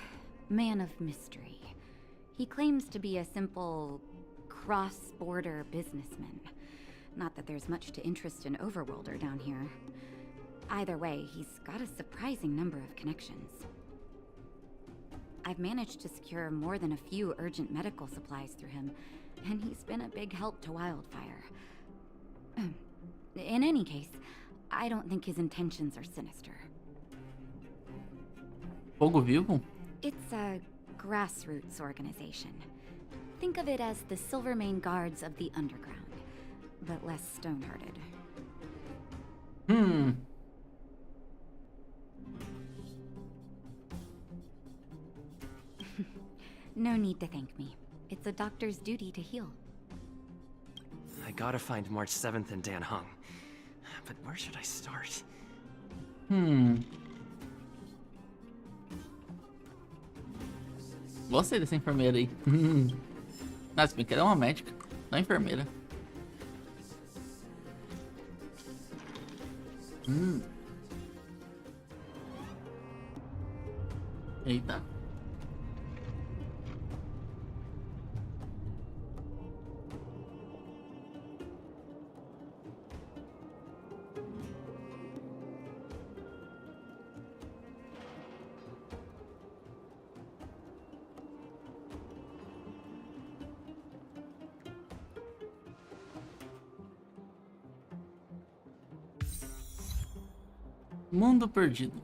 Speaker 10: man of mystery. He claims to be a simple cross-border businessman. Not that there's much to interest an overworlder down here. Either way, he's got a surprising number of connections. I've managed to secure more than a few urgent medical supplies through him, and he's been a big help to Wildfire. In any case, I don't think his intentions are sinister.
Speaker 1: Fogo Vivo?
Speaker 10: It's a grassroots organization.
Speaker 18: Think of it as the Silvermane guards of the underground, but less stone-hearted. No need to thank me. It's a doctor's duty to heal.
Speaker 5: I gotta find March 7th and Dan Hung. But where should I start?
Speaker 1: Gostei dessa enfermeira aí. Nossa, bem que ela é uma médica, não é enfermeira. Eita. Mundo perdido.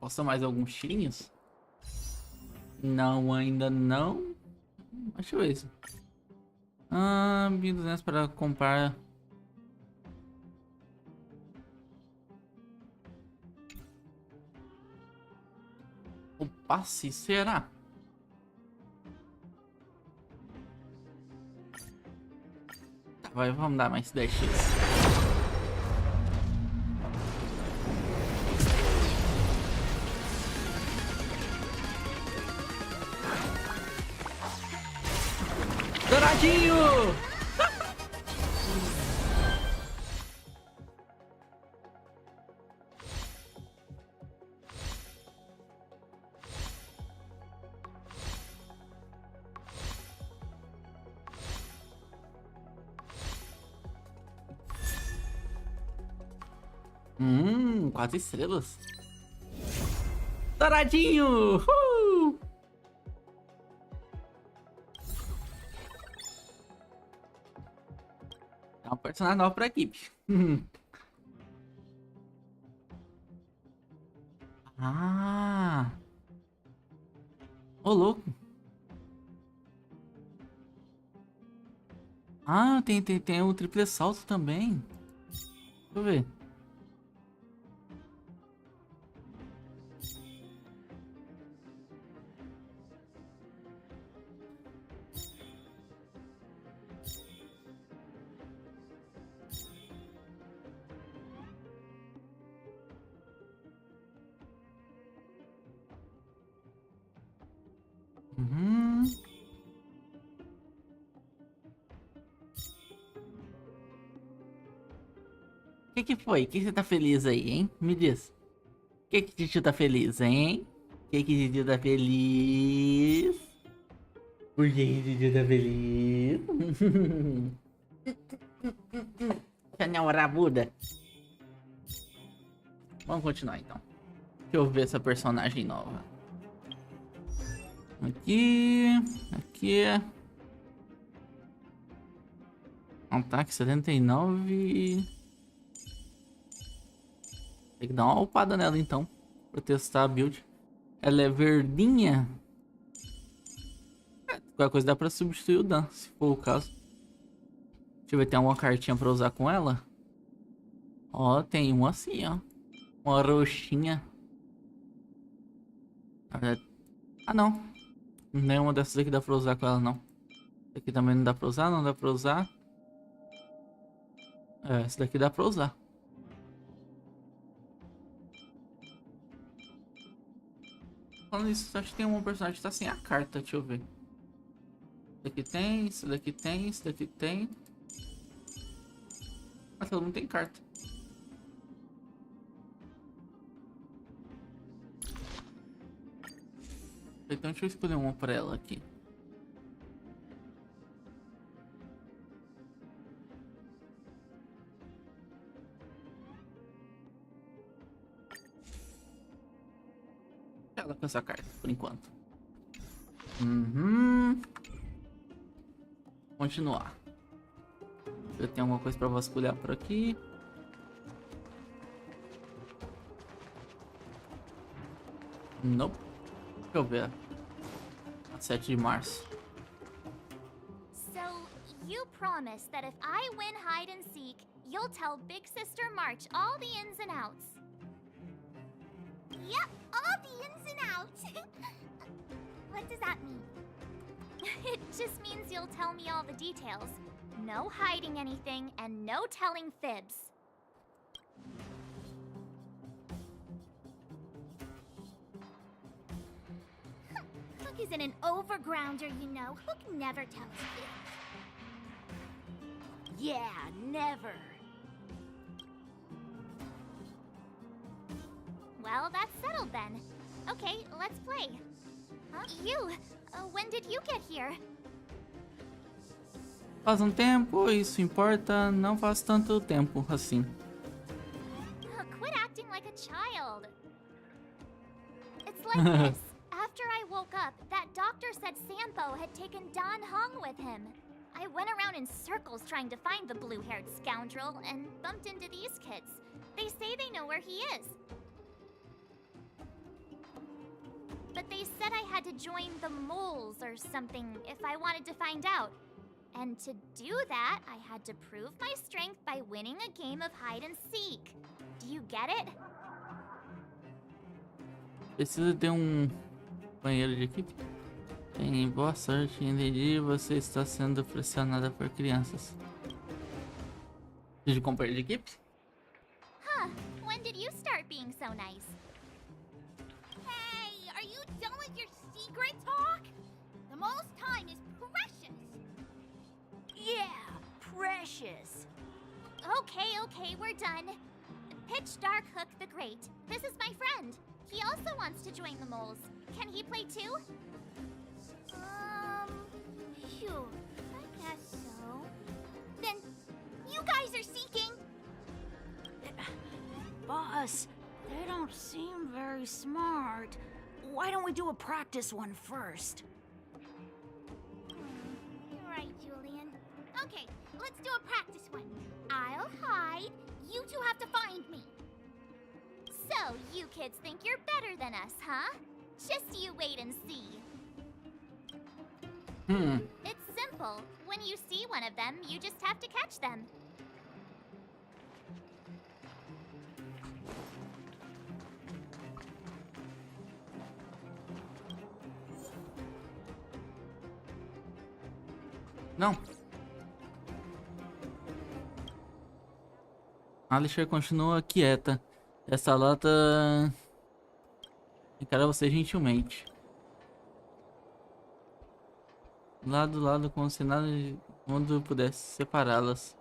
Speaker 1: Posso mais alguns tirinhos? Não, ainda não. Deixa eu ver isso. 1.200 para comprar. O passe, será? Tá, vamos dar mais 10x. Douradinho! Quatro estrelas. Douradinho! É um personagem novo pra equipe. Ô, louco. Tem o triple salto também. Deixa eu ver. Que foi? Que você tá feliz aí, hein? Me diz. Que Titio tá feliz, hein? Que Titio tá feliz? Por que Titio tá feliz? Chanel rabuda. Vamos continuar então. Deixa eu ver essa personagem nova. Aqui. Ataque 79. Tem que dar uma upada nela então, pra testar a build. Ela é verdinha. Qualquer coisa dá pra substituir o Dan, se for o caso. Deixa eu ver, tem alguma cartinha pra usar com ela? Ó, tem uma assim, ó. Uma roxinha. Ah, não. Nenhuma dessas aqui dá pra usar com ela, não. Essa aqui também não dá pra usar, não dá pra usar. Essa daqui dá pra usar. Falando isso, acho que tem um personagem que tá sem a carta, deixa eu ver. Esse daqui tem, esse daqui tem, esse daqui tem. Mas todo mundo tem carta. Então deixa eu escolher uma pra ela aqui. Ela com essa carta, por enquanto. Continuar. Eu tenho alguma coisa pra vasculhar por aqui. Nope. Deixa eu ver. 7 de março.
Speaker 2: So, you promise that if I win hide and seek, you'll tell Big Sister March all the ins and outs.
Speaker 9: Yep, all the ins and outs. What does that mean?
Speaker 2: It just means you'll tell me all the details. No hiding anything and no telling fibs.
Speaker 9: Hook isn't an overgrounder, you know. Hook never tells fibs.
Speaker 17: Yeah, never.
Speaker 2: Well, that's settled then. Okay, let's play. Huh? When did you get here?
Speaker 1: Faz um tempo, isso importa, não faz tanto tempo assim.
Speaker 2: Quit acting like a child. It's like this. After I woke up, that doctor said Sampo had taken Don Hung with him. I went around in circles trying to find the blue-haired scoundrel and bumped into these kids. They say they know where he is. But they said I had to join the moles or something if I wanted to find out. And to do that, I had to prove my strength by winning a game of hide and seek. Do you get it?
Speaker 1: Precisa ter banheiro de equipe? Tem boa sorte, entendi. Você está sendo pressionada por crianças. De companheiro de equipe?
Speaker 2: Huh, when did you start being so nice?
Speaker 9: Hey, are you done with your secret talk? The most time is precious.
Speaker 17: Yeah, precious.
Speaker 2: Okay, we're done. Pitch Dark Hook the Great. This is my friend. He also wants to join the moles. Can he play too?
Speaker 9: Sure. I guess so. Then, you guys are seeking?
Speaker 17: Boss, they don't seem very smart. Why don't we do a practice one first?
Speaker 9: You're right, Julian. Okay, let's do a practice one. I'll hide. You two have to find me.
Speaker 2: So, you kids think you're better than us, huh? Just you wait and see. It's simple. When you see one of them, you just have to catch them.
Speaker 1: Não. A Alicia continua quieta. Essa lata encara você gentilmente. Lado a lado, como se nada de mundo pudesse separá-las.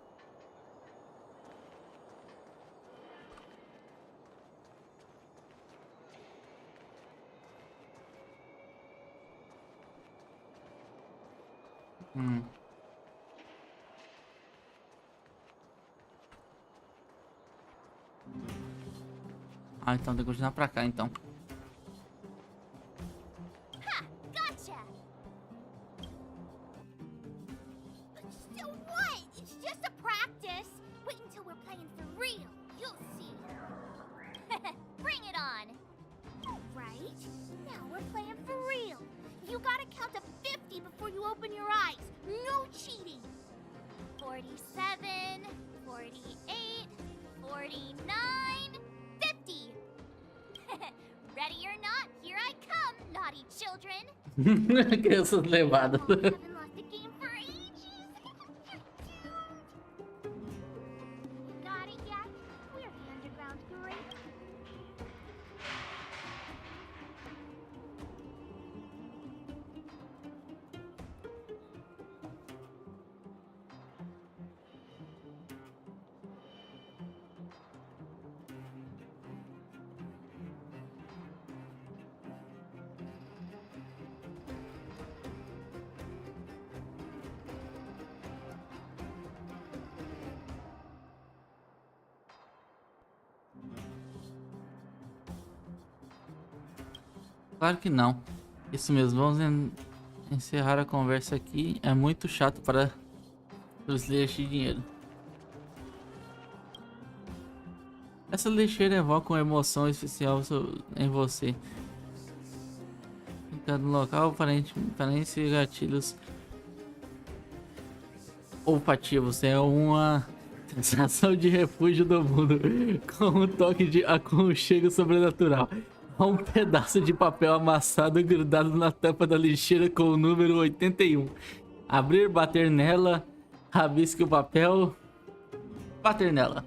Speaker 1: Ah, então tem que continuar pra cá, então.
Speaker 2: Ha! Gotcha!
Speaker 9: So what? It's just a practice. Wait until we're playing for real. You'll see.
Speaker 2: Bring it on!
Speaker 9: Right? Now we're playing for real. You gotta count to 50 before you open your eyes. No cheating.
Speaker 2: 47, 48, 49, 50. Ready or not, here I come, naughty children.
Speaker 1: Crianças levadas.
Speaker 9: Haven't lost a game for ages. Got it yet? We're the underground great.
Speaker 1: Claro que não. Isso mesmo, vamos encerrar a conversa aqui. É muito chato para Trouxe de dinheiro. Essa lixeira evoca uma emoção especial em você. Fica no local, aparente gatilhos olfativos. É uma sensação de refúgio do mundo, com um toque de aconchego sobrenatural. Há um pedaço de papel amassado grudado na tampa da lixeira com o número 81. Abrir, bater nela, rabisque o papel, bater nela.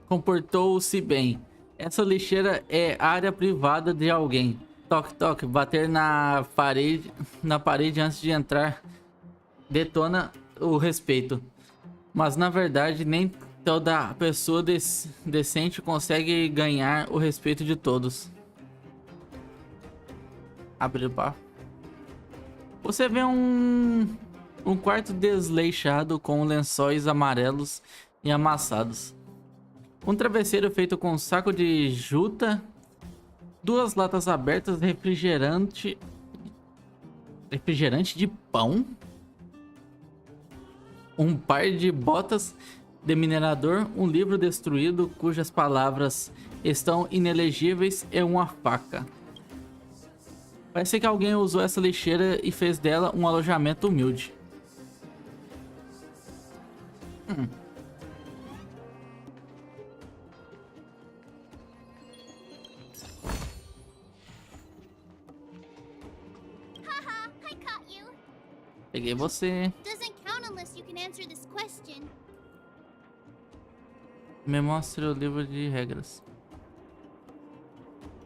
Speaker 1: Comportou-se bem. Essa lixeira é área privada de alguém. Toque, toque, bater na parede antes de entrar detona o respeito. Mas na verdade nem toda pessoa decente consegue ganhar o respeito de todos. Abrir o papo. Você vê um quarto desleixado com lençóis amarelos e amassados. Um travesseiro feito com um saco de juta, 2 latas abertas de refrigerante de pão, um par de botas de minerador, um livro destruído cujas palavras estão inelegíveis e uma faca. Parece que alguém usou essa lixeira e fez dela um alojamento humilde.
Speaker 2: Haha, I caught you.
Speaker 1: Peguei você.
Speaker 2: Doesn't count unless you can answer this question.
Speaker 1: Me mostre o livro de regras.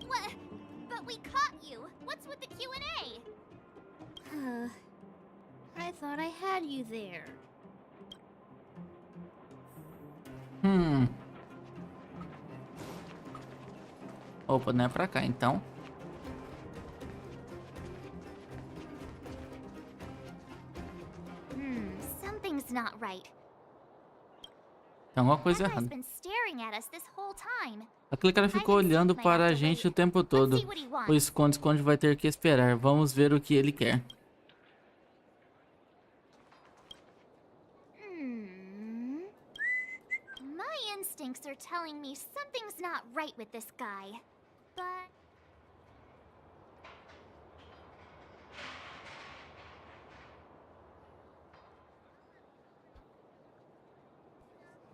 Speaker 2: What? But we caught you. What's with the Q&A? I thought I had you there.
Speaker 1: Opa, não é pra cá, então.
Speaker 2: Something's not right.
Speaker 1: Tem alguma coisa
Speaker 2: That guy's
Speaker 1: errada.
Speaker 2: been staring at us this whole time.
Speaker 1: Aquele cara ficou olhando para a gente o tempo todo. O esconde-esconde vai ter que esperar. Vamos ver o que ele quer.
Speaker 2: My instincts are telling me something's not right with this guy. But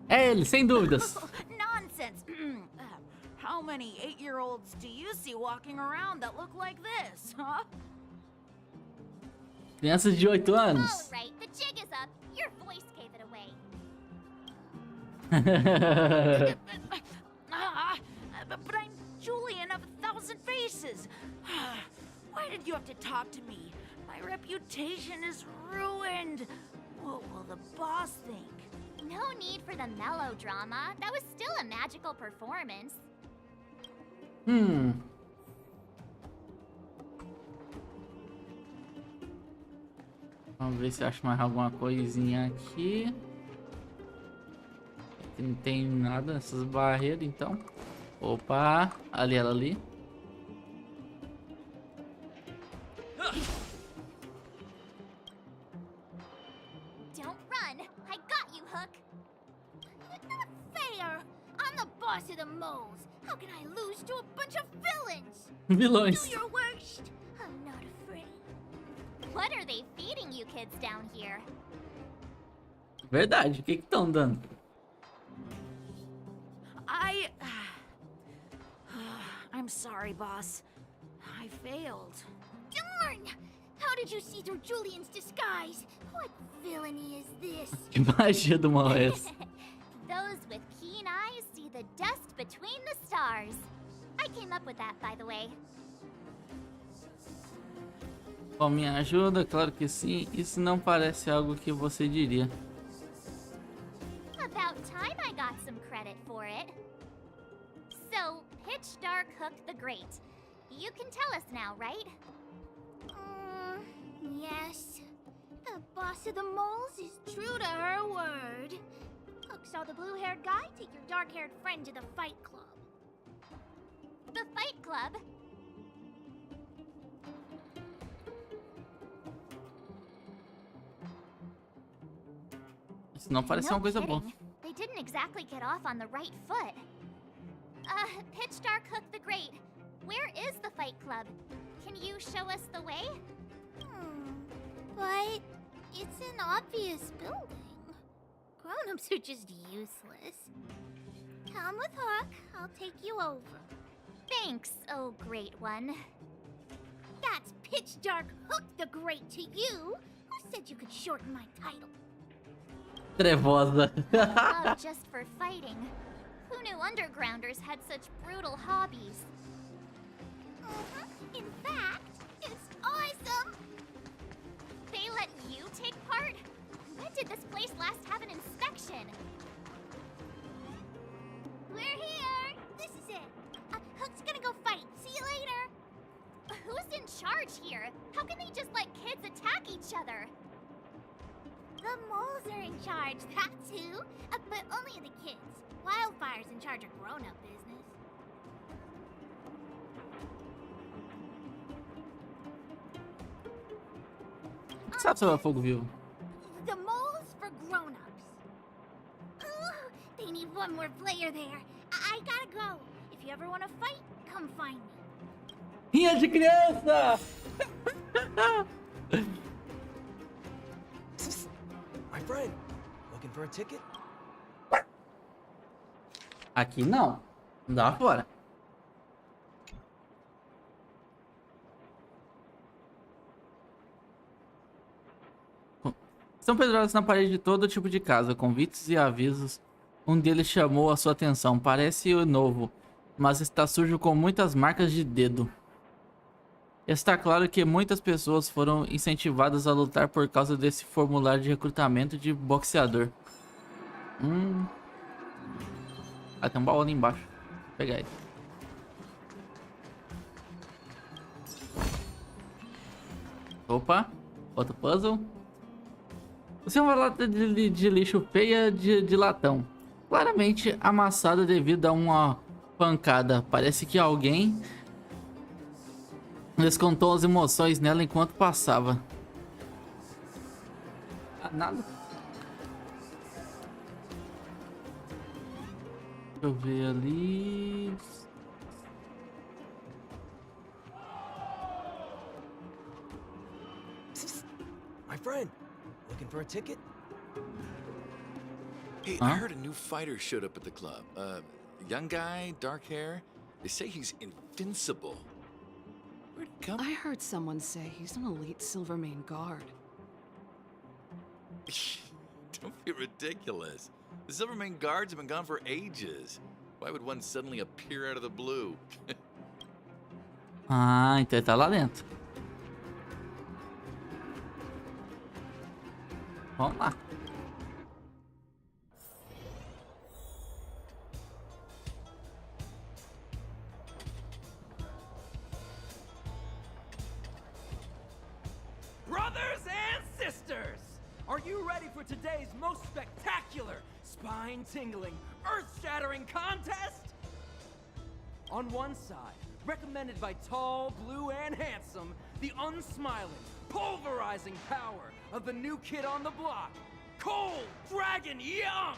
Speaker 1: É ele, sem dúvidas.
Speaker 19: Nonsense! How many 8-year-olds do you see walking around that look like this, huh?
Speaker 1: Crianças de 8 anos.
Speaker 2: all right, the jig is up. Your voice gave it away.
Speaker 19: But I'm Julian of 1,000 Faces. Why did you have to talk to me? My reputation is ruined. What will the boss think?
Speaker 2: No need for the melodrama. That was still a magical performance.
Speaker 1: Vamos ver se eu acho mais alguma coisinha aqui. Aqui não tem nada nessas barreiras, então. Opa, ali, ela ali.
Speaker 2: Don't run. I got you, Hook. Not fair. I'm the boss of the moles. How can I lose to a bunch of villains?
Speaker 1: Vilões.
Speaker 2: Do your worst. I'm not afraid. What are they feeding you kids down here?
Speaker 1: Verdade, o que estão dando?
Speaker 19: I'm sorry, boss. I failed.
Speaker 2: Darn! How did you see through Julian's disguise? What villainy is this?
Speaker 1: Que magia do mal é essa?
Speaker 2: Those with keen eyes see the dust between the stars. I came up with that, by the way.
Speaker 1: Com minha ajuda, claro que sim. Isso não parece algo que você diria.
Speaker 2: About time I got some credit for it. So, Pitch Dark Hook the Great. You can tell us now, right? Yes. The boss of the moles is true to her word. Hook saw the blue-haired guy take your dark-haired friend to the Fight Club. The Fight Club?
Speaker 1: Não parece
Speaker 2: No
Speaker 1: uma coisa boa.
Speaker 2: kidding. They didn't exactly get off on the right foot. Pitch Dark Hook the Great. Where is the Fight Club? Can you show us the way?
Speaker 9: But it's an obvious building. Grown-ups are just useless. Come with Hook. I'll take you over.
Speaker 2: Thanks, oh great one.
Speaker 9: That's Pitch Dark Hook the Great to you. Who said you could shorten my title?
Speaker 1: Trevosa.
Speaker 2: Oh, just for fighting. Who knew undergrounders had such brutal hobbies?
Speaker 9: In fact, it's awesome.
Speaker 2: They let you take part? When did this place last have an inspection?
Speaker 9: We're here. This is it. Hook's gonna go fight. See you later.
Speaker 2: Who's in charge here? How can they just let kids attack each other?
Speaker 9: The moles are in charge, that's who. But only the kids. Wildfire's in charge of grown-up business.
Speaker 1: O que sabe sobre fogo vivo?
Speaker 9: The moles for grown-ups. They need one more player there. I gotta go. If you ever want to fight, come find me.
Speaker 1: Rinha de criança!
Speaker 5: My friend, looking for a ticket?
Speaker 1: Aqui não. Não dá fora. Estão pendurados na parede de todo tipo de casa, convites e avisos. Um deles chamou a sua atenção. Parece novo, mas está sujo com muitas marcas de dedo. Está claro que muitas pessoas foram incentivadas a lutar por causa desse formulário de recrutamento de boxeador. Ah, tem um baú ali embaixo. Vou pegar ele. Opa, outro puzzle. Você é uma lata de lixo feia de latão. Claramente amassada devido a uma pancada. Parece que alguém descontou as emoções nela enquanto passava. Ah, nada. Deixa eu ver ali.
Speaker 5: My friend, looking for a ticket?
Speaker 15: Hey, I heard a new fighter showed up at the club. Young guy, dark hair. They say he's invincible. Where'd he come?
Speaker 4: I heard someone say he's an elite Silvermane guard.
Speaker 15: Don't be ridiculous. The Silvermane guards have been gone for ages. Why would one suddenly appear out of the blue?
Speaker 1: Ah, então ele tá lá dentro. Vamos lá.
Speaker 13: Brothers and sisters, are you ready for today's most spectacular, spine-tingling, earth-shattering contest? On one side, recommended by tall, blue, and handsome, the unsmiling, pulverizing power of the new kid on the block, Cold Dragon Young!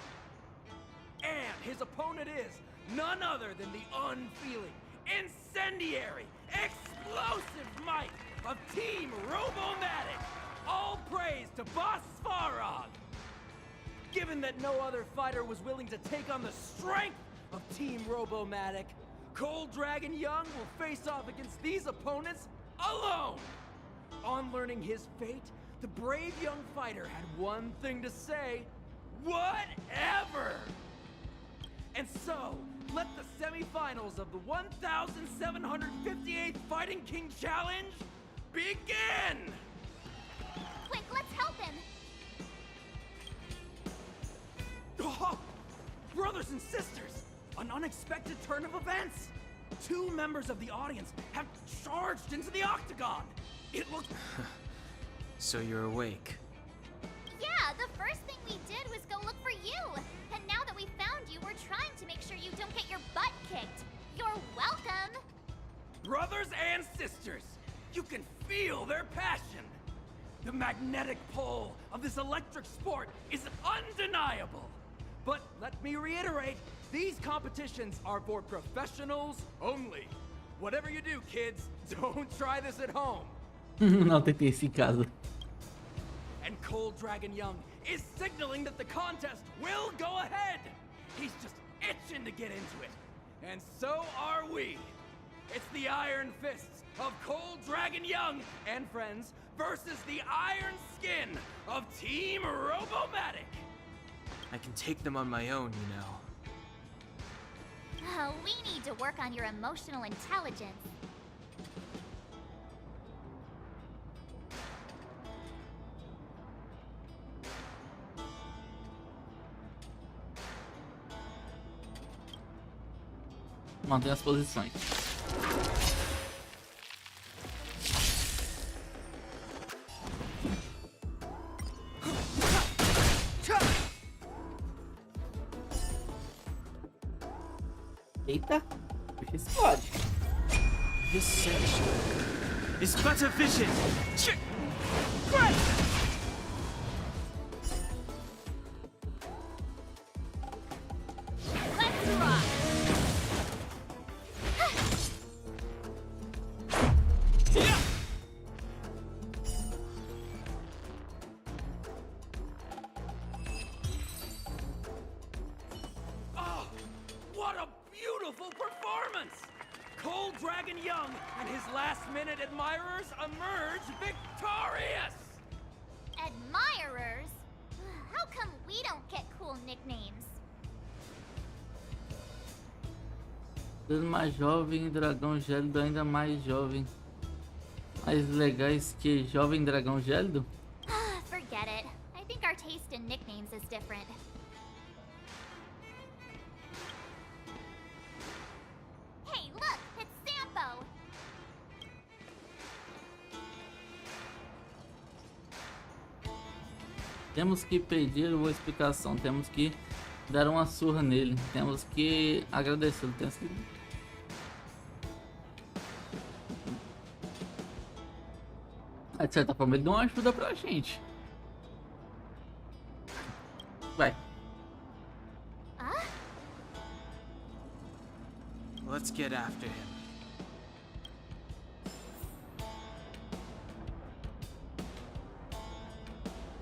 Speaker 13: And his opponent is none other than the unfeeling, incendiary, explosive might of Team Robomatic! All praise to Boss Svarog! Given that no other fighter was willing to take on the strength of Team Robomatic, Cold Dragon Young will face off against these opponents alone! On learning his fate, the brave young fighter had one thing to say: whatever! And so, let the semifinals of the 1758th Fighting King Challenge begin!
Speaker 2: Quick, let's help him!
Speaker 13: Oh, brothers and sisters, an unexpected turn of events! Two members of the audience have charged into the octagon! It looks...
Speaker 3: So you're awake.
Speaker 2: Yeah, the first thing we did was go look for you! And now that we found you, we're trying to make sure you don't get your butt kicked! You're welcome!
Speaker 13: Brothers and sisters, you can feel their passion! The magnetic pull of this electric sport is undeniable. But let me reiterate, these competitions are for professionals only. Whatever you do, kids, don't try this at home.
Speaker 1: Não tentei esse em casa.
Speaker 13: And Cold Dragon Young is signaling that the contest will go ahead. He's just itching to get into it. And so are we. It's the Iron Fists of Cold Dragon Young and friends versus the Iron Skin of Team Robomatic.
Speaker 3: I can take them on my own, you know.
Speaker 2: Oh, we need to work on your emotional intelligence.
Speaker 1: Mantenha as posições. Eita, bicho explode.
Speaker 3: This section is but a vision.
Speaker 2: Let's rock!
Speaker 13: Oh, what a beautiful performance! Cold Dragon Young and his last-minute admirers emerge victorious!
Speaker 2: Admirers? How come we don't get cool nicknames?
Speaker 1: Mais jovem, dragão gélido ainda mais jovem. Mais legais que jovem dragão gélido?
Speaker 2: Forget it. I think our taste in nicknames is different. Hey, look! It's Sampo!
Speaker 1: Temos que pedir uma explicação, temos que dar uma surra nele, temos que agradecê-lo, temos que... De certa forma ele deu uma ajuda pra gente. Vai.
Speaker 3: Let's get after him.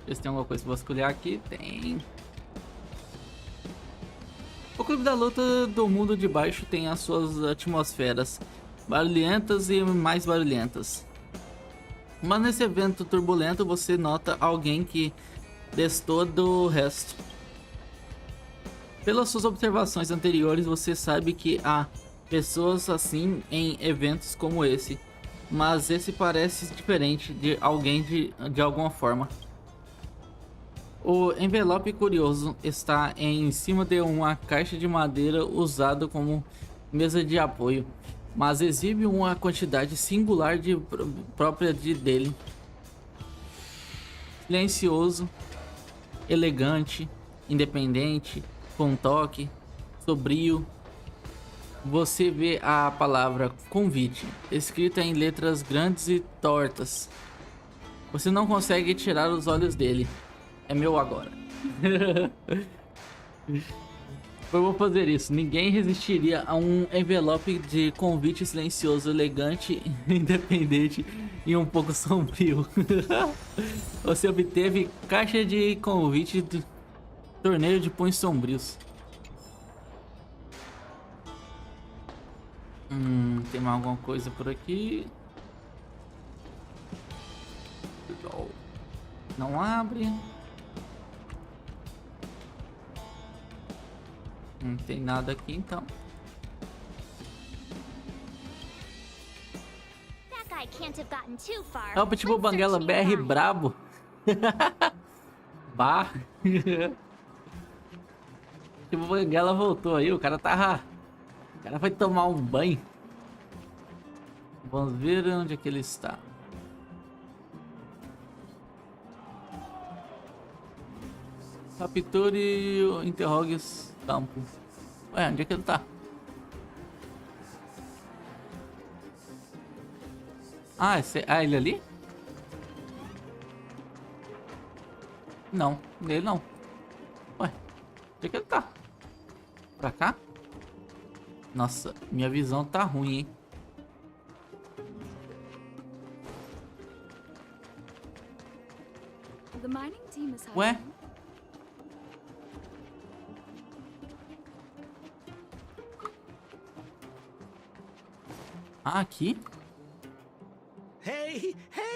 Speaker 1: Ver se tem alguma coisa pra vasculhar aqui. Tem. O Clube da Luta do Mundo de Baixo tem as suas atmosferas barulhentas e mais barulhentas. Mas nesse evento turbulento você nota alguém que destoa do resto. Pelas suas observações anteriores você sabe que há pessoas assim em eventos como esse. Mas esse parece diferente de alguém de alguma forma. O envelope curioso está em cima de uma caixa de madeira usada como mesa de apoio, mas exibe uma quantidade singular própria dele. Silencioso, elegante, independente, com toque, sobrio. Você vê a palavra convite escrita em letras grandes e tortas. Você não consegue tirar os olhos dele. É meu agora. Eu vou fazer isso. Ninguém resistiria a um envelope de convite silencioso, elegante, independente e um pouco sombrio. Você obteve caixa de convite do torneio de punhos sombrios. Tem mais alguma coisa por aqui? Não abre. Não tem nada aqui então.
Speaker 2: That guy can't have gotten too far.
Speaker 1: É o tipo
Speaker 2: Let's
Speaker 1: Banguela
Speaker 2: search
Speaker 1: BR
Speaker 2: nearby.
Speaker 1: brabo. Bah. Tipo Banguela voltou aí, o cara tava... O cara foi tomar um banho. Vamos ver onde é que ele está. Capture o interrogue campo. Ué, onde é que ele tá? Ah, ele ali? Não, nele não. Ué, onde é que ele tá? Pra cá? Nossa, minha visão tá ruim, hein?
Speaker 20: The mining team is
Speaker 1: Ué?
Speaker 20: hiring.
Speaker 1: Ah, aqui?
Speaker 6: Hey,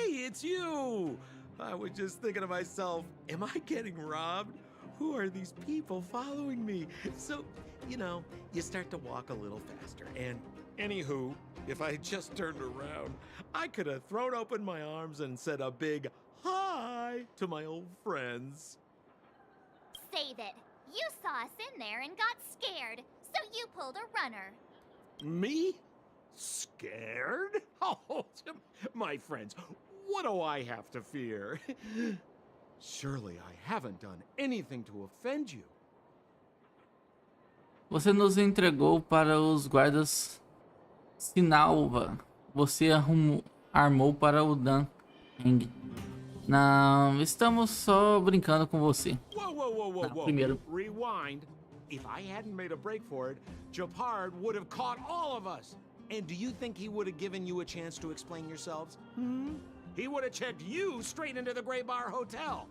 Speaker 6: it's you! I was just thinking to myself, am I getting robbed? Who are these people following me? So, you know, you start to walk a little faster. And anywho, if I had just turned around, I could have thrown open my arms and said a big hi to my old friends.
Speaker 2: Save it. You saw us in there and got scared, so you pulled a runner.
Speaker 6: Me? Scared? Oh, my friends, what do I have to fear? Surely I haven't done anything to offend you.
Speaker 1: Você nos entregou para os guardas Sinalva. Você armou para o Dan Heng. Não, estamos só brincando com você.
Speaker 6: Whoa.
Speaker 1: Primeiro.
Speaker 6: Rewind. If I hadn't made a break for it, Japard would have caught all of us. And do you think he would have given you a chance to explain yourselves? He would have checked you straight into the Gray Bar Hotel.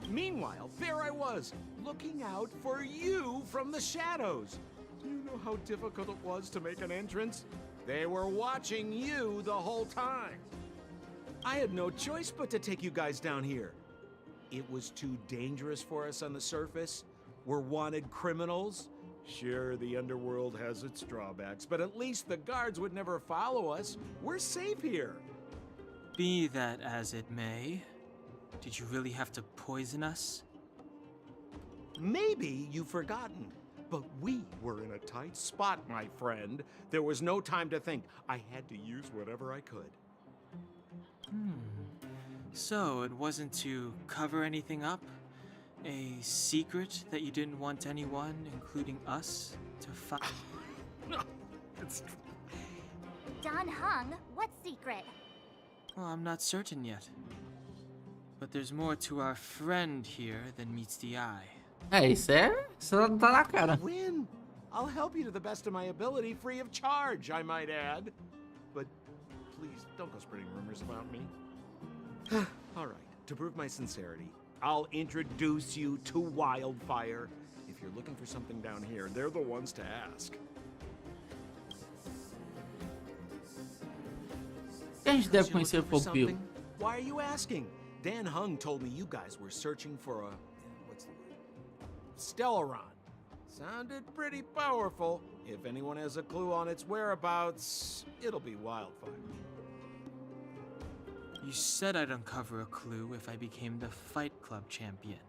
Speaker 6: Meanwhile, there I was, looking out for you from the shadows. Do you know how difficult it was to make an entrance? They were watching you the whole time. I had no choice but to take you guys down here. It was too dangerous for us on the surface. We're wanted criminals. Sure, the underworld has its drawbacks, but at least the guards would never follow us. We're safe here.
Speaker 3: Be that as it may, did you really have to poison us?
Speaker 6: Maybe you've forgotten, but we were in a tight spot, my friend. There was no time to think. I had to use whatever I could.
Speaker 3: So it wasn't to cover anything up? A secret that you didn't want anyone, including us, to find?
Speaker 2: Don Hung, what secret?
Speaker 3: Well, I'm not certain yet. But there's more to our friend here than meets the eye.
Speaker 1: É, isso tá na cara.
Speaker 6: Win. I'll help you to the best of my ability, free of charge, I might add. But please, don't go spreading rumors about me. All right, to prove my sincerity, I'll introduce you to Wildfire. If you're looking for something down here, they're the ones to ask.
Speaker 1: A gente deve conhecer o Fogo Vivo.
Speaker 6: Why are you asking? Dan Hung told me you guys were searching for a... what's the word? Stellaron. Sounded pretty powerful. If anyone has a clue on its whereabouts, it'll be Wildfire.
Speaker 3: You said I'd uncover a clue if I became the Fight Club champion.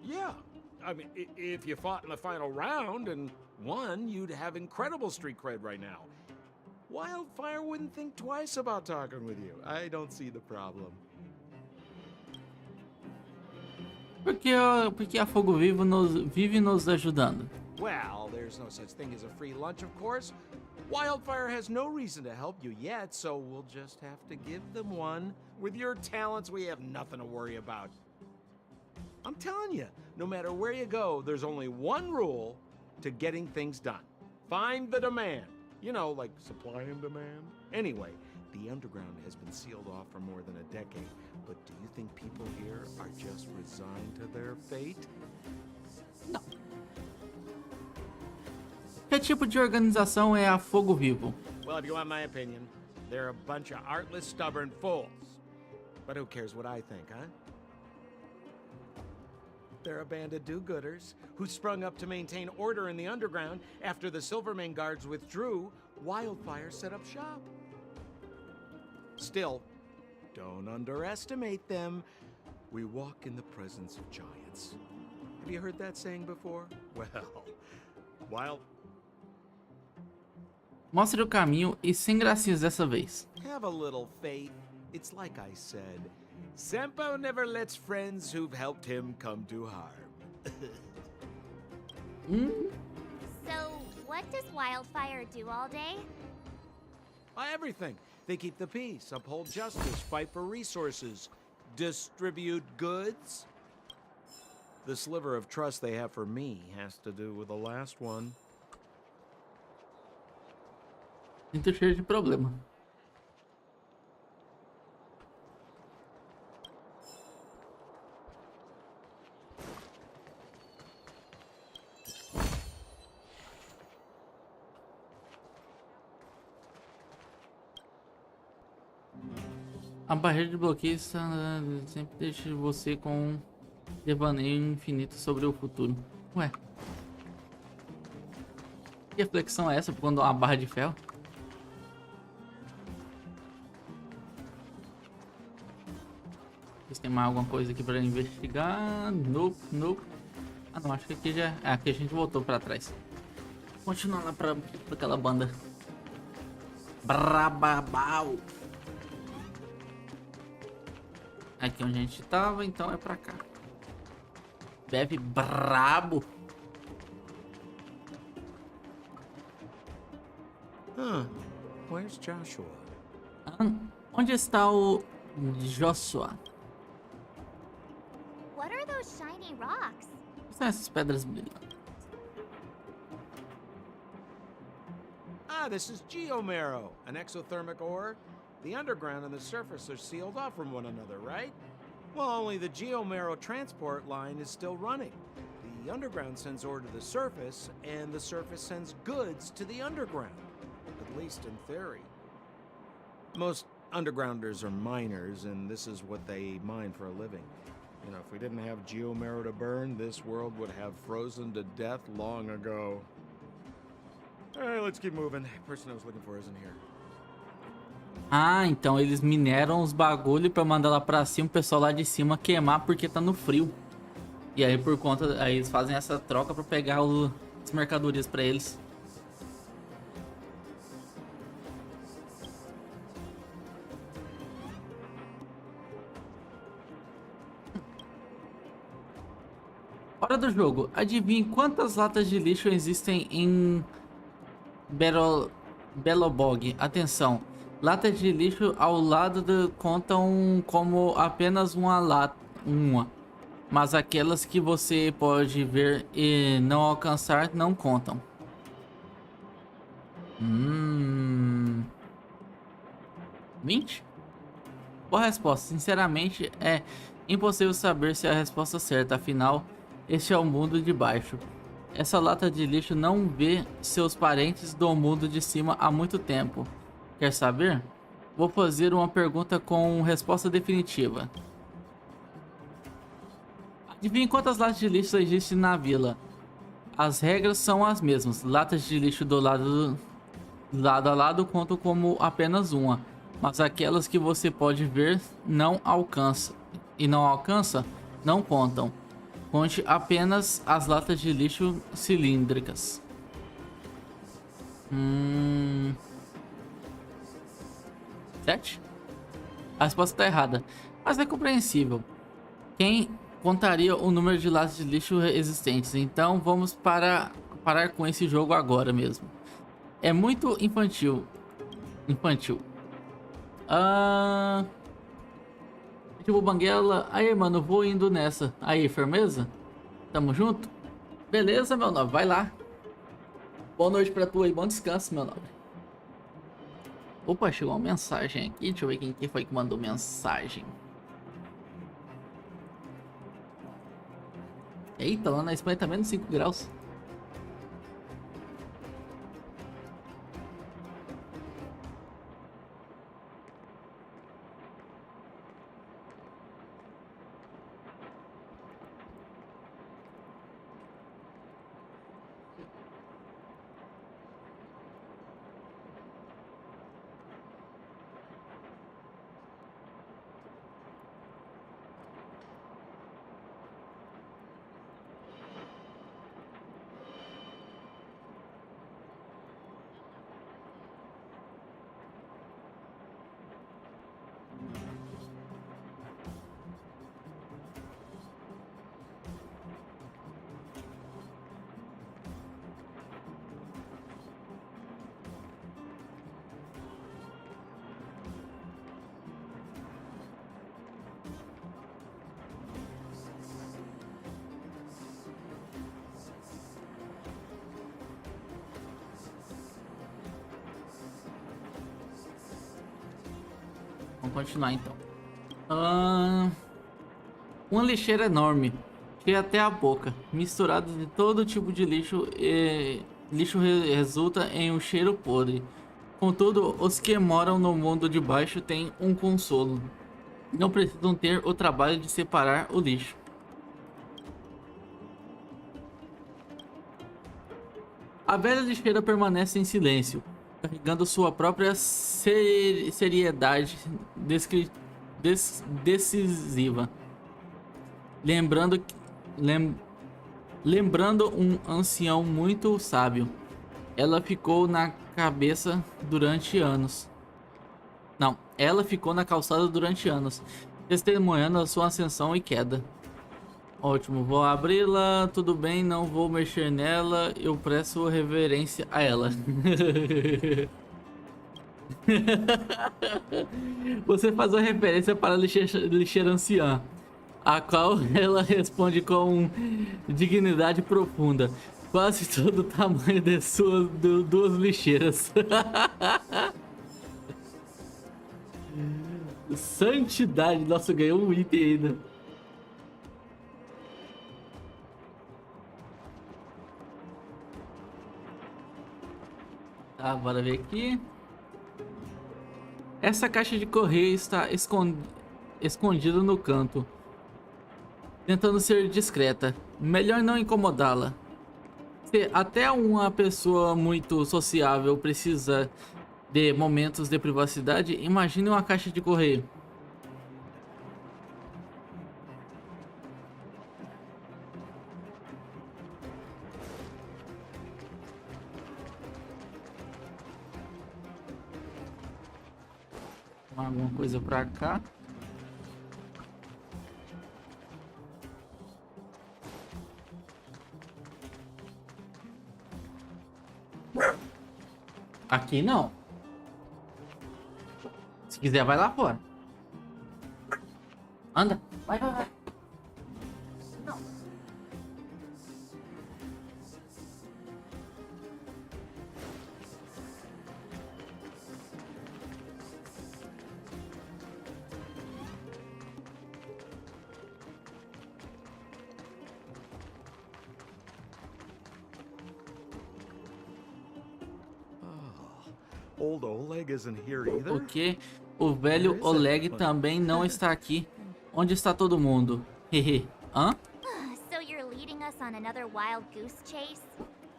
Speaker 6: Yeah. I mean, if you fought in the final round and won, you'd have incredible street cred right now. Wildfire wouldn't think twice about talking with you. I don't see the problem.
Speaker 1: Porque a Fogo Vivo vive nos ajudando.
Speaker 6: Well, there's no such thing as a free lunch, of course. Wildfire has no reason to help you yet, so we'll just have to give them one. With your talents, we have nothing to worry about. I'm telling you, no matter where you go, there's only one rule to getting things done. Find the demand. You know, like supply and demand. Anyway, the underground has been sealed off for more than a decade. But do you think people here are just resigned to their fate?
Speaker 1: Não. Que tipo de organização é a Fogo Vivo?
Speaker 6: Well, if you want my opinion, they're a bunch of artless, stubborn fools. But who cares what I think, huh? They're a band of do-gooders who sprung up to maintain order in the underground after the Silvermane guards withdrew. Wildfire set up shop. Still, don't underestimate them. We walk in the presence of giants. Have you heard that saying before? Well,
Speaker 1: Mostre o caminho e sem gracinhas dessa vez.
Speaker 6: have a little faith. It's like I said. Senpo never lets friends who've helped him come to harm.
Speaker 2: So, what does Wildfire do all day?
Speaker 6: Everything. They keep the peace, uphold justice, fight for resources. distribute goods? The sliver of trust they have for me has to do with the last one.
Speaker 1: Sinto cheio de problema. A barreira de bloqueio sempre deixa você com um devaneio infinito sobre o futuro. Ué. Que reflexão é essa quando há uma barra de ferro? Tem mais alguma coisa aqui para investigar? Nope, nope. Ah não, acho que aqui já... aqui a gente voltou para trás. Continuar lá pra aquela banda. Brababau. Aqui onde a gente tava, então é pra cá. Bebe brabo.
Speaker 6: Where's Joshua?
Speaker 1: Onde está o Joshua?
Speaker 2: What are those shiny rocks?
Speaker 1: O que são essas pedras brilhantes?
Speaker 6: Ah, this is geomarrow, an exothermic ore. The underground and the surface are sealed off from one another, right? Well, only the geomarrow transport line is still running. The underground sends ore to the surface, and the surface sends goods to the underground. At least in theory. Most undergrounders are miners, and this is what they mine for a living. You know, if we didn't have geomarrow to burn, this world would have frozen to death long ago. Alright, let's keep moving. The person I was looking for isn't here.
Speaker 1: Ah, então eles mineram os bagulho pra mandar lá pra cima, o pessoal lá de cima queimar porque tá no frio. E aí por conta, aí eles fazem essa troca pra pegar as mercadorias pra eles. Hora do jogo. Adivinhe quantas latas de lixo existem em Belobog. Atenção. Latas de lixo ao lado contam como apenas uma lata. Mas aquelas que você pode ver e não alcançar não contam. 20? Boa resposta. Sinceramente, é impossível saber se é a resposta certa. Afinal, este é o mundo de baixo. Essa lata de lixo não vê seus parentes do mundo de cima há muito tempo. Quer saber? Vou fazer uma pergunta com resposta definitiva. Adivinhe quantas latas de lixo existem na vila? As regras são as mesmas. Latas de lixo do lado a lado contam como apenas uma. Mas aquelas que você pode ver não alcança. E não alcança, não contam. Conte apenas as latas de lixo cilíndricas. 7? A resposta está errada, mas é compreensível. Quem contaria o número de latas de lixo existentes? Então vamos parar com esse jogo agora mesmo. É muito infantil. Tipo Banguela. Aí, mano, vou indo nessa. Aí, firmeza? Tamo junto? Beleza, meu nobre, vai lá. Boa noite pra tu aí, bom descanso, meu nobre. Opa, chegou uma mensagem aqui. Deixa eu ver quem que foi que mandou mensagem. Eita, lá na Espanha tá menos 5 graus. Vamos continuar então. Uma lixeira enorme, cheia até a boca, misturada de todo tipo de lixo e lixo resulta em um cheiro podre. Contudo, os que moram no mundo de baixo têm um consolo. Não precisam ter o trabalho de separar o lixo. A velha lixeira permanece em silêncio, carregando sua própria seriedade decisiva. Lembrando um ancião muito sábio. Ela ficou na cabeça durante anos. Não, ela ficou na calçada durante anos, testemunhando a sua ascensão e queda. Ótimo, vou abri-la, tudo bem, não vou mexer nela, eu presto reverência a ela. Você faz uma referência para a lixeira anciã, a qual ela responde com dignidade profunda. Quase todo o tamanho de suas duas lixeiras. Santidade, nossa, ganhou um item ainda. Tá, bora ver aqui. Essa caixa de correio está escondida no canto, tentando ser discreta. Melhor não incomodá-la. Se até uma pessoa muito sociável precisa de momentos de privacidade, imagine uma caixa de correio. Alguma coisa pra cá. Aqui não. Se quiser, vai lá fora. Anda. Vai, vai, vai. Não.
Speaker 6: Old Oleg isn't here either.
Speaker 1: O que? O velho Oleg também não está aqui. Onde está todo mundo? Hehe. Hã?
Speaker 2: So you're leading us on another wild goose chase?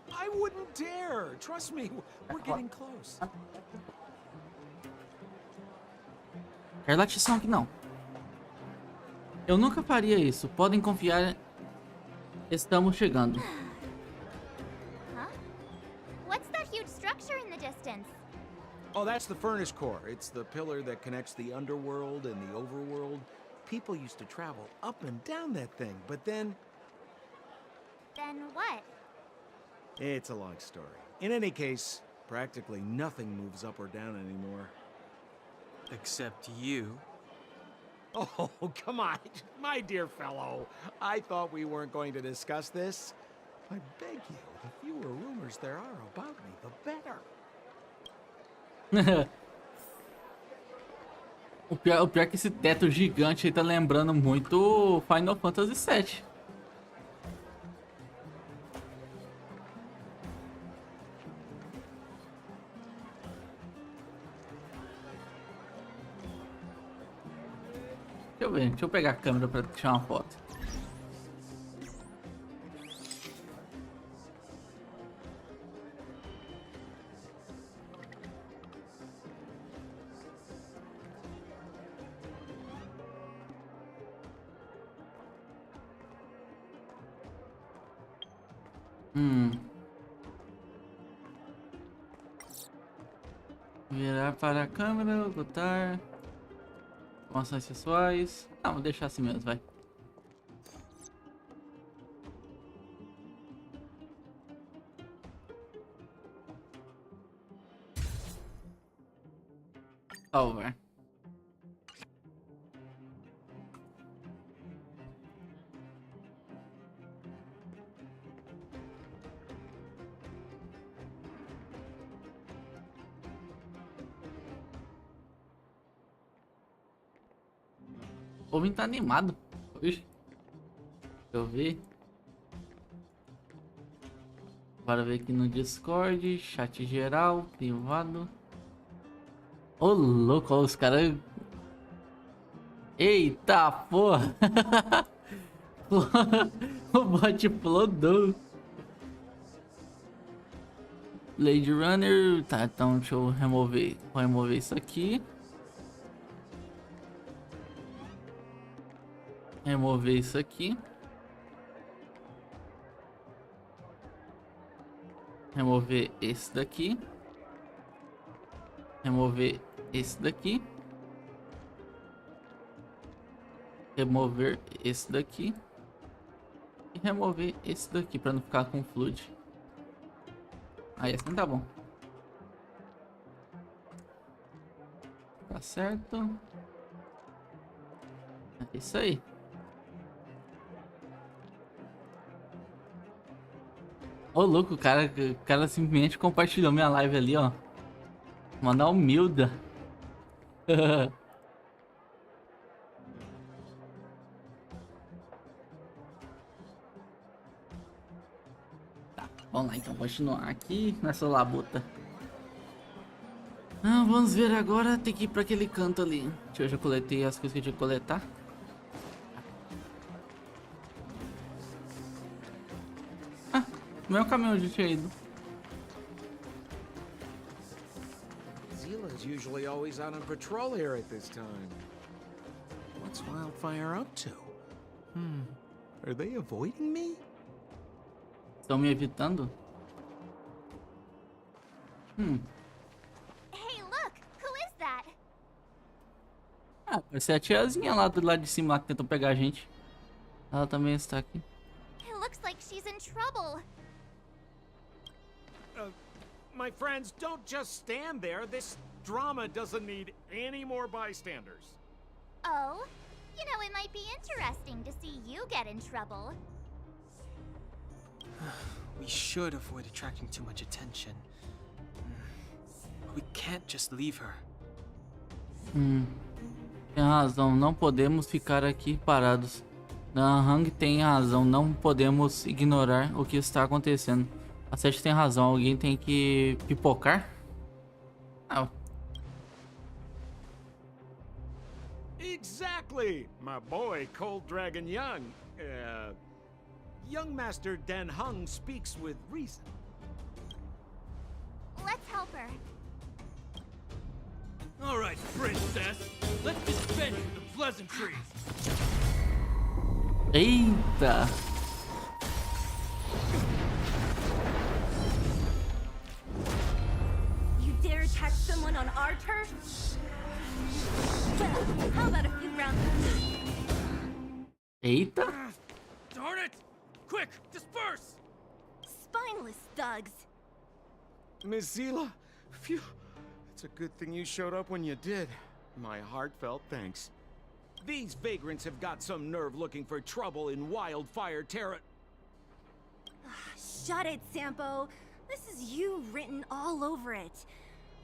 Speaker 6: I wouldn't dare. Trust me, we're getting close.
Speaker 1: Quer latição aqui não. Eu nunca faria isso. Podem confiar. Estamos chegando.
Speaker 2: Huh? What's that huge structure in the distance?
Speaker 6: Oh, that's the furnace core. It's the pillar that connects the underworld and the overworld. People used to travel up and down that thing, but then...
Speaker 2: Then what?
Speaker 6: It's a long story. In any case, practically nothing moves up or down anymore.
Speaker 3: Except you.
Speaker 6: Oh, come on, my dear fellow. I thought we weren't going to discuss this. I beg you, the fewer rumors there are about me, the better.
Speaker 1: O pior é que esse teto gigante aí tá lembrando muito Final Fantasy VII. Deixa eu ver, deixa eu pegar a câmera pra tirar uma foto. Virar para a câmera, botar informações pessoais. Ah, vou deixar assim mesmo, vai. Salvar. O homem tá animado. Ixi. Deixa eu ver. Bora ver aqui no Discord, chat geral, privado. Ô, louco, ó, os caras... Eita, porra! O bot flodou. Blade Runner. Tá, então deixa eu remover. Vou remover isso aqui. Remover isso aqui. Remover esse daqui. Remover esse daqui. Remover esse daqui. E remover esse daqui para não ficar com flood. Aí assim tá bom. Tá certo. É isso aí. Ô, louco, o cara simplesmente compartilhou minha live ali, ó. Mandar humilda. Tá, vamos lá então, continuar aqui nessa labuta. Ah, vamos ver agora, tem que ir pra aquele canto ali. Deixa eu já coletei as coisas que eu tinha que coletar. Não é o caminho onde eu tinha ido.
Speaker 6: Zila's usually always out on patrol here at this time. What's Wildfire up to? Are they avoiding me?
Speaker 1: Estão me evitando?
Speaker 2: Hey, look! Who is that?
Speaker 1: Ah, parece a tiazinha lá do lado de cima lá que tentou pegar a gente. Ela também está aqui.
Speaker 2: It looks like she's in trouble.
Speaker 6: My friends, don't just stand there. This drama doesn't need any more bystanders.
Speaker 2: Oh? You know, it might be interesting to see you get in trouble.
Speaker 3: We should avoid attracting too much attention. We can't just leave her.
Speaker 1: Tem razão, não podemos ficar aqui parados. Dan Hang tem razão, não podemos ignorar o que está acontecendo. A Sete tem razão, alguém tem que pipocar? Ah.
Speaker 6: Exactly, my boy Cold Dragon Young. Young Master Dan Hung speaks with reason.
Speaker 2: Let's help her.
Speaker 13: All right, princess. Let's dispense with the pleasantries.
Speaker 1: Eita!
Speaker 20: You dare attack someone on our turf? Well, how about a few rounds?
Speaker 1: Eita!
Speaker 13: Darn it! Quick, disperse!
Speaker 20: Spineless thugs.
Speaker 6: Miss Zila, phew. It's a good thing you showed up when you did. My heartfelt thanks. These vagrants have got some nerve looking for trouble in Wildfire Terra.
Speaker 20: Shut it, Sampo. This is you written all over it.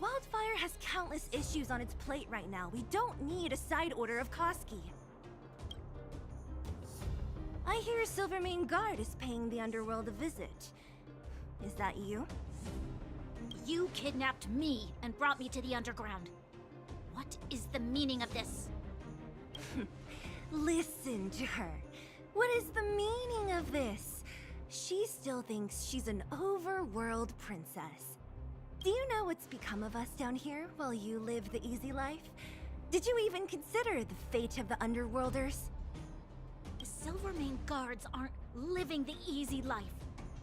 Speaker 20: Wildfire has countless issues on its plate right now. We don't need a side order of Koski. I hear Silvermane Guard is paying the underworld a visit. Is that you?
Speaker 17: You kidnapped me and brought me to the underground. What is the meaning of this?
Speaker 20: Listen to her. What is the meaning of this? She still thinks she's an overworld princess. Do you know what's become of us down here while you live the easy life? Did you even consider the fate of the underworlders?
Speaker 17: The Silvermane Guards aren't living the easy life.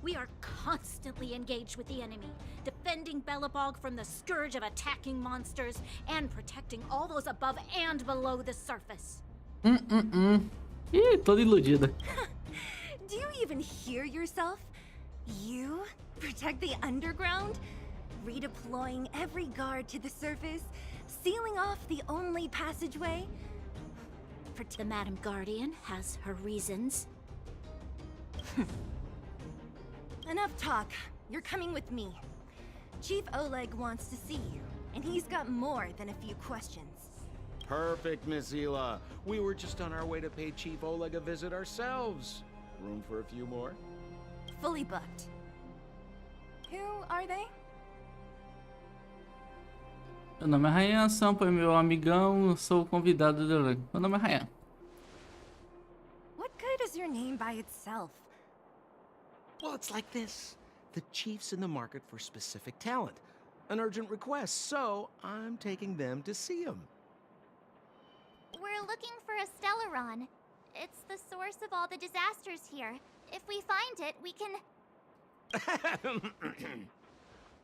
Speaker 17: We are constantly engaged with the enemy, defending Belobog from the scourge of attacking monsters and protecting all those above and below the surface.
Speaker 1: Ih, toda iludida.
Speaker 20: Do you even hear yourself? You protect the underground? Redeploying every guard to the surface? Sealing off the only passageway?
Speaker 17: The Madam Guardian has her reasons.
Speaker 20: Enough talk. You're coming with me. Chief Oleg wants to see you, and he's got more than a few questions.
Speaker 6: Perfect, Miss Hila. We were just on our way to pay Chief Oleg a visit ourselves. Room for a few more?
Speaker 20: Fully booked. Who are they?
Speaker 1: Meu nome é Ryan, Sampa é meu amigão, eu sou o convidado do... Meu nome é Ryan.
Speaker 20: What good is your name by itself?
Speaker 6: Well, it's like this. The Chief's in the market for specific talent. An urgent request, so I'm taking them to see him.
Speaker 2: We're looking for a Stellaron. It's the source of all the disasters here. If we find it, we can...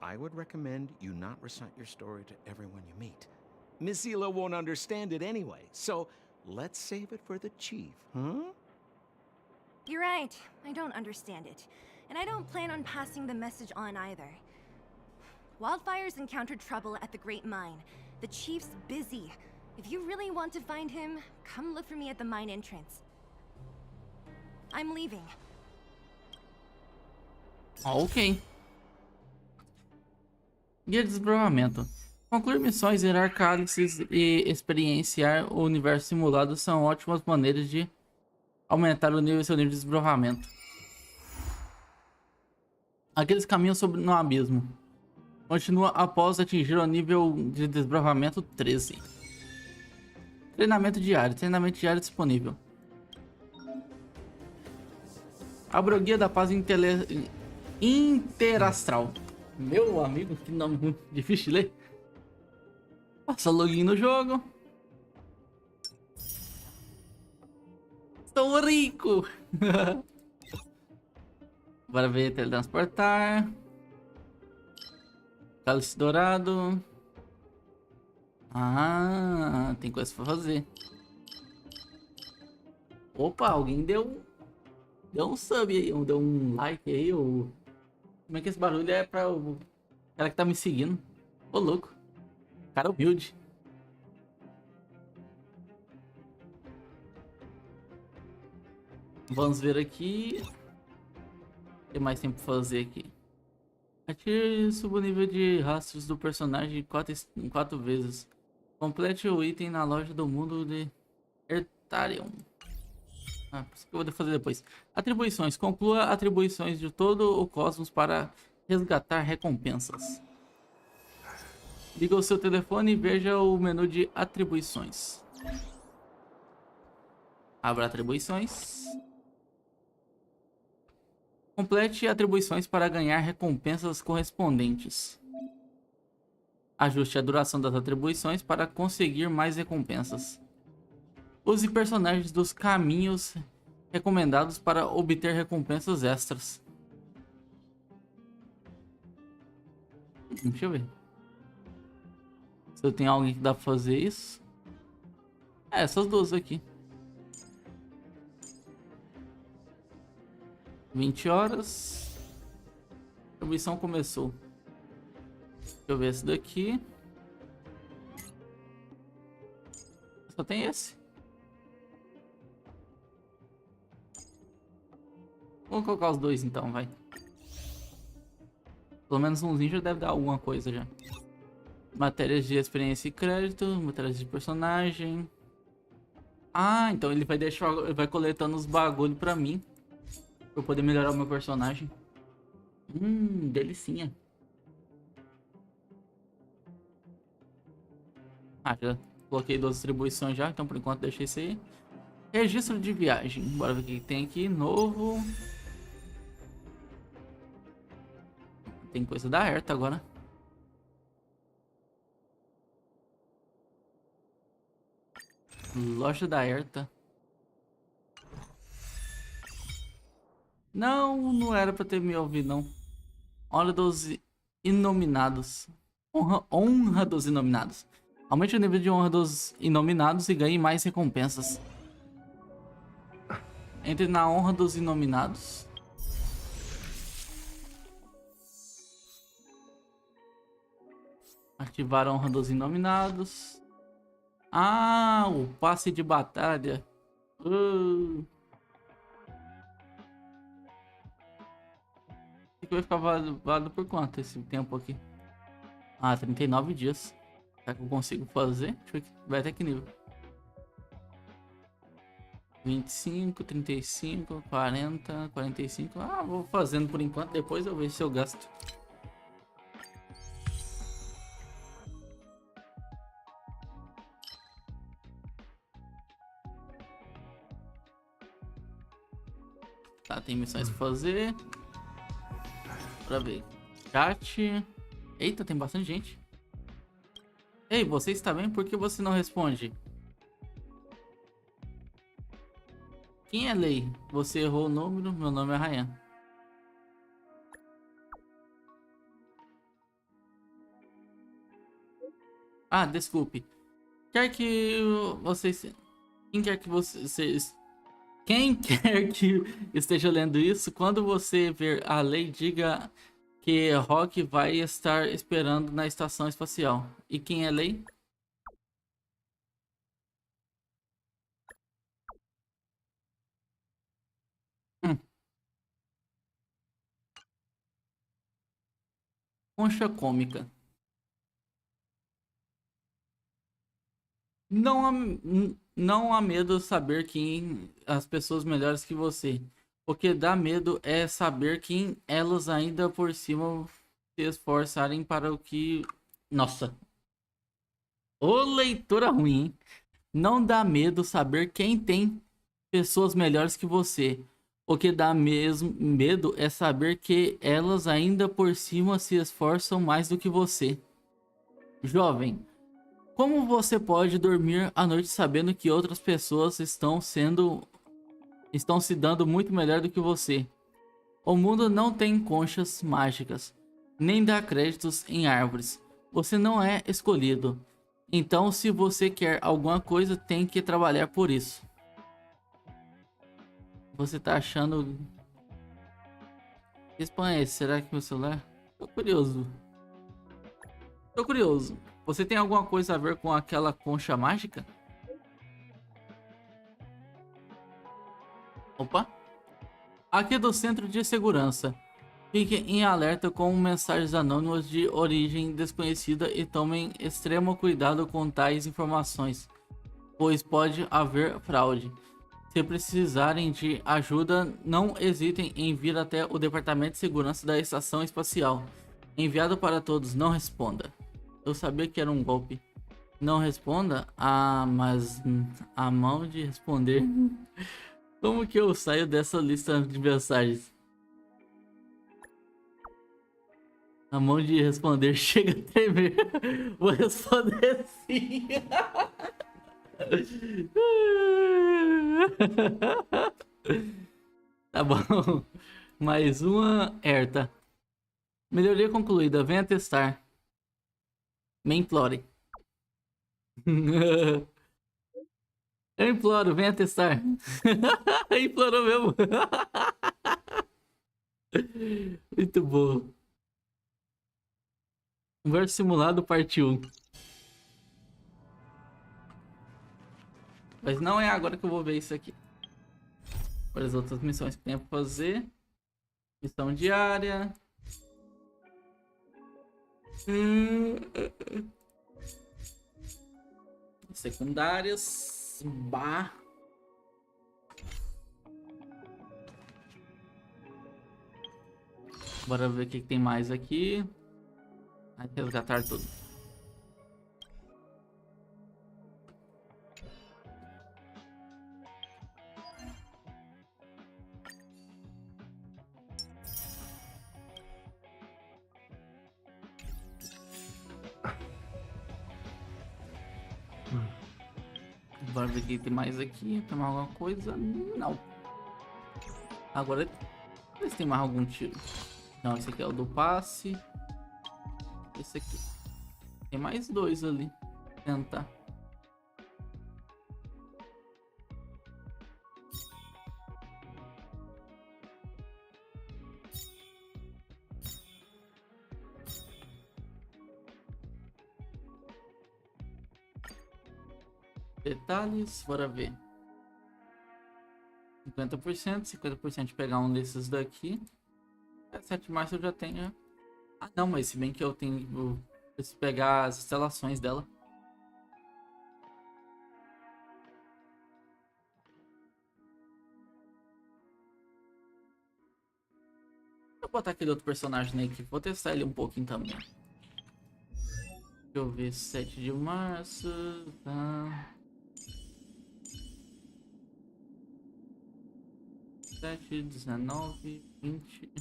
Speaker 6: I would recommend you not recite your story to everyone you meet. Miss Hila won't understand it anyway, so let's save it for the Chief, huh?
Speaker 20: You're right. I don't understand it. And I don't plan on passing the message on either. Wildfire's encountered trouble at the Great Mine. The Chief's busy. If you really want to find him, come look for me at the mine entrance. I'm leaving.
Speaker 1: Ok. Guia de desbravamento. Concluir missões, zerar cálices e experienciar o universo simulado são ótimas maneiras de aumentar seu nível de desbravamento. Aqueles caminhos no abismo. Continua após atingir o nível de desbravamento 13. Treinamento diário. Treinamento diário disponível. Abra o guia da paz interastral. Meu amigo, que nome muito difícil de ler. Passa login no jogo. Estou rico. Bora ver teletransportar. Cálice dourado. Ah, tem coisa pra fazer. Opa, alguém deu um sub aí, deu um like aí. Ou... Como é que esse barulho é pra o cara que tá me seguindo? Ô, louco. Cara humilde. Vamos ver aqui. O que mais tem pra fazer aqui? Atire e suba o nível de rastros do personagem 4 vezes. Complete o item na loja do mundo de Ertarium. Ah, isso que eu vou fazer depois. Atribuições. Conclua atribuições de todo o cosmos para resgatar recompensas. Liga o seu telefone e veja o menu de atribuições. Abra atribuições. Complete atribuições para ganhar recompensas correspondentes. Ajuste a duração das atribuições para conseguir mais recompensas. Use personagens dos caminhos recomendados para obter recompensas extras. Deixa eu ver. Se eu tenho alguém que dá pra fazer isso. É, essas duas aqui. 20 horas. A atribuição começou. Deixa eu ver esse daqui. Só tem esse. Vou colocar os dois então, vai. Pelo menos umzinho já deve dar alguma coisa já. Matérias de experiência e crédito, matérias de personagem. Ah, então ele vai deixar, ele vai coletando os bagulho pra mim. Pra eu poder melhorar o meu personagem. Delicinha. Ah, já coloquei 2 distribuições já, então por enquanto deixei isso aí. Registro de viagem. Bora ver o que tem aqui. Novo. Tem coisa da Herta agora. Loja da Herta. Não era pra ter me ouvido, não. Honra dos inominados. Honra dos inominados. Aumente o nível de honra dos inominados e ganhe mais recompensas. Entre na honra dos inominados. Ativar a honra dos inominados. Ah, o passe de batalha. Vai ficar válido por quanto esse tempo aqui? Ah, 39 dias. Será que eu consigo fazer? Deixa eu ver aqui. Vai até que nível? 25, 35, 40, 45. Ah, vou fazendo por enquanto. Depois eu vejo se eu gasto. Tá, tem missões pra fazer. Bora ver. Chat. Eita, tem bastante gente. Ei, você está bem? Por que você não responde? Quem é Lei? Você errou o número. Meu nome é Ryan. Ah, desculpe. Quer que vocês... Quem quer que vocês... Quem quer que esteja lendo isso, quando você ver a Lei, diga que Rock vai estar esperando na estação espacial. E quem é Lei? Concha cômica. Não há medo saber quem as pessoas melhores que você. O que dá medo é saber quem elas ainda por cima se esforçarem para o que... Nossa. Ô leitura ruim, hein? Não dá medo saber quem tem pessoas melhores que você. O que dá mesmo medo é saber que elas ainda por cima se esforçam mais do que você. Jovem, como você pode dormir à noite sabendo que outras pessoas estão se dando muito melhor do que você? O mundo não tem conchas mágicas, nem dá créditos em árvores. Você não é escolhido. Então, se você quer alguma coisa, tem que trabalhar por isso. Você tá achando... Que spam é esse? Será que meu celular? Tô curioso. Tô curioso. Você tem alguma coisa a ver com aquela concha mágica? Opa. Aqui do Centro de Segurança. Fique em alerta com mensagens anônimas de origem desconhecida e tomem extremo cuidado com tais informações, pois pode haver fraude. Se precisarem de ajuda, não hesitem em vir até o Departamento de Segurança da Estação Espacial. Enviado para todos, não responda. Eu sabia que era um golpe. Não responda? Ah, mas a mão de responder. Como que eu saio dessa lista de mensagens? A mão de responder chega a tremer. Vou responder sim. Tá bom. Mais uma Herta. Melhoria concluída. Venha testar. Me implore. Eu imploro, venha testar. Implorou mesmo. Muito bom. Conversa simulado parte 1. Mas não é agora que eu vou ver isso aqui. Para as outras missões que tem pra fazer. Missão diária. Secundárias. Bah. Bora ver o que tem mais aqui. Vai resgatar tudo. Bora ver o que tem mais aqui. Tem mais alguma coisa? Não. Agora, ver se tem mais algum tiro. Não, esse aqui é o do passe. Esse aqui. Tem mais dois ali. Vou tentar. Detalhes, bora ver. 50%, 50% de pegar um desses daqui. 7 de março eu já tenho. Ah não, mas se bem que eu tenho... Eu Preciso pegar as instalações dela. Vou botar aquele outro personagem na equipe. Vou testar ele um pouquinho também. Deixa eu ver, 7 de março. Tá. 7, 19, 20.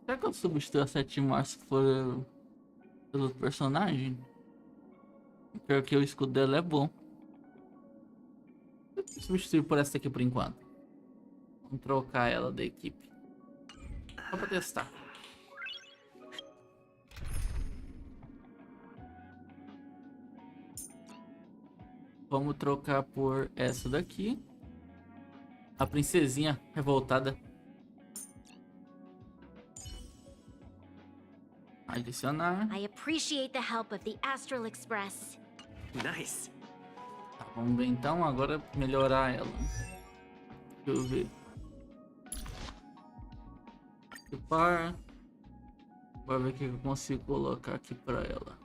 Speaker 1: Será que eu substituo a 7 de março pelo outro personagem? Pior que o escudo dela é bom. Eu vou substituir por essa aqui por enquanto. Vamos trocar ela da equipe. Só pra testar. Vamos trocar por essa daqui. A princesinha revoltada. Adicionar.
Speaker 17: I appreciate the help of the Astral Express.
Speaker 5: Nice.
Speaker 1: Tá, vamos ver então agora melhorar ela. Deixa eu ver. Equipar. Bora ver o que eu consigo colocar aqui pra ela.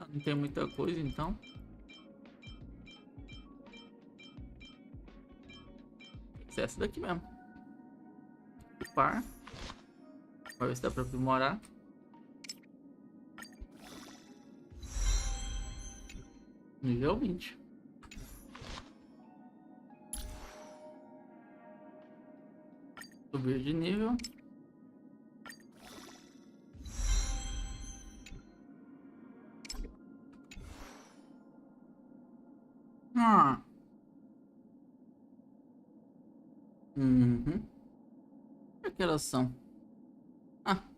Speaker 1: Não tem muita coisa então. Essa daqui mesmo. Equipar. Pra ver se dá pra aprimorar. Nível 20. Subir de nível. Uhum. Que horas são?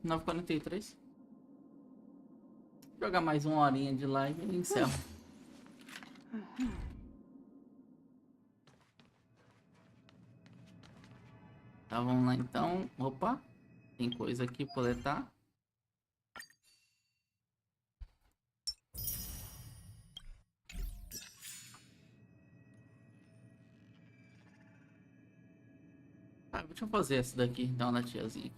Speaker 1: 9h43. Jogar mais uma horinha de live e encerro. Tá, vamos lá então. Opa, tem coisa aqui pra coletar. Deixa eu fazer essa daqui, dar uma na tiazinha.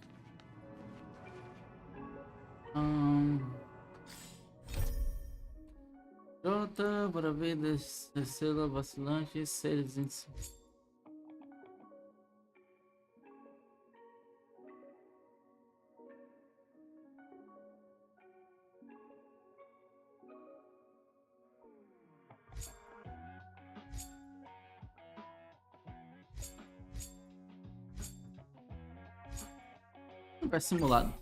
Speaker 1: Jota, bora ver descela vacilante, séries em si. Vai simulado.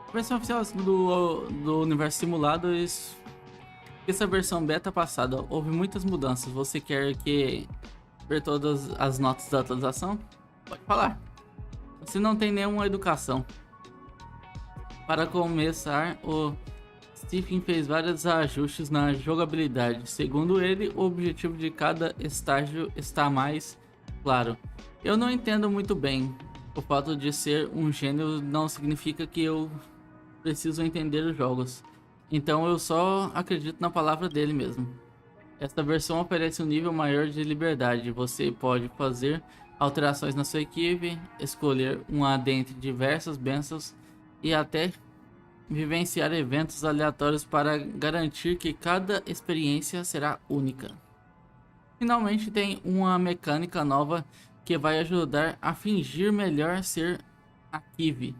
Speaker 1: A versão oficial do universo simulado, essa versão beta passada houve muitas mudanças. Você quer que ver todas as notas da atualização? Pode falar. Você não tem nenhuma educação. Para começar, o Stephen fez vários ajustes na jogabilidade. Segundo ele, o objetivo de cada estágio está mais claro. Eu não entendo muito bem. O fato de ser um gênio não significa que eu preciso entender os jogos. Então eu só acredito na palavra dele mesmo. Esta versão oferece um nível maior de liberdade. Você pode fazer alterações na sua equipe, escolher uma dentre diversas bênçãos e até vivenciar eventos aleatórios para garantir que cada experiência será única. Finalmente tem uma mecânica nova que vai ajudar a fingir melhor ser a Kiwi.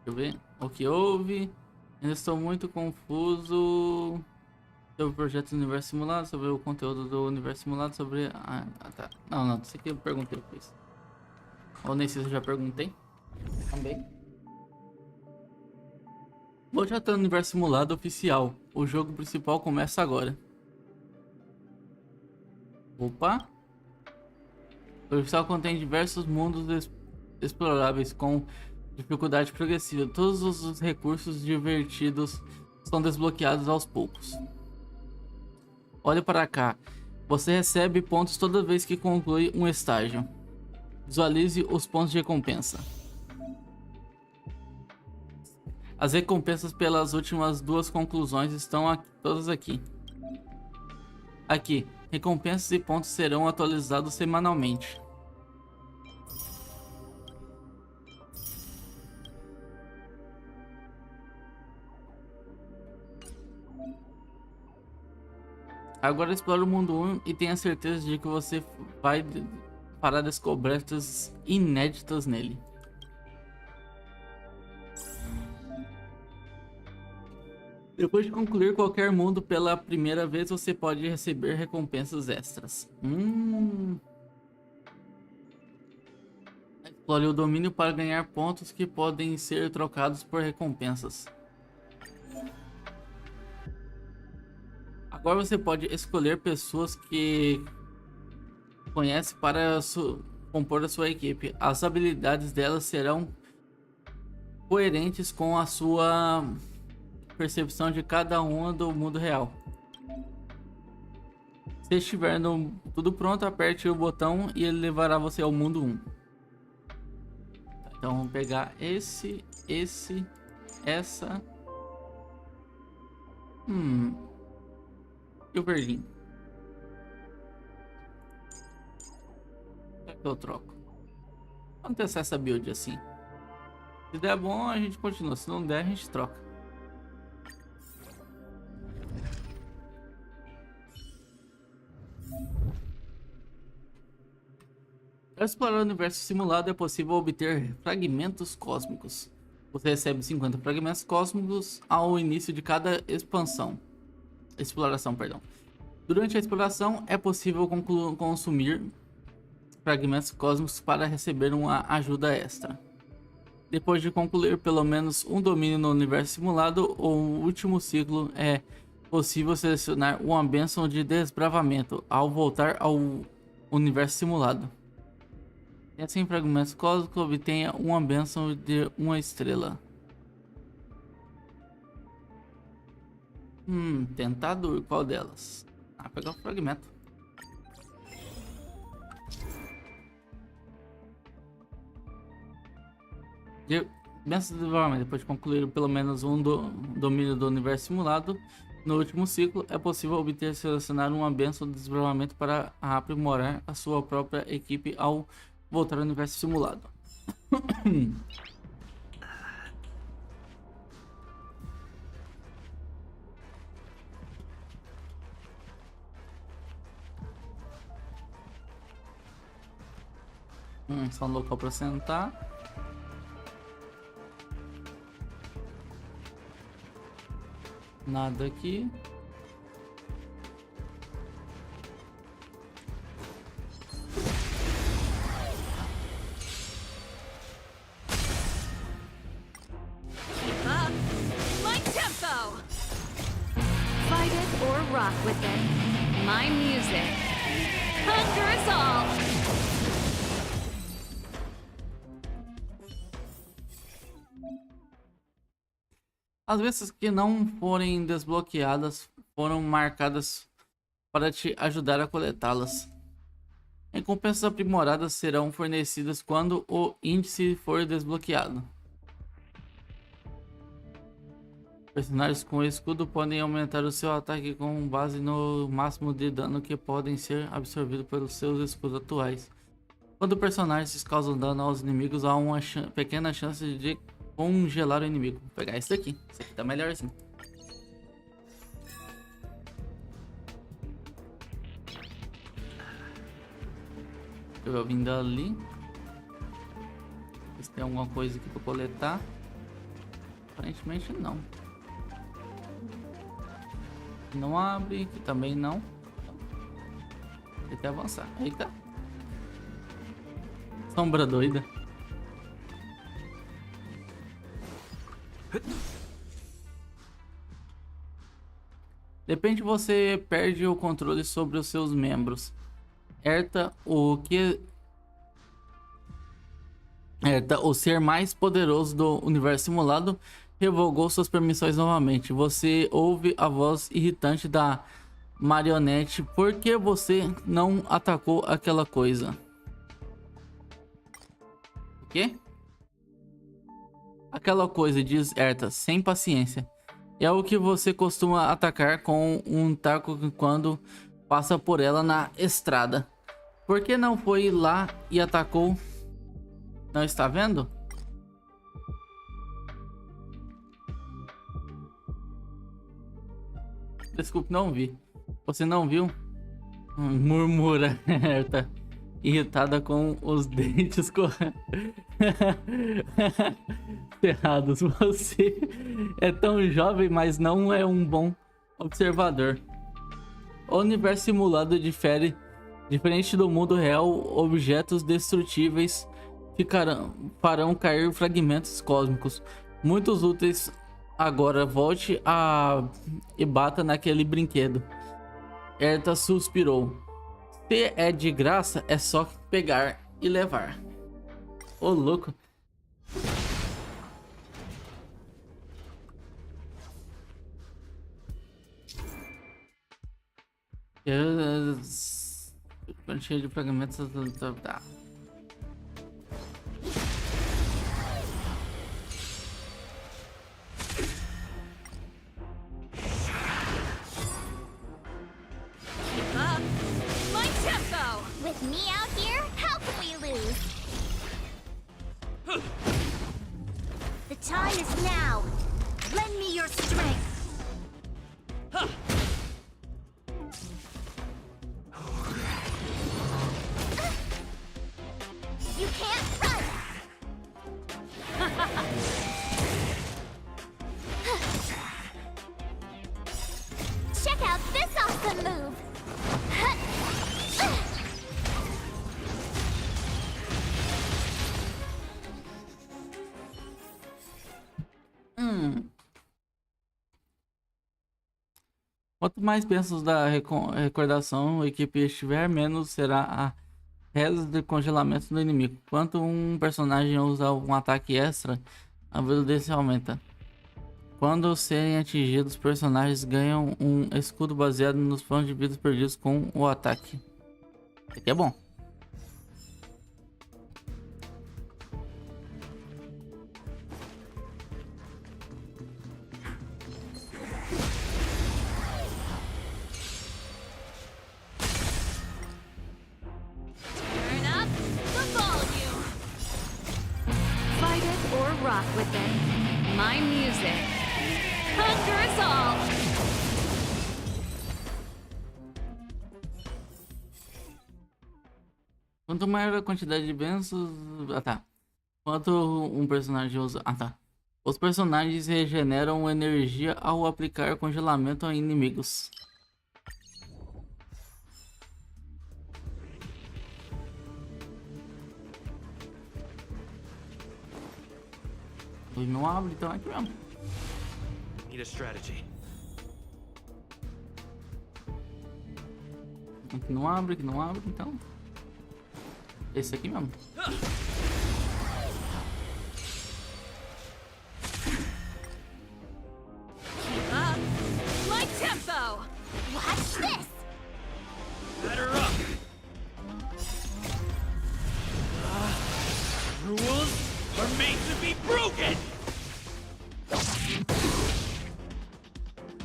Speaker 1: Deixa eu ver o que houve. Ainda estou muito confuso sobre o projeto do universo simulado, sobre o conteúdo do universo simulado, sobre... tá. Não, isso aqui eu perguntei depois. Ou nem sei se eu já perguntei. Também. Vou já estar no universo simulado oficial. O jogo principal começa agora. Opa. O oficial contém diversos mundos exploráveis com Dificuldade progressiva. Todos os recursos divertidos são desbloqueados aos poucos. Olhe para cá. Você recebe pontos toda vez que conclui um estágio. Visualize os pontos de recompensa. As recompensas pelas últimas 2 conclusões estão todas aqui. Aqui, recompensas e pontos serão atualizados semanalmente. Agora explore o mundo 1 e tenha certeza de que você vai parar descobertas inéditas nele. Depois de concluir qualquer mundo pela primeira vez, você pode receber recompensas extras. Explore o domínio para ganhar pontos que podem ser trocados por recompensas. Agora você pode escolher pessoas que conhece para compor a sua equipe. As habilidades delas serão coerentes com a sua percepção de cada uma do mundo real. Se estiver tudo pronto, aperte o botão e ele levará você ao mundo 1. Então vamos pegar essa. E o verdinho. Será que eu troco? Vamos testar essa build assim. Se der bom, a gente continua. Se não der, a gente troca. Para explorar o universo simulado é possível obter fragmentos cósmicos. Você recebe 50 fragmentos cósmicos ao início de cada exploração. Durante a exploração é possível consumir fragmentos cósmicos para receber uma ajuda extra. Depois de concluir pelo menos um domínio no universo simulado ou o último ciclo, é possível selecionar uma bênção de desbravamento ao voltar ao universo simulado. E assim, fragmentos cósmicos, obtenha uma bênção de 1 estrela. Tentador, qual delas? Pegar o fragmento. Bênção de desenvolvimento. Depois de concluir pelo menos um domínio do universo simulado, no último ciclo é possível obter e selecionar uma bênção de desenvolvimento para aprimorar a sua própria equipe ao voltar ao universo simulado. Só um local para sentar. Nada aqui.
Speaker 4: Keep up my tempo. Fight it or rock with it. My music conquers all.
Speaker 1: As vezes que não forem desbloqueadas foram marcadas para te ajudar a coletá-las. Recompensas aprimoradas serão fornecidas quando o índice for desbloqueado. Personagens com escudo podem aumentar o seu ataque com base no máximo de dano que podem ser absorvidos pelos seus escudos atuais. Quando personagens causam dano aos inimigos, há uma pequena chance de congelar o inimigo. Vou pegar esse daqui. Esse aqui tá melhorzinho. Eu vou vindo ali. Se tem alguma coisa aqui pra coletar. Aparentemente não. Não abre. Aqui também não. Tem que avançar. Eita. Sombra doida. De repente você perde o controle sobre os seus membros. Erta o que O ser mais poderoso do universo simulado revogou suas permissões novamente. Você ouve a voz irritante da marionete. Por que você não atacou aquela coisa? O quê? Aquela coisa, diz Erta, sem paciência. É o que você costuma atacar com um taco quando passa por ela na estrada. Por que não foi lá e atacou? Não está vendo? Desculpe, não vi. Você não viu? Murmura, Erta, irritada com os dentes ferrados. Você é tão jovem, mas não é um bom observador. O universo simulado difere. Diferente do mundo real, objetos destrutíveis farão cair fragmentos cósmicos. Muitos úteis. Agora volte e bata naquele brinquedo. Erta suspirou. Se é de graça, é só pegar e levar. Ô, louco. Cheio de fragmentos. Tá.
Speaker 2: With me out here, how can we lose? The time is now. Lend me your strength. You can't run. Check out this awesome move.
Speaker 1: Quanto mais bênçãos da recordação a equipe estiver, menos será a reza de congelamento do inimigo. Quando um personagem usa um ataque extra, a vida desse aumenta. Quando serem atingidos, os personagens ganham um escudo baseado nos pontos de vida perdidos com o ataque. Isso aqui é bom.
Speaker 4: Rock with it. My music. Conquer us all!
Speaker 1: Quanto maior a quantidade de bênçãos... Ah, tá. Quanto um personagem usa... Ah, tá. Os personagens regeneram energia ao aplicar congelamento a inimigos. Ele não abre, então é aqui mesmo.
Speaker 5: Need a strategy.
Speaker 1: Que não abre, então. Esse aqui mesmo.
Speaker 4: Keep up my tempo.
Speaker 2: Watch this.
Speaker 11: Batter up. Rules are made to be broken.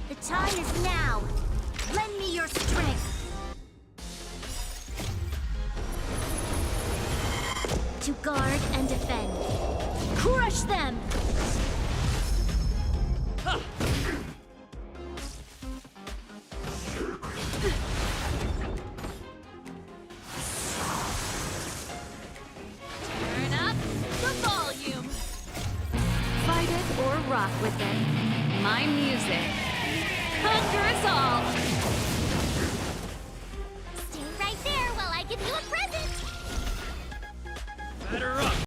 Speaker 2: The time is now. Lend me your strength. To guard and defend. Crush them!
Speaker 4: Turn up the volume. Fight it or rock with it. My music. Conquer us all!